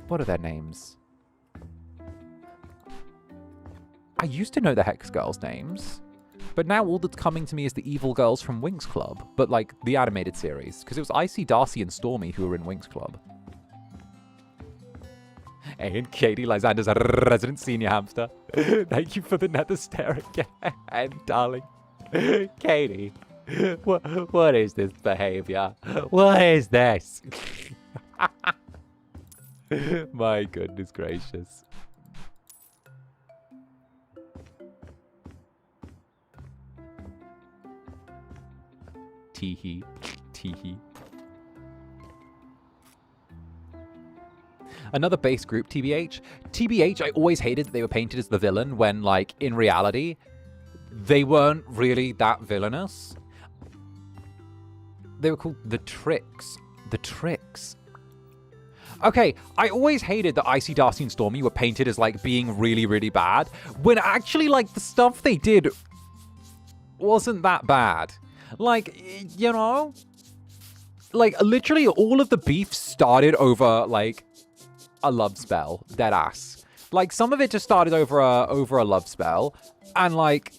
what are their names? I used to know the Hex girls' names. But now all that's coming to me is the evil girls from Winx Club. But, like, the animated series. Because it was Icy, Darcy, and Stormy who were in Winx Club. And 𝔂𝓸𝓼𝓽's resident senior hamster. Thank you for the nether stare again, darling. Katie, what is this behavior? What is this? My goodness gracious. Tee-hee. Tee-hee. Another base group, TBH. TBH, I always hated that they were painted as the villain when, like, in reality, they weren't really that villainous. They were called the Tricks. The Tricks. Okay, I always hated that Icy, Darcy, and Stormy were painted as, like, being really, really bad, when actually, like, the stuff they did wasn't that bad. Like, you know? Like, literally all of the beef started over, like, a love spell. Deadass. Like, some of it just started over a love spell. And, like...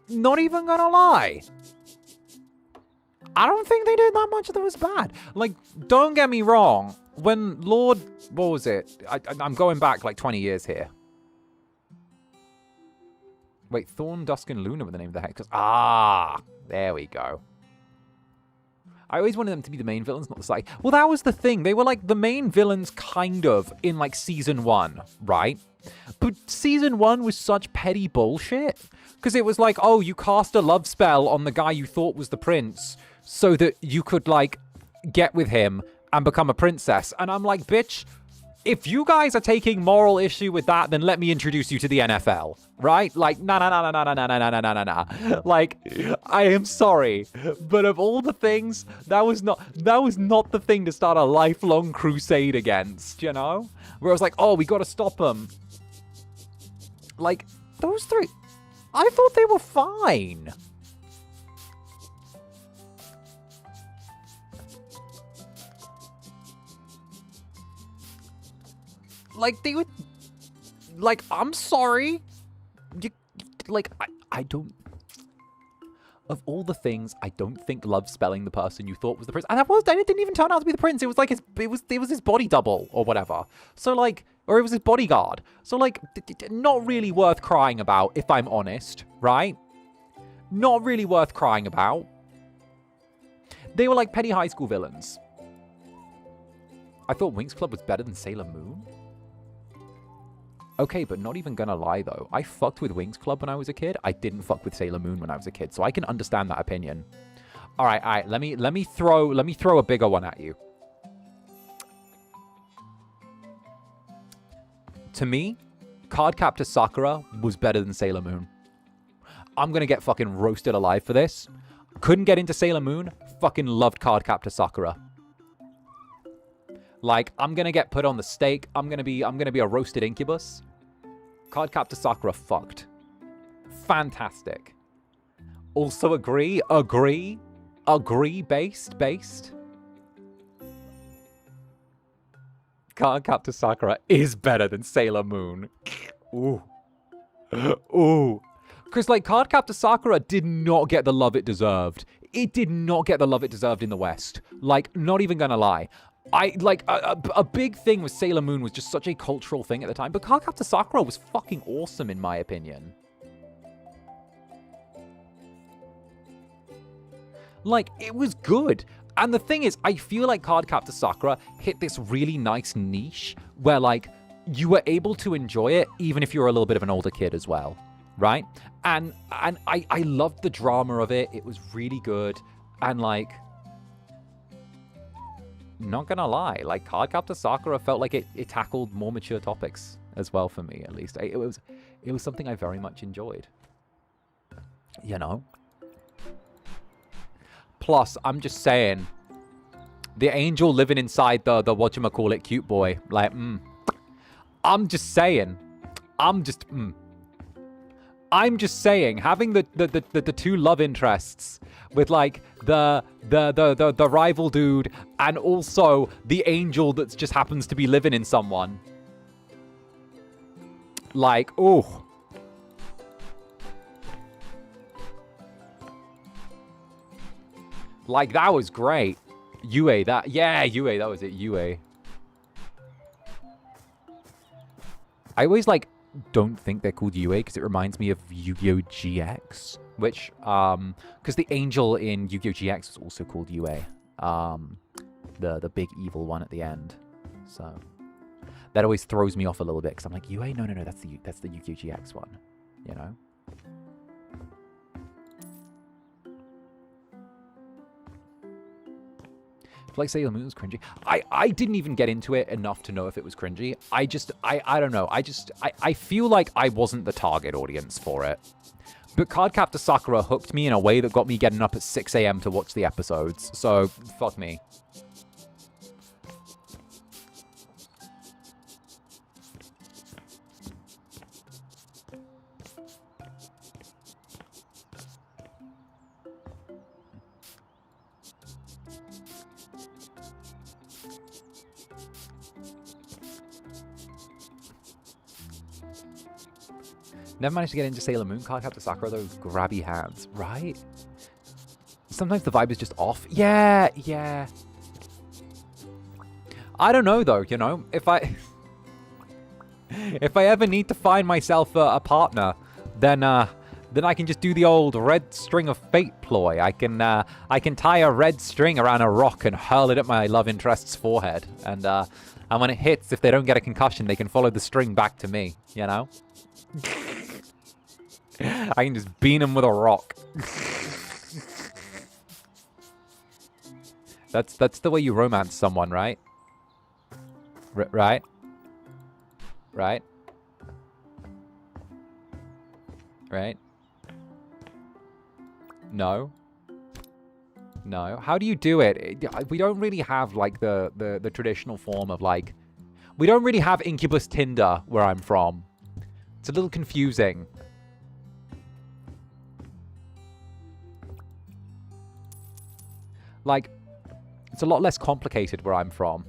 Not even gonna lie. I don't think they did that much that was bad. Like, don't get me wrong. When Lord... What was it? I'm going back like 20 years here. Wait, 𝓂𝓸𝓾𝓻 were the name of the hex. Ah, there we go. I always wanted them to be the main villains, not the side. Well, that was the thing. They were like the main villains kind of in like season 1, right? But season 1 was such petty bullshit. Because it was like, oh, you cast a love spell on the guy you thought was the prince so that you could like get with him and become a princess. And I'm like, bitch, if you guys are taking moral issue with that, then let me introduce you to the NFL, right? Like, nah. Like, I am sorry, but of all the things, that was not the thing to start a lifelong crusade against, you know? Where I was like, oh, we got to stop them. Like, those three, I thought they were fine. Like, they would... Like, I'm sorry. Like, I don't... Of all the things, I don't think love spelling the person you thought was the prince... And it didn't even turn out to be the prince. It was like it was his body double or whatever. So, like... Or it was his bodyguard. So, like, not really worth crying about, if I'm honest, right? Not really worth crying about. They were like petty high school villains. I thought Winx Club was better than Sailor Moon. Okay, but not even gonna lie, though. I fucked with Winx Club when I was a kid. I didn't fuck with Sailor Moon when I was a kid, so I can understand that opinion. All right. Let me throw a bigger one at you. To me, Cardcaptor Sakura was better than Sailor Moon. I'm gonna get fucking roasted alive for this. Couldn't get into Sailor Moon. Fucking loved Cardcaptor Sakura. Like, I'm gonna get put on the stake. I'm gonna be a roasted Incubus. Cardcaptor Sakura fucked. Fantastic. Also agree. Based. Cardcaptor Sakura is better than Sailor Moon. Ooh. Ooh. Because, like, Cardcaptor Sakura did not get the love it deserved. It did not get the love it deserved in the West. Like, not even gonna lie. A big thing with Sailor Moon was just such a cultural thing at the time. But Cardcaptor Sakura was fucking awesome, in my opinion. Like, it was good. And the thing is, I feel like Cardcaptor Sakura hit this really nice niche where, like, you were able to enjoy it even if you were a little bit of an older kid as well, right? And I loved the drama of it. It was really good. And, like, not gonna lie, like, Cardcaptor Sakura felt like it tackled more mature topics as well for me, at least. It was something I very much enjoyed. You know? Plus, I'm just saying, the angel living inside the whatchamacallit cute boy, like, I'm just saying, having the two love interests with, like, the rival dude and also the angel that just happens to be living in someone. Like, ooh. Like, that was great. Yue, that was it, Yue. I always, like, don't think they're called Yue because it reminds me of Yu-Gi-Oh! GX, which, because the angel in Yu-Gi-Oh! GX was also called Yue. The big evil one at the end. So, that always throws me off a little bit because I'm like, Yue? No, that's the Yu-Gi-Oh! GX one, you know? Like Sailor Moon was cringy. I didn't even get into it enough to know if it was cringy. I don't know. I feel like I wasn't the target audience for it. But Cardcaptor Sakura hooked me in a way that got me getting up at 6 a.m. to watch the episodes. So, fuck me. Never managed to get into Sailor Moon. Cardcaptor Sakura, those grabby hands, right? Sometimes the vibe is just off. Yeah. I don't know, though, you know? If I ever need to find myself a partner, then I can just do the old red string of fate ploy. I can tie a red string around a rock and hurl it at my love interest's forehead. And when it hits, if they don't get a concussion, they can follow the string back to me, you know? I can just bean him with a rock. That's the way you romance someone, right? Right? No. How do you do it? We don't really have, like, the traditional form of, like... We don't really have Incubus Tinder where I'm from. It's a little confusing. Like, it's a lot less complicated where I'm from.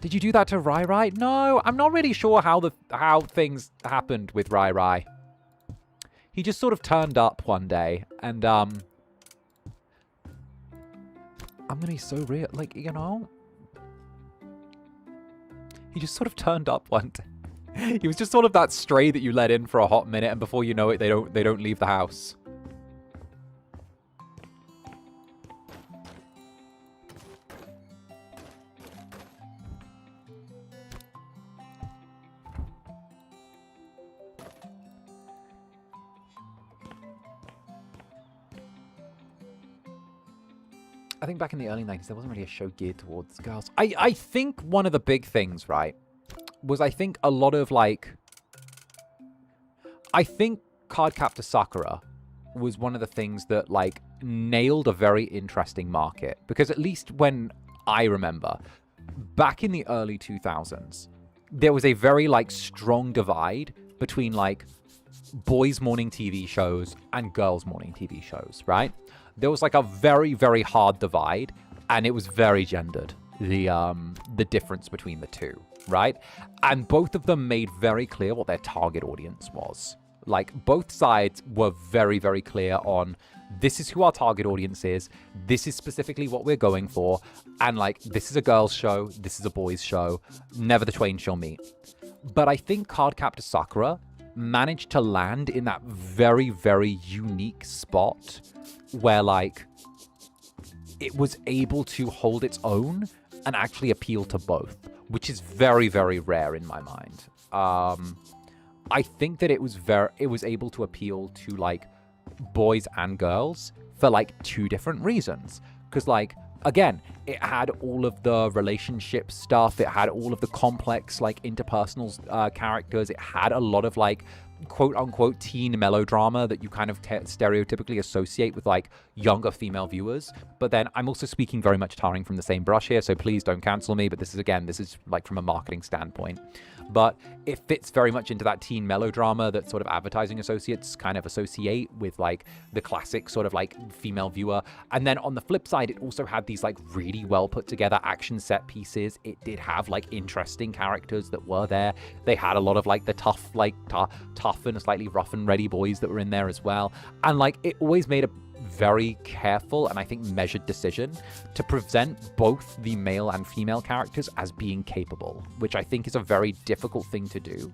Did you do that to Rai Rai? No, I'm not really sure how things happened with Rai Rai. He just sort of turned up one day, and I'm gonna be so real, like, you know? He just sort of turned up one day. He was just sort of that stray that you let in for a hot minute, and before you know it, they don't leave the house. I think back in the early 90s, there wasn't really a show geared towards girls. I think one of the big things, right, was I think a lot of, like... I think 𝓂𝓸𝓾𝓻 SAKURA was one of the things that, like, nailed a very interesting market. Because at least when I remember, back in the early 2000s, there was a very, like, strong divide between, like, boys' morning TV shows and girls' morning TV shows, right? There was like a very, very hard divide, and it was very gendered, the difference between the two, right? And both of them made very clear what their target audience was. Like, both sides were very, very clear on, this is who our target audience is, this is specifically what we're going for, and like, this is a girl's show, this is a boy's show, never the twain shall meet. But I think 𝓂𝓸𝓾𝓻 SAKURA managed to land in that very, very unique spot where, like, it was able to hold its own and actually appeal to both, which is very, very rare in my mind. I think that it was able to appeal to, like, boys and girls for, like, two different reasons. Because, like, again, it had all of the relationship stuff. It had all of the complex, like, interpersonal characters. It had a lot of, like, quote-unquote teen melodrama that you kind of stereotypically associate with, like, younger female viewers. But then I'm also speaking very much tarring from the same brush here, so please don't cancel me. But this is, like, from a marketing standpoint. But it fits very much into that teen melodrama that sort of advertising associates kind of associate with, like, the classic sort of, like, female viewer. And then on the flip side, it also had these, like, really well put together action set pieces. It did have, like, interesting characters that were there. They had a lot of, like, the tough, like, tough and slightly rough and ready boys that were in there as well. And, like, it always made a very careful and I think measured decision to present both the male and female characters as being capable, which I think is a very difficult thing to do.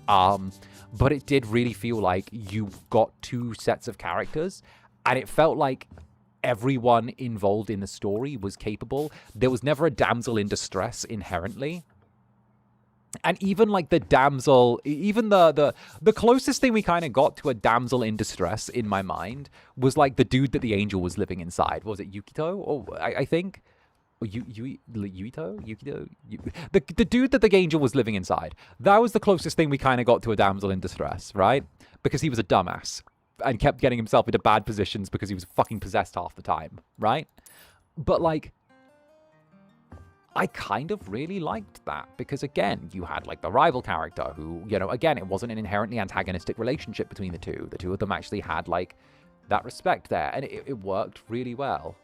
But it did really feel like you got two sets of characters, and it felt like everyone involved in the story was capable. There was never a damsel in distress inherently. And even, like, the damsel, even the closest thing we kind of got to a damsel in distress in my mind was, like, the dude that the angel was living inside. What was it, Yukito? Oh, I think. Or Yukito? The dude that the angel was living inside. That was the closest thing we kind of got to a damsel in distress, right? Because he was a dumbass and kept getting himself into bad positions because he was fucking possessed half the time, right? But, like, I kind of really liked that because, again, you had, like, the rival character who, you know, again, it wasn't an inherently antagonistic relationship between the two. The two of them actually had, like, that respect there, and it worked really well.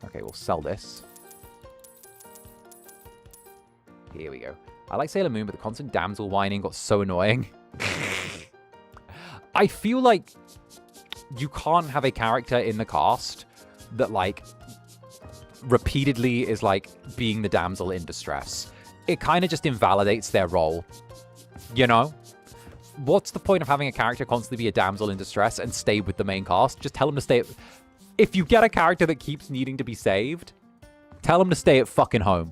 Okay, we'll sell this. Here we go. I like Sailor Moon, but the constant damsel whining got so annoying. I feel like you can't have a character in the cast that, like, repeatedly is, like, being the damsel in distress. It kind of just invalidates their role, you know? What's the point of having a character constantly be a damsel in distress and stay with the main cast? Just tell them to stay... If you get a character that keeps needing to be saved, tell them to stay at fucking home.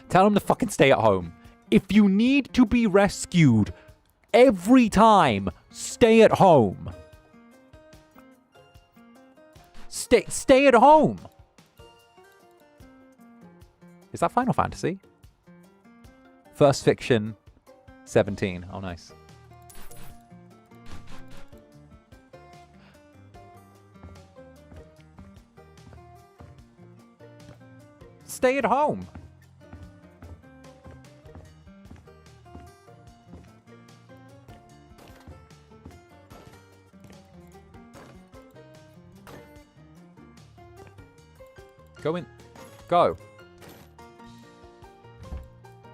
Tell them to fucking stay at home. If you need to be rescued every time, stay at home. Stay at home. Is that Final Fantasy? First Fiction 17. Oh, nice. Stay at home. Go in. Go.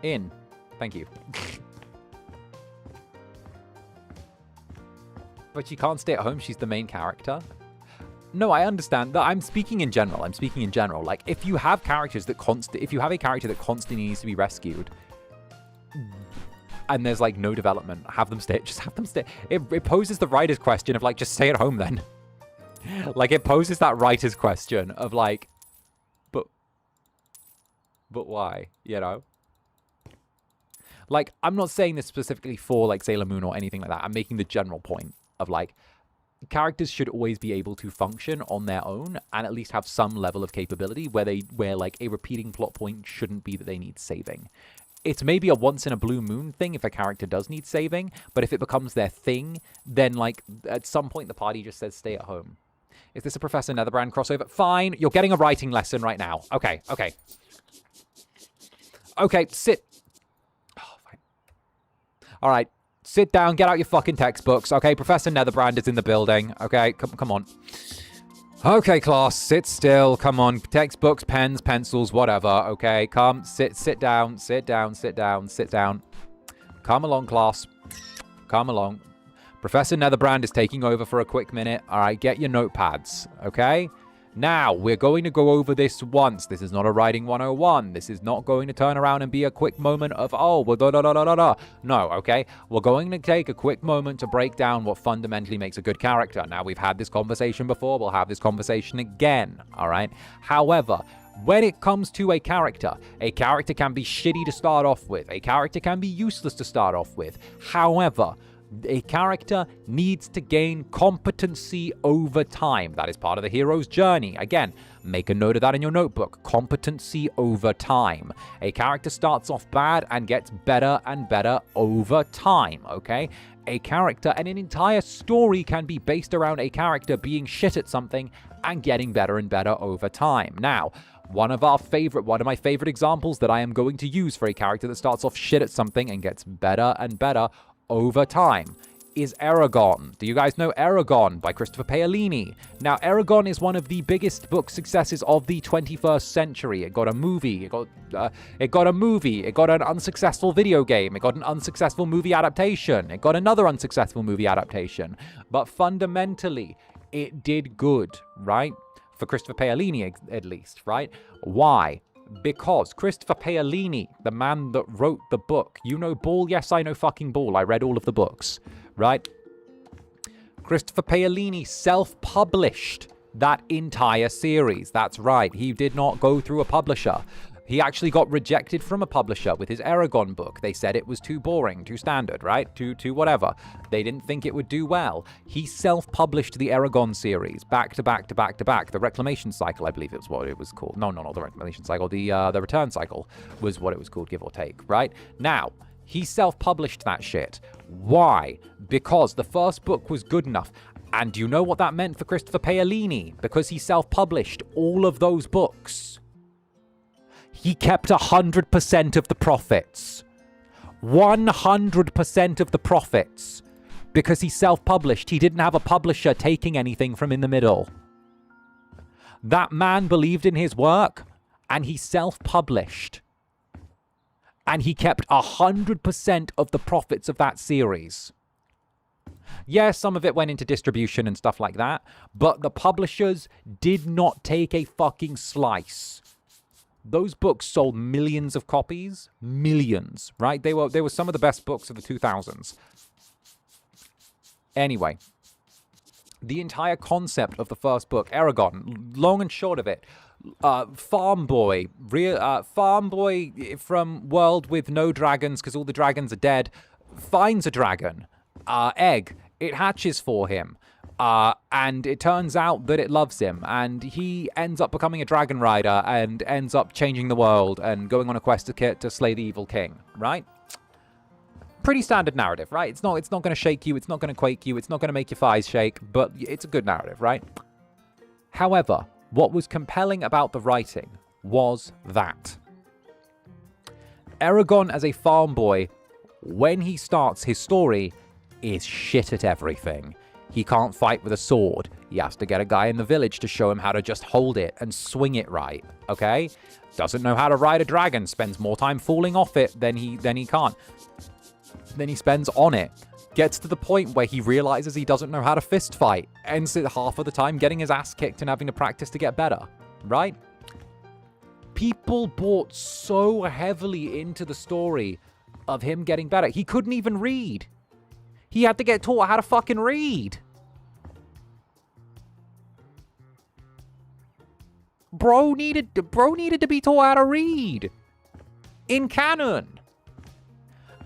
In. Thank you. But she can't stay at home. She's the main character. No, I understand that. I'm speaking in general. Like, if you have characters that if you have a character that constantly needs to be rescued, and there's, like, no development, have them stay. Just have them stay. It poses the writer's question of, like, just stay at home then. Like, it poses that writer's question of, like, But why? You know? Like, I'm not saying this specifically for, like, Sailor Moon or anything like that. I'm making the general point of, like, characters should always be able to function on their own and at least have some level of capability where like a repeating plot point shouldn't be that they need saving. It's maybe a once in a blue moon thing if a character does need saving, but if it becomes their thing, then like at some point the party just says stay at home. Is this a Professor Netherbrand crossover? Fine, you're getting a writing lesson right now. Okay, okay. Okay, sit. Oh, fine. All right. Sit down, get out your fucking textbooks. Okay, Professor Netherbrand is in the building. Okay, come on. Okay, class, sit still. Come on, textbooks, pens, pencils, whatever. Okay, come, sit down, sit down, sit down, sit down. Come along, class. Come along. Professor Netherbrand is taking over for a quick minute. All right, get your notepads, okay? Now, we're going to go over this once. This is not a writing 101. This is not going to turn around and be a quick moment of, oh, well, da-da-da-da-da-da. No, okay? We're going to take a quick moment to break down what fundamentally makes a good character. Now, we've had this conversation before. We'll have this conversation again, all right? However, when it comes to a character can be shitty to start off with. A character can be useless to start off with. However, a character needs to gain competency over time. That is part of the hero's journey. Again, make a note of that in your notebook. Competency over time. A character starts off bad and gets better and better over time, okay? A character and an entire story can be based around a character being shit at something and getting better and better over time. Now, one of my favorite examples that I am going to use for a character that starts off shit at something and gets better and better over time is Eragon. Do you guys know Eragon by Christopher Paolini? Now, Eragon is one of the biggest book successes of the 21st century. It got a movie. It got an unsuccessful video game. It got an unsuccessful movie adaptation. It got another unsuccessful movie adaptation. But fundamentally, it did good, right? For Christopher Paolini, at least, right? Why? Because Christopher Paolini, the man that wrote the book, you know Ball? Yes, I know fucking Ball. I read all of the books, right? Christopher Paolini self-published that entire series. That's right. He did not go through a publisher. He actually got rejected from a publisher with his Eragon book. They said it was too boring, too standard, right? Too whatever. They didn't think it would do well. He self-published the Eragon series back to back to back to back. The Reclamation Cycle, I believe it was what it was called. No, not the Reclamation Cycle. The Return Cycle was what it was called, give or take, right? Now, he self-published that shit. Why? Because the first book was good enough. And do you know what that meant for Christopher Paolini? Because he self-published all of those books. He kept 100% of the profits. 100% of the profits. Because he self-published. He didn't have a publisher taking anything from in the middle. That man believed in his work, and he self-published. And he kept 100% of the profits of that series. Yeah, some of it went into distribution and stuff like that, but the publishers did not take a fucking slice. Those books sold millions of copies. Millions, right? They were some of the best books of the 2000s. Anyway, the entire concept of the first book, Eragon, long and short of it, farm boy from world with no dragons because all the dragons are dead, finds a dragon, egg. It hatches for him. And it turns out that it loves him, and he ends up becoming a dragon rider and ends up changing the world and going on a quest to slay the evil king, right? Pretty standard narrative, right? It's not going to shake you, it's not going to quake you, it's not going to make your thighs shake, but it's a good narrative, right? However, what was compelling about the writing was that Eragon as a farm boy, when he starts his story, is shit at everything. He can't fight with a sword. He has to get a guy in the village to show him how to just hold it and swing it right, okay? Doesn't know how to ride a dragon, spends more time falling off it than he spends on it. Gets to the point where he realizes he doesn't know how to fist fight. Ends it half of the time getting his ass kicked and having to practice to get better, right? People bought so heavily into the story of him getting better. He couldn't even read. He had to get taught how to fucking read. Bro needed to be taught how to read. in canon.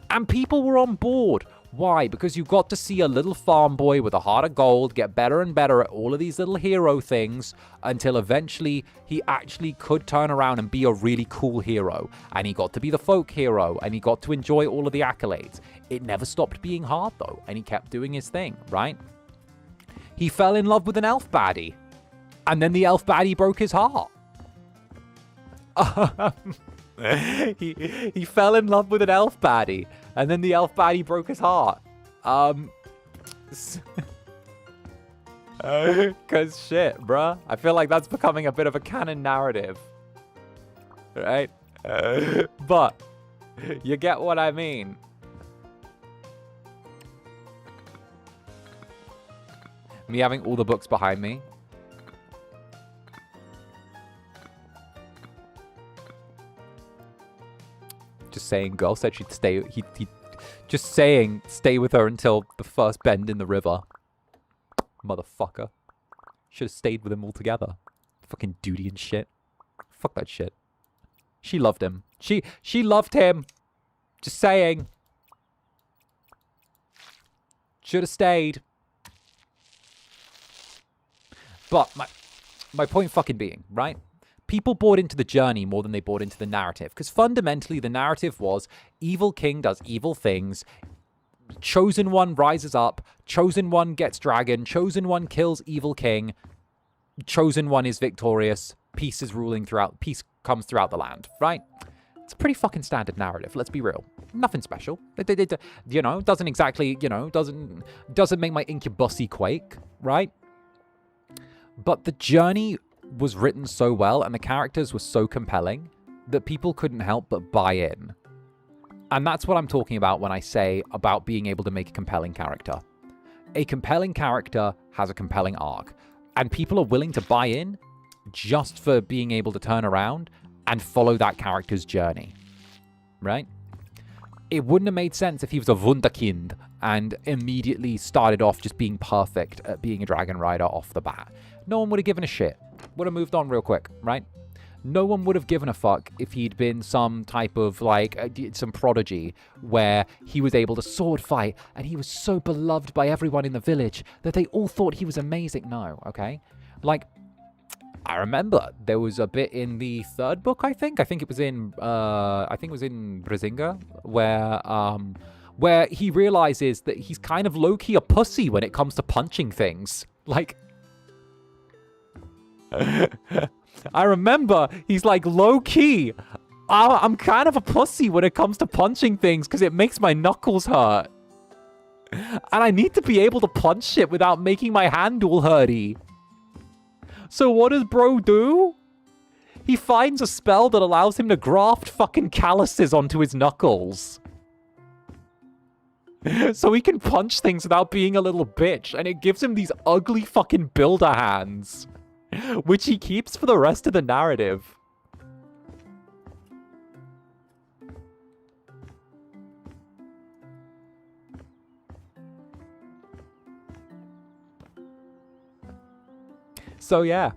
And people were on board. Why? Because you got to see a little farm boy with a heart of gold get better and better at all of these little hero things until eventually he actually could turn around and be a really cool hero. And he got to be the folk hero, and he got to enjoy all of the accolades. It never stopped being hard, though, and he kept doing his thing, right? He fell in love with an elf baddie, and then the elf baddie broke his heart. He fell in love with an elf baddie, and then the elf baddie broke his heart. Cause shit, bruh. I feel like that's becoming a bit of a canon narrative. Right? But you get what I mean. Me having all the books behind me. Just saying, girl said she'd stay. He just saying, stay with her until the first bend in the river. Motherfucker. Should have stayed with him altogether. Fucking duty and shit. Fuck that shit. She loved him. She loved him. Just saying. Should have stayed. But my point fucking being, right? People bought into the journey more than they bought into the narrative. Because fundamentally, the narrative was evil king does evil things. Chosen one rises up. Chosen one gets dragon. Chosen one kills evil king. Chosen one is victorious. Peace is ruling throughout. Peace comes throughout the land, right? It's a pretty fucking standard narrative. Let's be real. Nothing special. It you know, doesn't exactly, you know, doesn't make my Incubusy quake, right? But the journey was written so well and the characters were so compelling that people couldn't help but buy in. And that's what I'm talking about when I say about being able to make a compelling character. A compelling character has a compelling arc, and people are willing to buy in just for being able to turn around and follow that character's journey, right? It wouldn't have made sense if he was a Wunderkind and immediately started off just being perfect at being a dragon rider off the bat. No one would have given a shit. Would have moved on real quick, right? No one would have given a fuck if he'd been some type of, like, some prodigy where he was able to sword fight and he was so beloved by everyone in the village that they all thought he was amazing. No, okay? Like, I remember there was a bit in the third book, I think it was in, Brazinga, where he realizes that he's kind of low-key a pussy when it comes to punching things. Like, I remember he's like, low-key, I'm kind of a pussy when it comes to punching things because it makes my knuckles hurt. And I need to be able to punch shit without making my hand all hurty. So what does bro do? He finds a spell that allows him to graft fucking calluses onto his knuckles. So he can punch things without being a little bitch. And it gives him these ugly fucking builder hands, which he keeps for the rest of the narrative. So yeah,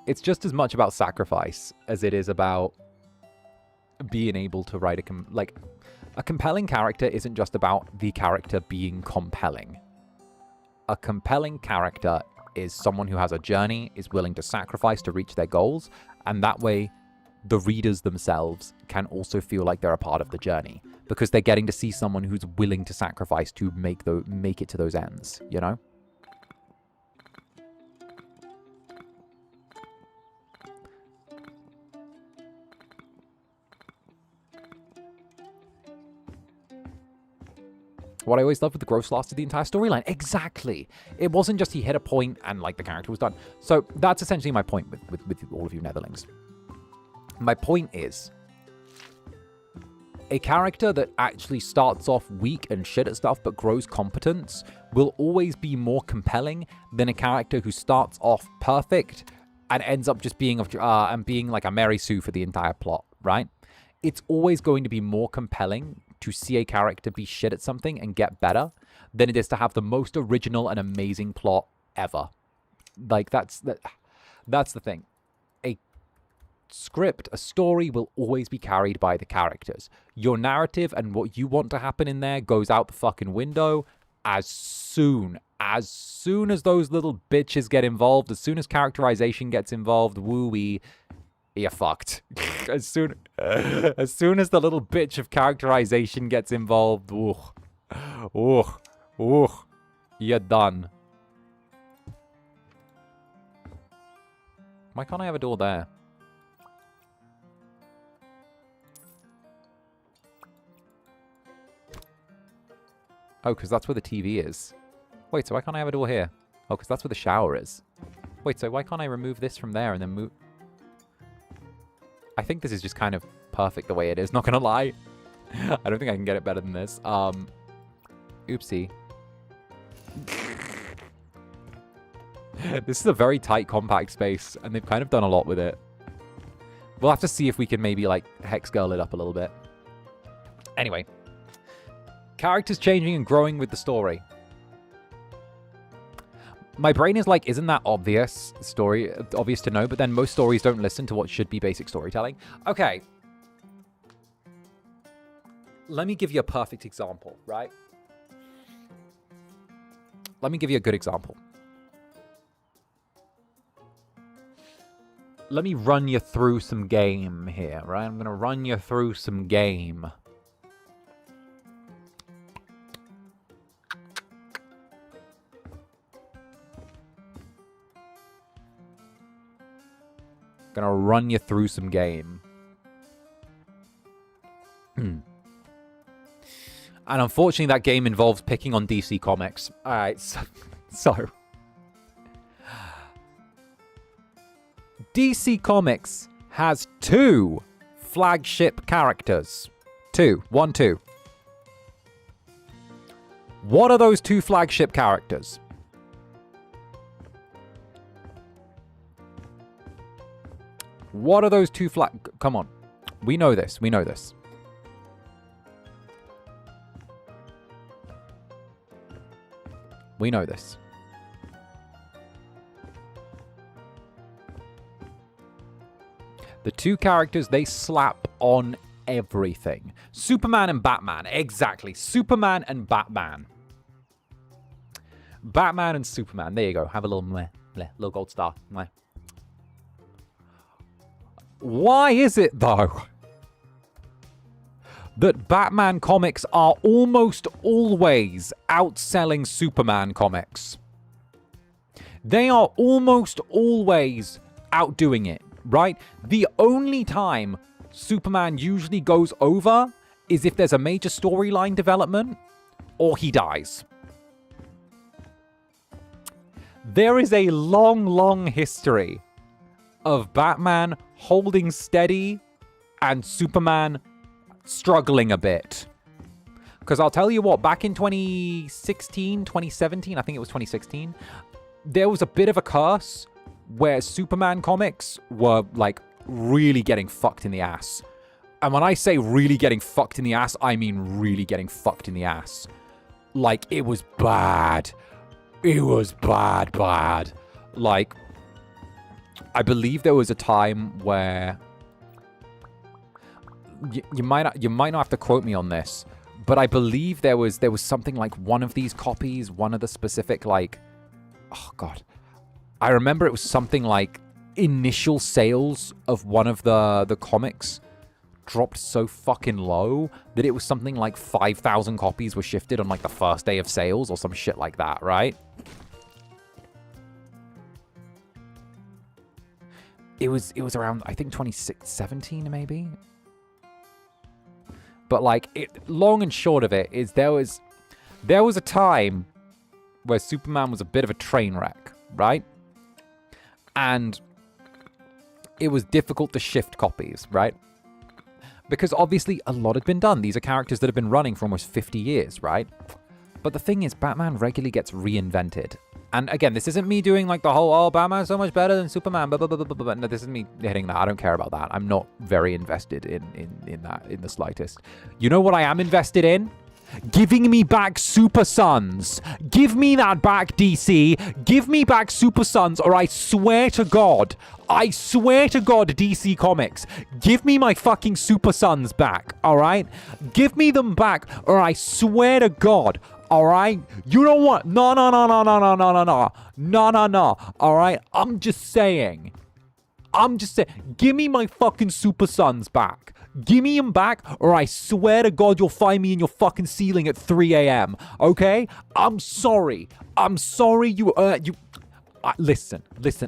it's just as much about sacrifice as it is about being able to write a compelling character isn't just about the character being compelling. A compelling character is someone who has a journey, is willing to sacrifice to reach their goals, and that way the readers themselves can also feel like they're a part of the journey because they're getting to see someone who's willing to sacrifice to make it to those ends, you know? What I always loved with the gross lasted the entire storyline. Exactly. It wasn't just he hit a point and, like, the character was done. So that's essentially my point with all of you Netherlings. My point is, a character that actually starts off weak and shit at stuff but grows competence will always be more compelling than a character who starts off perfect and ends up just being being like a Mary Sue for the entire plot, right? It's always going to be more compelling to see a character be shit at something and get better than it is to have the most original and amazing plot ever. Like, that's the thing. script, a story will always be carried by the characters. Your narrative and what you want to happen in there goes out the fucking window as soon as those little bitches get involved, as soon as characterization gets involved, woo-wee, you're fucked. as soon as the little bitch of characterization gets involved, you're done. Why can't I have a door there? Oh, because that's where the TV is. Wait, so why can't I have a door here? Oh, because that's where the shower is. Wait, so why can't I remove this from there and then move... I think this is just kind of perfect the way it is, not gonna lie. I don't think I can get it better than this. Oopsie. This is a very tight, compact space, and they've kind of done a lot with it. We'll have to see if we can maybe, like, hex girl it up a little bit. Anyway. Characters changing and growing with the story. My brain is like, isn't that obvious to know? But then most stories don't listen to what should be basic storytelling. Okay. Let me give you a perfect example, right? Let me give you a good example. Let me run you through some game here, right? I'm going to run you through some game. Gonna run you through some game. And unfortunately, that game involves picking on DC Comics. Alright, so... DC Comics has 2 flagship characters. 2. 1, 2. What are those 2 flagship characters? What are those 2 Come on. We know this. We know this. We know this. The 2 characters they slap on everything. Superman and Batman. Exactly. Superman and Batman. Batman and Superman. There you go. Have a little meh, meh, little gold star. Meh. Why is it, though, that Batman comics are almost always outselling Superman comics? They are almost always outdoing it, right? The only time Superman usually goes over is if there's a major storyline development or he dies. There is a long, long history of Batman holding steady and Superman struggling a bit. Because I'll tell you what, back in 2016, 2017, I think it was 2016, there was a bit of a curse where Superman comics were, like, really getting fucked in the ass. And when I say really getting fucked in the ass, I mean really getting fucked in the ass. Like, it was bad. It was bad. Like, I believe there was a time where you might not have to quote me on this, but I believe there was something like one of these copies, one of the specific, like, oh god, I remember it was something like initial sales of one of the comics dropped so fucking low that it was something like 5,000 copies were shifted on like the first day of sales or some shit like that, right? It was around, I think, 2017 maybe. But like, long and short of it is there was a time where Superman was a bit of a train wreck, right? And it was difficult to shift copies, right? Because obviously a lot had been done. These are characters that have been running for almost 50 years, right? But the thing is, Batman regularly gets reinvented. And again, this isn't me doing like the whole, oh, Batman's so much better than Superman, blah, blah, blah, blah, blah. No, this isn't me hitting that. I don't care about that. I'm not very invested in that in the slightest. You know what I am invested in? giving me back Super Sons. Give me that back, DC. Give me back Super Sons, or I swear to God, DC Comics, give me my fucking Super Sons back, all right? Give me them back, or I swear to God, all right? You know what? No. All right? I'm just saying. Give me my fucking Super Sons back. Give me them back, or I swear to God you'll find me in your fucking ceiling at 3 a.m., okay? I'm sorry. Listen.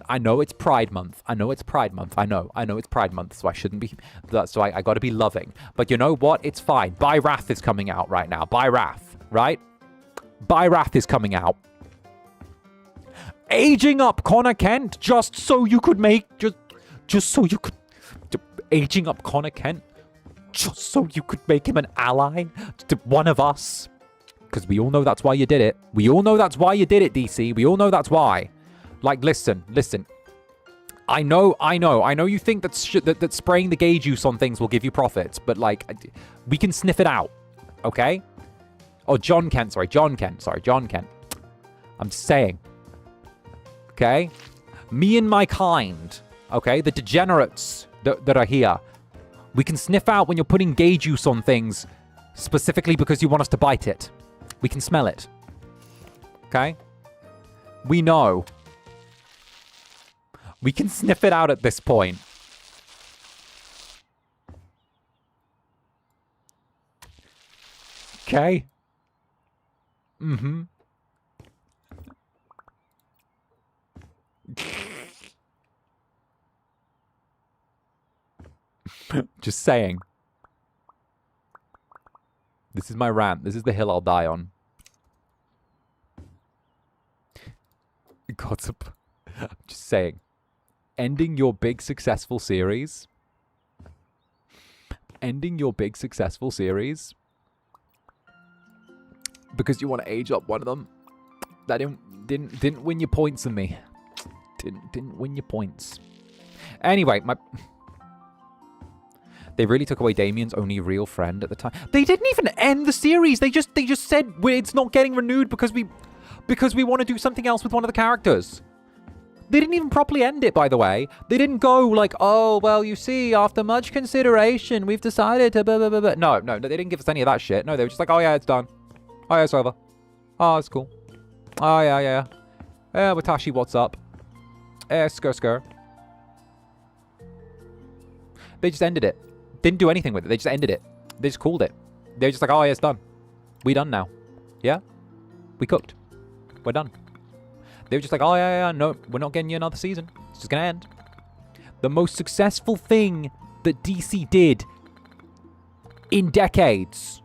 I know it's Pride Month. I know it's Pride Month, so I shouldn't be... So I gotta be loving. But you know what? It's fine. By Wrath is coming out right now. By Wrath, right? By Wrath is coming out. Aging up Connor Kent just so you could make... Just so you could... Aging up Connor Kent just so you could make him an ally to one of us. Because we all know that's why you did it. We all know that's why you did it, DC. We all know that's why. Like, listen. I know you think that spraying the gay juice on things will give you profits, but, like, we can sniff it out, okay? Oh, John Kent. I'm just saying. Okay? Me and my kind, okay? The degenerates that are here. We can sniff out when you're putting gay juice on things specifically because you want us to bite it. We can smell it. Okay? We know. We can sniff it out at this point. Okay? Mm-hmm. Just saying. This is my rant. This is the hill I'll die on. Gossip. Just saying. Ending your big successful series. Because you want to age up one of them. That didn't win your points in me. Didn't win your points. Anyway, they really took away Damien's only real friend at the time. They didn't even end the series. They just said it's not getting renewed because we want to do something else with one of the characters. They didn't even properly end it, by the way. They didn't go like, oh, well, you see, after much consideration, we've decided to blah, blah, blah, blah. No, they didn't give us any of that shit. No, they were just like, oh, yeah, it's done. Oh, yeah, it's over. Oh, it's cool. Oh, yeah. Yeah, Watashi, what's up? Skr. They just ended it. Didn't do anything with it. They just ended it. They just called it. They were just like, oh, yeah, it's done. We done now. Yeah? We cooked. We're done. They were just like, oh, yeah, no, we're not getting you another season. It's just going to end. The most successful thing that DC did in decades.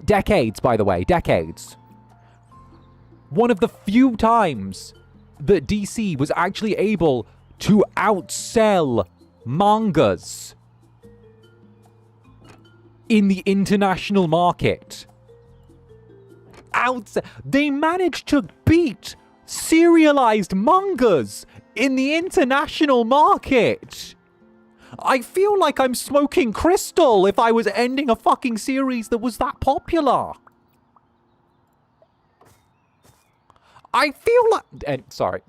Decades, by the way. Decades. One of the few times that DC was actually able to outsell mangas in the international market. They managed to beat serialized mangas in the international market. I feel like I'm smoking crystal if I was ending a fucking series that was that popular. I feel like... And sorry,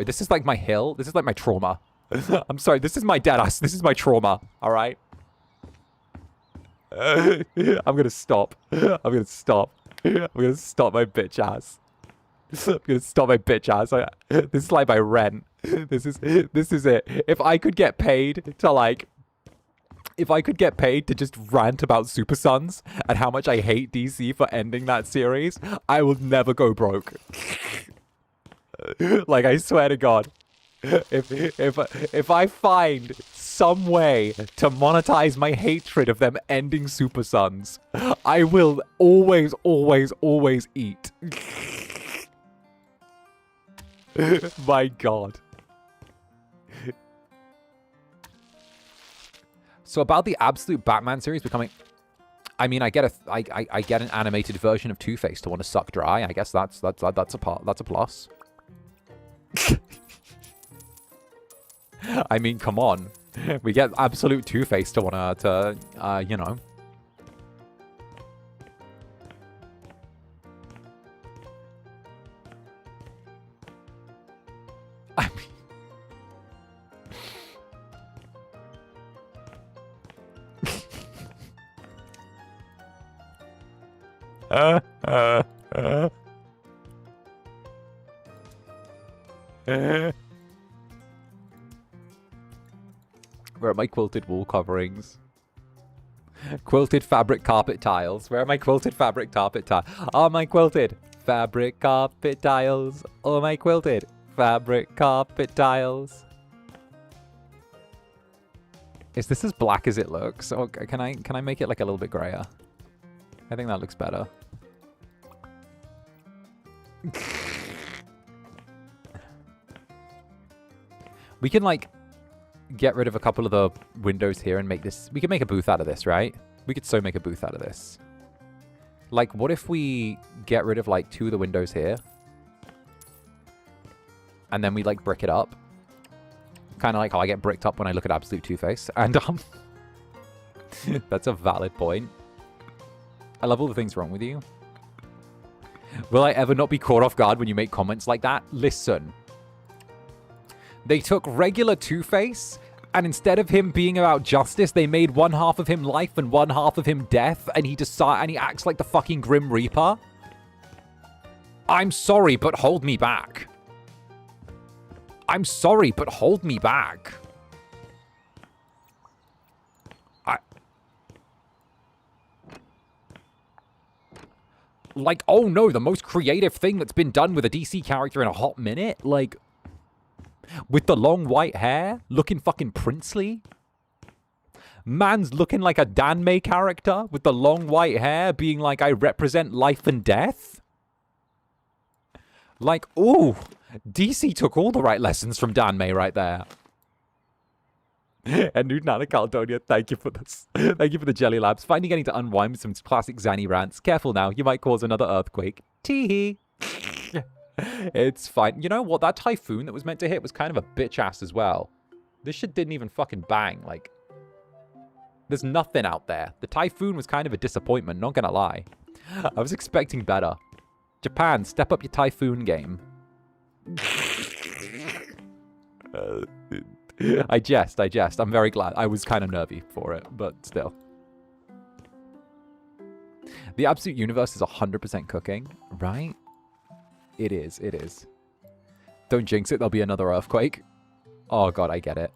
this is like my hill. This is like my trauma. I'm sorry, this is my deadass. This is my trauma, all right? I'm gonna stop. I'm gonna stop my bitch ass. This is like my rent. This is it. If I could get paid to just rant about Super Sons and how much I hate DC for ending that series, I will never go broke. Like, I swear to God. If I find some way to monetize my hatred of them ending Super Sons, I will always eat. My God. So about the absolute Batman series becoming... I mean, I get an animated version of Two-Face to want to suck dry. I guess that's a plus. I mean, come on. We get absolute Two-Face to want to, you know. I mean... Where are my quilted wall coverings? Quilted fabric carpet tiles. Where are my quilted fabric carpet tiles? Oh, my quilted fabric carpet tiles. Oh, my quilted fabric carpet tiles. Is this as black as it looks? Or can I make it like a little bit grayer? I think that looks better. We can like get rid of a couple of the windows here and make this... We could make a booth out of this, right? We could so make a booth out of this. Like, what if we get rid of, like, 2 of the windows here? And then we, like, brick it up. Kind of like how I get bricked up when I look at Absolute Two-Face. And, that's a valid point. I love all the things wrong with you. Will I ever not be caught off guard when you make comments like that? Listen. They took regular Two-Face, and instead of him being about justice, they made one half of him life and one half of him death, and he acts like the fucking Grim Reaper. I'm sorry, but hold me back. I'm sorry, but hold me back. Like, oh no, the most creative thing that's been done with a DC character in a hot minute? Like... With the long white hair, looking fucking princely. Man's looking like a Danmei character with the long white hair, being like, I represent life and death. Like, ooh, DC took all the right lessons from Danmei right there. And new Nana Caledonia, thank you for this. Thank you for the Jelly Labs. Finally getting to unwind with some classic Zanny rants. Careful now, you might cause another earthquake. Tee-hee. It's fine. You know what? That typhoon that was meant to hit was kind of a bitch ass as well. This shit didn't even fucking bang. Like, there's nothing out there. The typhoon was kind of a disappointment, not gonna lie. I was expecting better. Japan, step up your typhoon game. I jest. I'm very glad. I was kind of nervy for it, but still. The Absolute Universe is 100% cooking, right? It is. Don't jinx it, there'll be another earthquake. Oh god, I get it.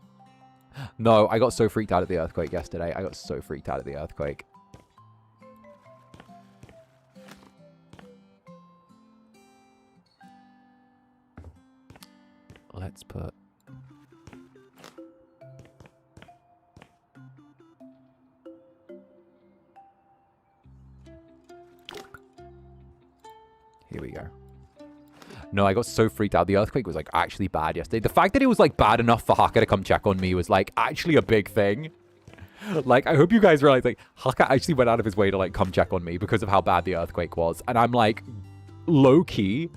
No, I got so freaked out at the earthquake yesterday. Let's put... Here we go. No, I got so freaked out. The earthquake was, like, actually bad yesterday. The fact that it was, like, bad enough for Haka to come check on me was, like, actually a big thing. Like, I hope you guys realize, like, Haka actually went out of his way to, like, come check on me because of how bad the earthquake was. And I'm, like, low-key.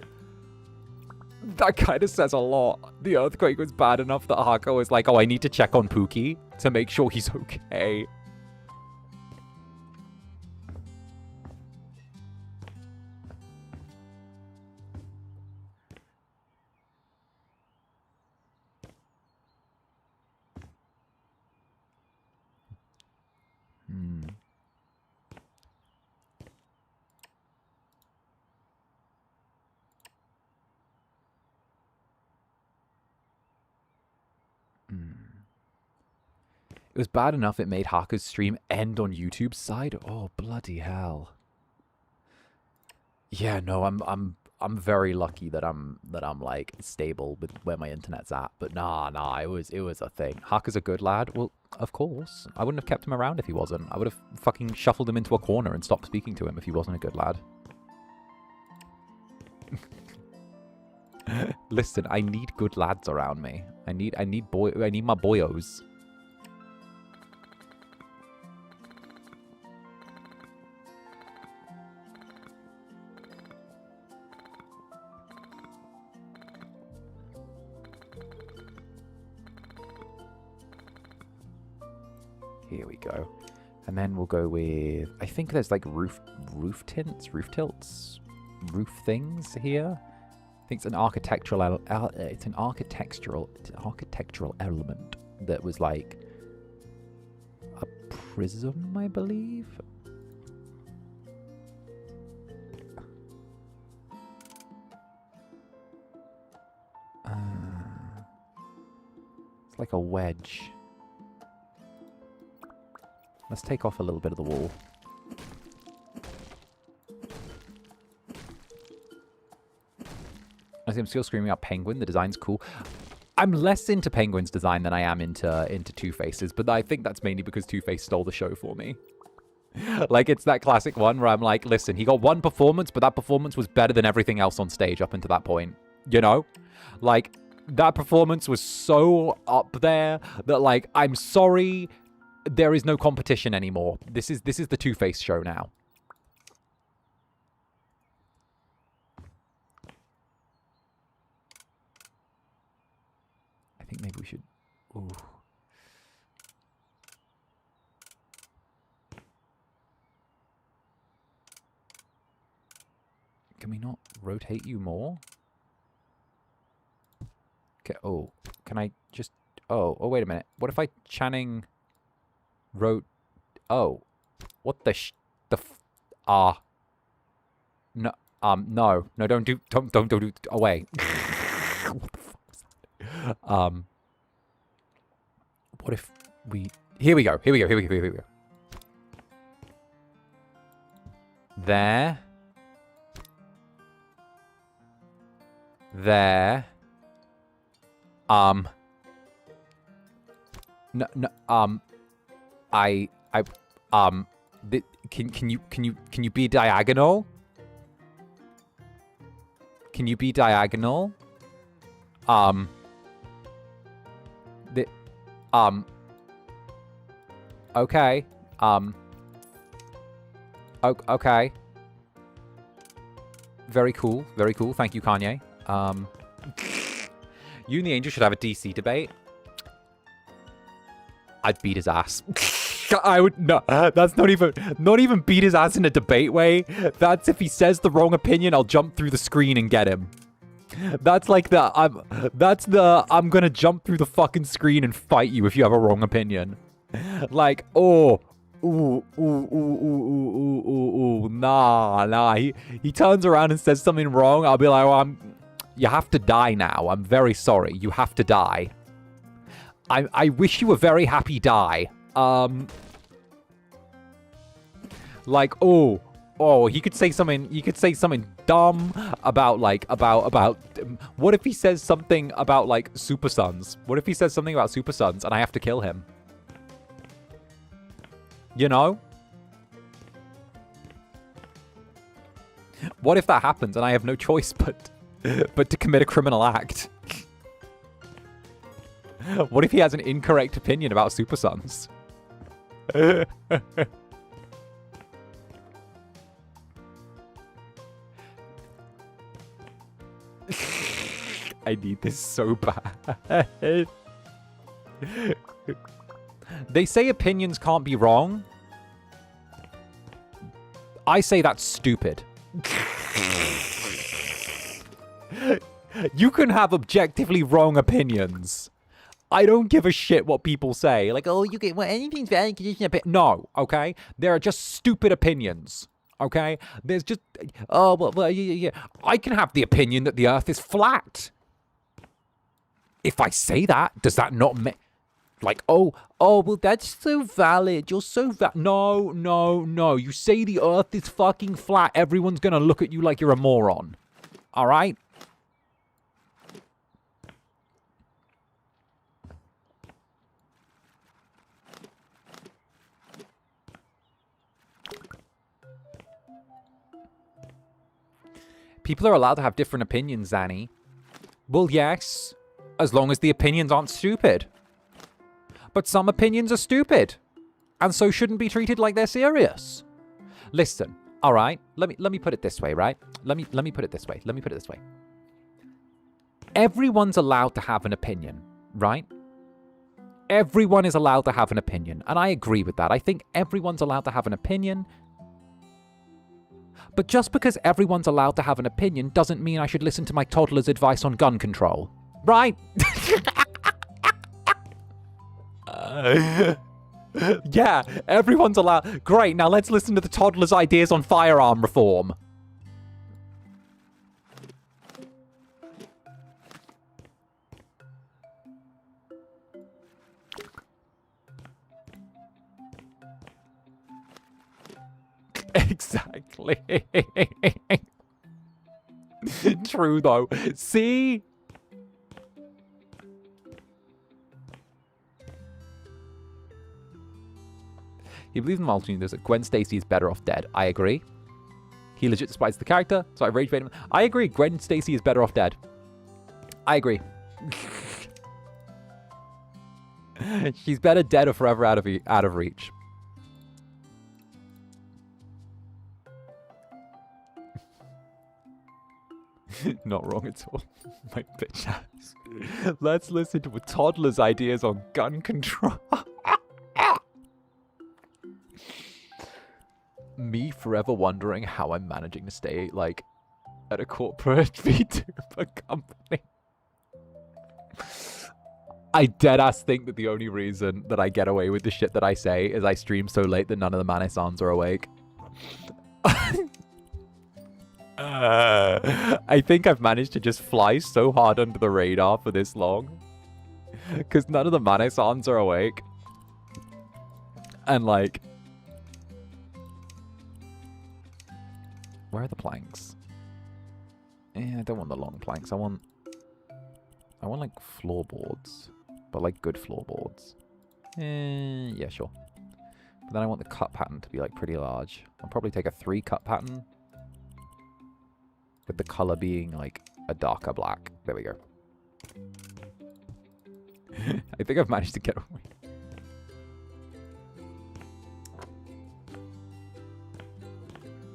That kind of says a lot. The earthquake was bad enough that Haka was like, oh, I need to check on Pookie to make sure he's okay. It was bad enough it made Haka's stream end on YouTube's side. Oh, bloody hell. Yeah, no, I'm very lucky that I'm like stable with where my internet's at. But nah, it was a thing. Haka's a good lad. Well, of course. I wouldn't have kept him around if he wasn't. I would have fucking shuffled him into a corner and stopped speaking to him if he wasn't a good lad. Listen, I need good lads around me. I need my boyos. Here we go. And then we'll go with, I think there's like roof tilts, roof things here. I think it's an architectural element that was like a prism, I believe. It's like a wedge. Let's take off a little bit of the wall. I'm still screaming out Penguin. The design's cool. I'm less into Penguin's design than I am into Two-Face's, but I think that's mainly because Two-Face stole the show for me. Like, it's that classic one where I'm like, listen, he got one performance, but that performance was better than everything else on stage up until that point. You know? Like, that performance was so up there that, like, I'm sorry, there is no competition anymore. This is the Two-Face show now. I think maybe we should... Ooh. Can we not rotate you more? Okay, oh, can I just... Oh, wait a minute. What if I Channing wrote... Oh, what the No, no, don't do... Don't do... Away. What the fuck was that? What if we... Here we go. There. Can you be diagonal? Can you be diagonal? Okay. Okay. Very cool. Thank you, Kanye. You and the Angel should have a DC debate. I'd beat his ass. I would no. That's not even beat his ass in a debate way. That's if he says the wrong opinion, I'll jump through the screen and get him. That's like I'm gonna jump through the fucking screen and fight you if you have a wrong opinion. Like, nah. He turns around and says something wrong. I'll be like, well, you have to die now. I'm very sorry. You have to die. I wish you a very happy die. Like, he could say something dumb about what if he says something about like Super Sons? What if he says something about Super Sons and I have to kill him? You know? What if that happens and I have no choice but to commit a criminal act? What if he has an incorrect opinion about Super Sons? I need this so bad. They say opinions can't be wrong. I say that's stupid. You can have objectively wrong opinions. I don't give a shit what people say. Like, oh, you get anything's valid condition opinion. No, okay? There are just stupid opinions. Okay? There's just yeah. I can have the opinion that the Earth is flat. If I say that, does that not make like, well, that's so valid. You're so No. You say the Earth is fucking flat, everyone's gonna look at you like you're a moron. All right? People are allowed to have different opinions, Zanny. Well, yes, as long as the opinions aren't stupid. But some opinions are stupid, and so shouldn't be treated like they're serious. Listen, all right? Let me put it this way, right? Let me put it this way. Everyone's allowed to have an opinion, right? Everyone is allowed to have an opinion, and I agree with that. I think everyone's allowed to have an opinion. But just because everyone's allowed to have an opinion doesn't mean I should listen to my toddler's advice on gun control. Right? Yeah, everyone's allowed. Great, now let's listen to the toddler's ideas on firearm reform. Exactly. True, though. See? He believes in multitudes that Gwen Stacy is better off dead. I agree. He legit despises the character, so I rage bait him. I agree. Gwen Stacy is better off dead. I agree. She's better dead or forever out of reach. Not wrong at all. My bitch ass. Let's listen to a toddler's ideas on gun control. Me forever wondering how I'm managing to stay, like, at a corporate VTuber company. I deadass think that the only reason that I get away with the shit that I say is I stream so late that none of the Mane-sans are awake. I think I've managed to just fly so hard under the radar for this long. Because none of the Mane-sans are awake. And, like... Where are the planks? Yeah, I don't want the long planks. I want like floorboards. But like good floorboards. Yeah, sure. But then I want the cut pattern to be like pretty large. I'll probably take a 3 cut pattern. With the color being like a darker black. There we go. I think I've managed to get away.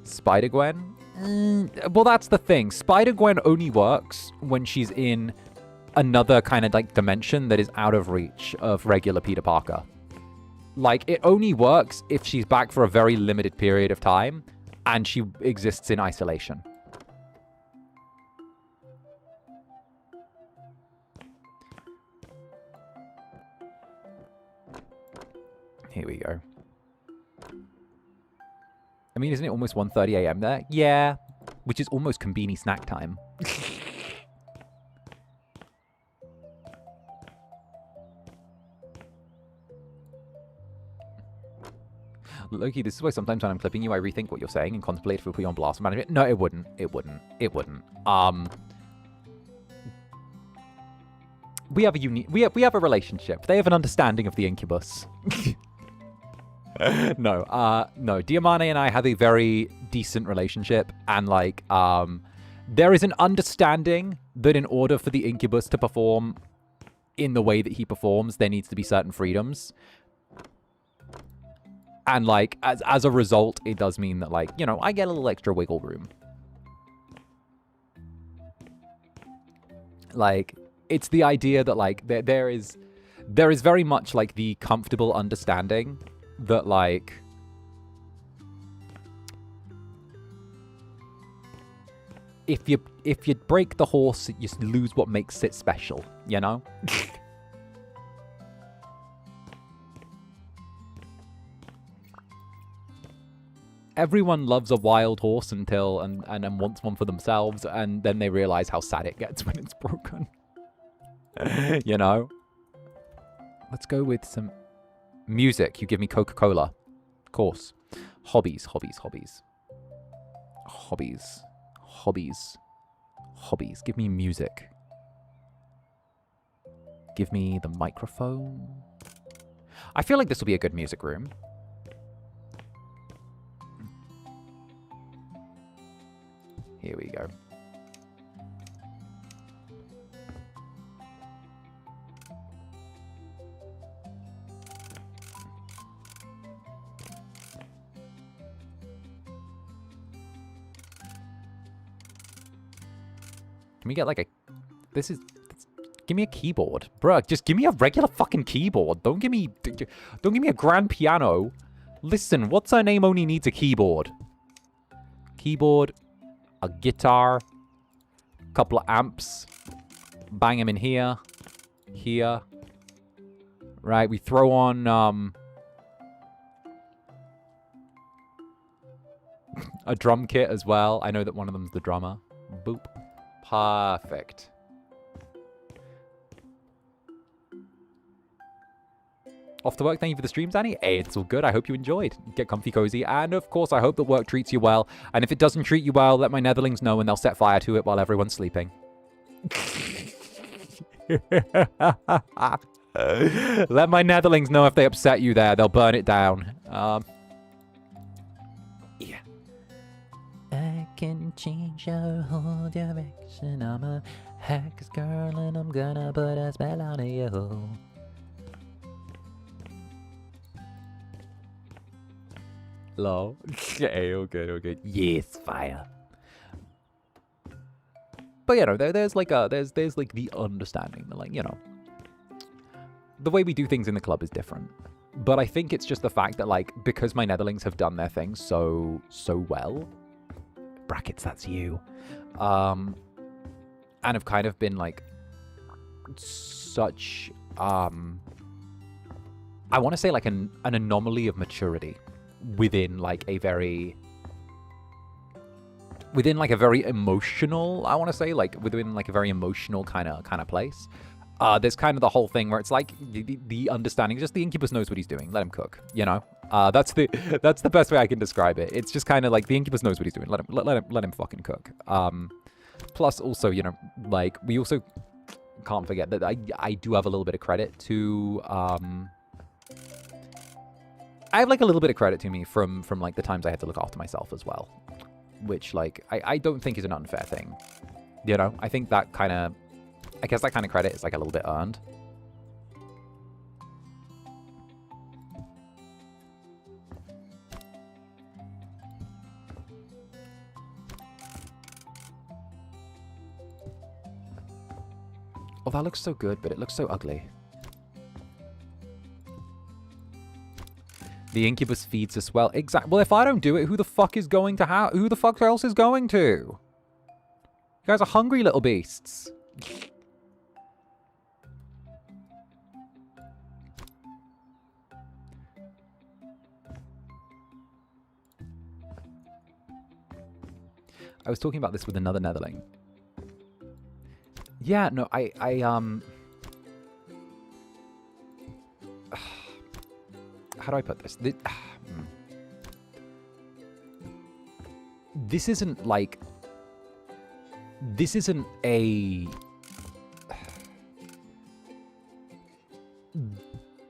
Spider-Gwen? Well, that's the thing. Spider-Gwen only works when she's in another kind of like dimension that is out of reach of regular Peter Parker. Like, it only works if she's back for a very limited period of time and she exists in isolation. Here we go. I mean, isn't it almost 1:30 a.m. there? Yeah. Which is almost Konbini snack time. Loki, this is why sometimes when I'm clipping you, I rethink what you're saying and contemplate if we put you on blast management. No, it wouldn't. It wouldn't. It wouldn't. We have a unique... We have a relationship. They have an understanding of the Incubus. No, Diamane and I have a very decent relationship, and like, there is an understanding that in order for the Incubus to perform in the way that he performs, there needs to be certain freedoms. And like, as a result, it does mean that, like, you know, I get a little extra wiggle room. Like, it's the idea that like there is very much like the comfortable understanding that, like, if you break the horse, you lose what makes it special, you know? Everyone loves a wild horse until and wants one for themselves, and then they realize how sad it gets when it's broken. You know? Let's go with some music. You give me Coca-Cola. Of course. Hobbies. Give me music. Give me the microphone. I feel like this will be a good music room. Here we go. Can we get like a... Give me a keyboard. Bruh, just give me a regular fucking keyboard. Don't give me a grand piano. Listen, what's her name only needs a keyboard. keyboard, a guitar, a couple of amps. Bang them in here. Here. Right, we throw on a drum kit as well. I know that one of them's the drummer. Boop. Perfect. Off to work. Thank you for the stream, Danny. Hey, it's all good. I hope you enjoyed. Get comfy, cozy. And, of course, I hope that work treats you well. And if it doesn't treat you well, let my Netherlings know and they'll set fire to it while everyone's sleeping. Let my Netherlings know if they upset you there. They'll burn it down. Yeah. I can change your whole direction. I'm a hex girl and I'm gonna put a spell on you. Hello. Okay, okay. Yes, fire. But you know, there's like the understanding that, like, you know, the way we do things in the club is different. But I think it's just the fact that, like, because my Netherlings have done their thing so well, brackets, that's you, and have kind of been like such I want to say like an anomaly of maturity within like a very emotional, I want to say, like within like a very emotional kind of place. There's kind of the whole thing where it's like the understanding, just the Incubus knows what he's doing. Let him cook, you know. That's the best way I can describe it. It's just kind of like the Incubus knows what he's doing. Let him fucking cook. Plus, also, you know, like we also can't forget that I do have a little bit of credit to I have like a little bit of credit to me from like the times I had to look after myself as well, which like I don't think is an unfair thing. You know, I think that kind of, I guess that kind of credit is like a little bit earned. Oh, that looks so good, but it looks so ugly. The Incubus feeds us well. Exactly. Well, if I don't do it, who the fuck is going to who the fuck else is going to? You guys are hungry little beasts. I was talking about this with another Netherling. Yeah, no, how do I put this? This isn't like... This isn't a...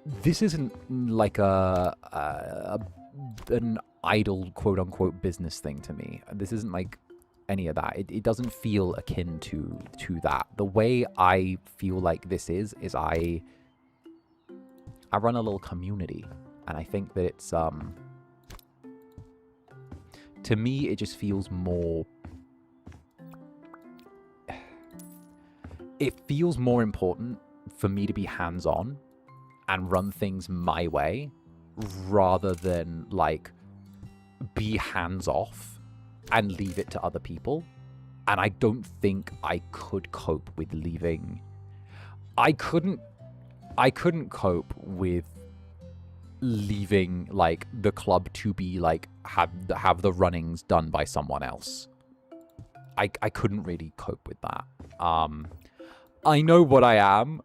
This isn't like an idle quote-unquote business thing to me. This isn't like any of that. It doesn't feel akin to that. The way I feel like this is I run a little community. And I think that it's, to me, it just feels more, it feels more important for me to be hands-on and run things my way rather than, like, be hands-off and leave it to other people. And I don't think I could cope with leaving. I couldn't cope with leaving like the club to be like have the runnings done by someone else. I couldn't really cope with that. I know what I am.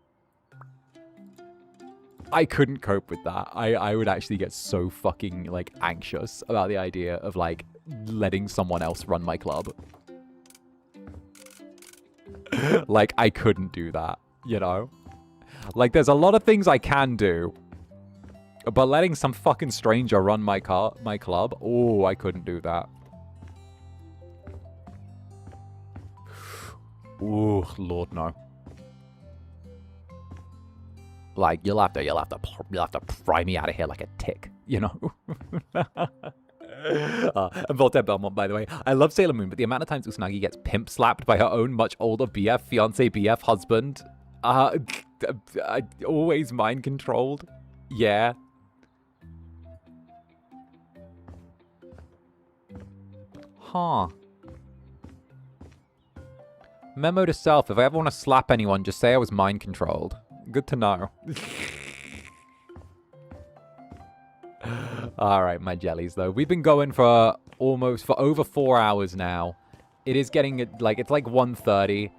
I couldn't cope with that. I would actually get so fucking like anxious about the idea of like letting someone else run my club. Like I couldn't do that, you know? Like there's a lot of things I can do. But letting some fucking stranger run my club, oh, I couldn't do that. Oh, Lord, no. Like you'll have to pry me out of here like a tick, you know. And Voltaire Belmont, by the way, I love Sailor Moon, but the amount of times Usanagi gets pimp slapped by her own much older BF, fiance, BF, husband, always mind controlled. Huh. Memo to self. If I ever want to slap anyone, just say I was mind controlled. Good to know. All right, my jellies, though. We've been going for over 4 hours now. It is getting, like, it's like 1:30.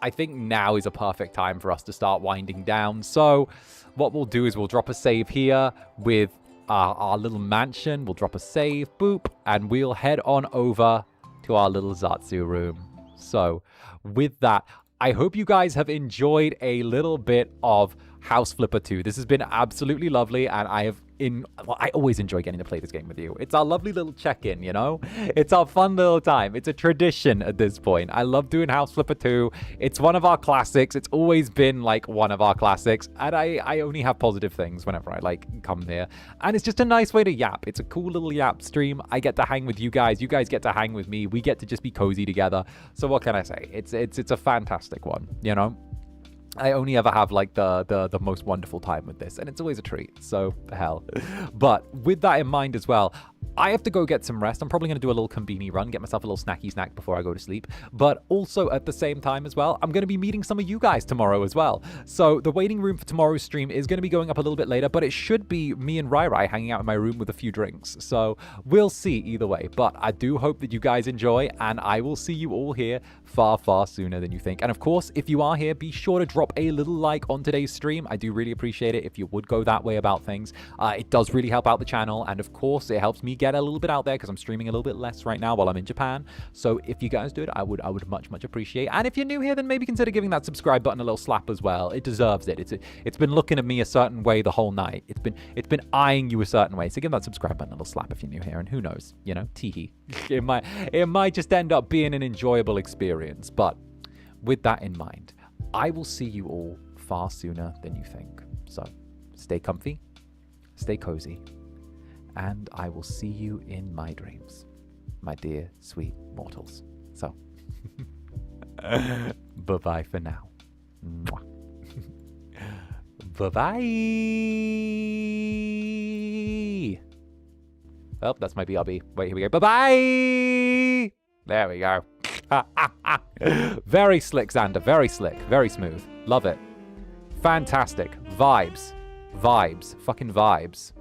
I think now is a perfect time for us to start winding down. So what we'll do is we'll drop a save here with our little mansion. We'll drop a save, boop, and we'll head on over to our little Zatsu room. So with that, I hope you guys have enjoyed a little bit of House Flipper 2. This has been absolutely lovely, and I always enjoy getting to play this game with you. It's our lovely little check-in, you know? It's our fun little time. It's a tradition at this point. I love doing House Flipper 2. It's one of our classics. It's always been, like, one of our classics, and I only have positive things whenever I, like, come here. And it's just a nice way to yap. It's a cool little yap stream. I get to hang with you guys. You guys get to hang with me. We get to just be cozy together. So what can I say? It's a fantastic one, you know? I only ever have, like, the most wonderful time with this, and it's always a treat, so hell. But with that in mind as well, I have to go get some rest. I'm probably going to do a little Konbini run, get myself a little snacky snack before I go to sleep. But also at the same time as well, I'm going to be meeting some of you guys tomorrow as well. So the waiting room for tomorrow's stream is going to be going up a little bit later, but it should be me and Rai hanging out in my room with a few drinks. So we'll see either way. But I do hope that you guys enjoy, and I will see you all here far, far sooner than you think. And of course, if you are here, be sure to drop a little like on today's stream. I do really appreciate it if you would go that way about things. It does really help out the channel, and of course, it helps me get a little bit out there because I'm streaming a little bit less right now while I'm in Japan. So if you guys do it, I would much appreciate. And if you're new here, then maybe consider giving that subscribe button a little slap as well. It deserves it. It's been looking at me a certain way the whole night. It's been eyeing you a certain way. So give that subscribe button a little slap if you're new here, and who knows, you know, teehee. It might just end up being an enjoyable experience. But with that in mind, I will see you all far sooner than you think. So stay comfy, stay cozy, and I will see you in my dreams, my dear sweet mortals. So bye-bye for now. Bye-bye. Oh, that's my BRB. Wait, here we go. Bye-bye. There we go. Very slick, Zander. Very slick. Very smooth. Love it. Fantastic. Vibes. Vibes. Fucking vibes.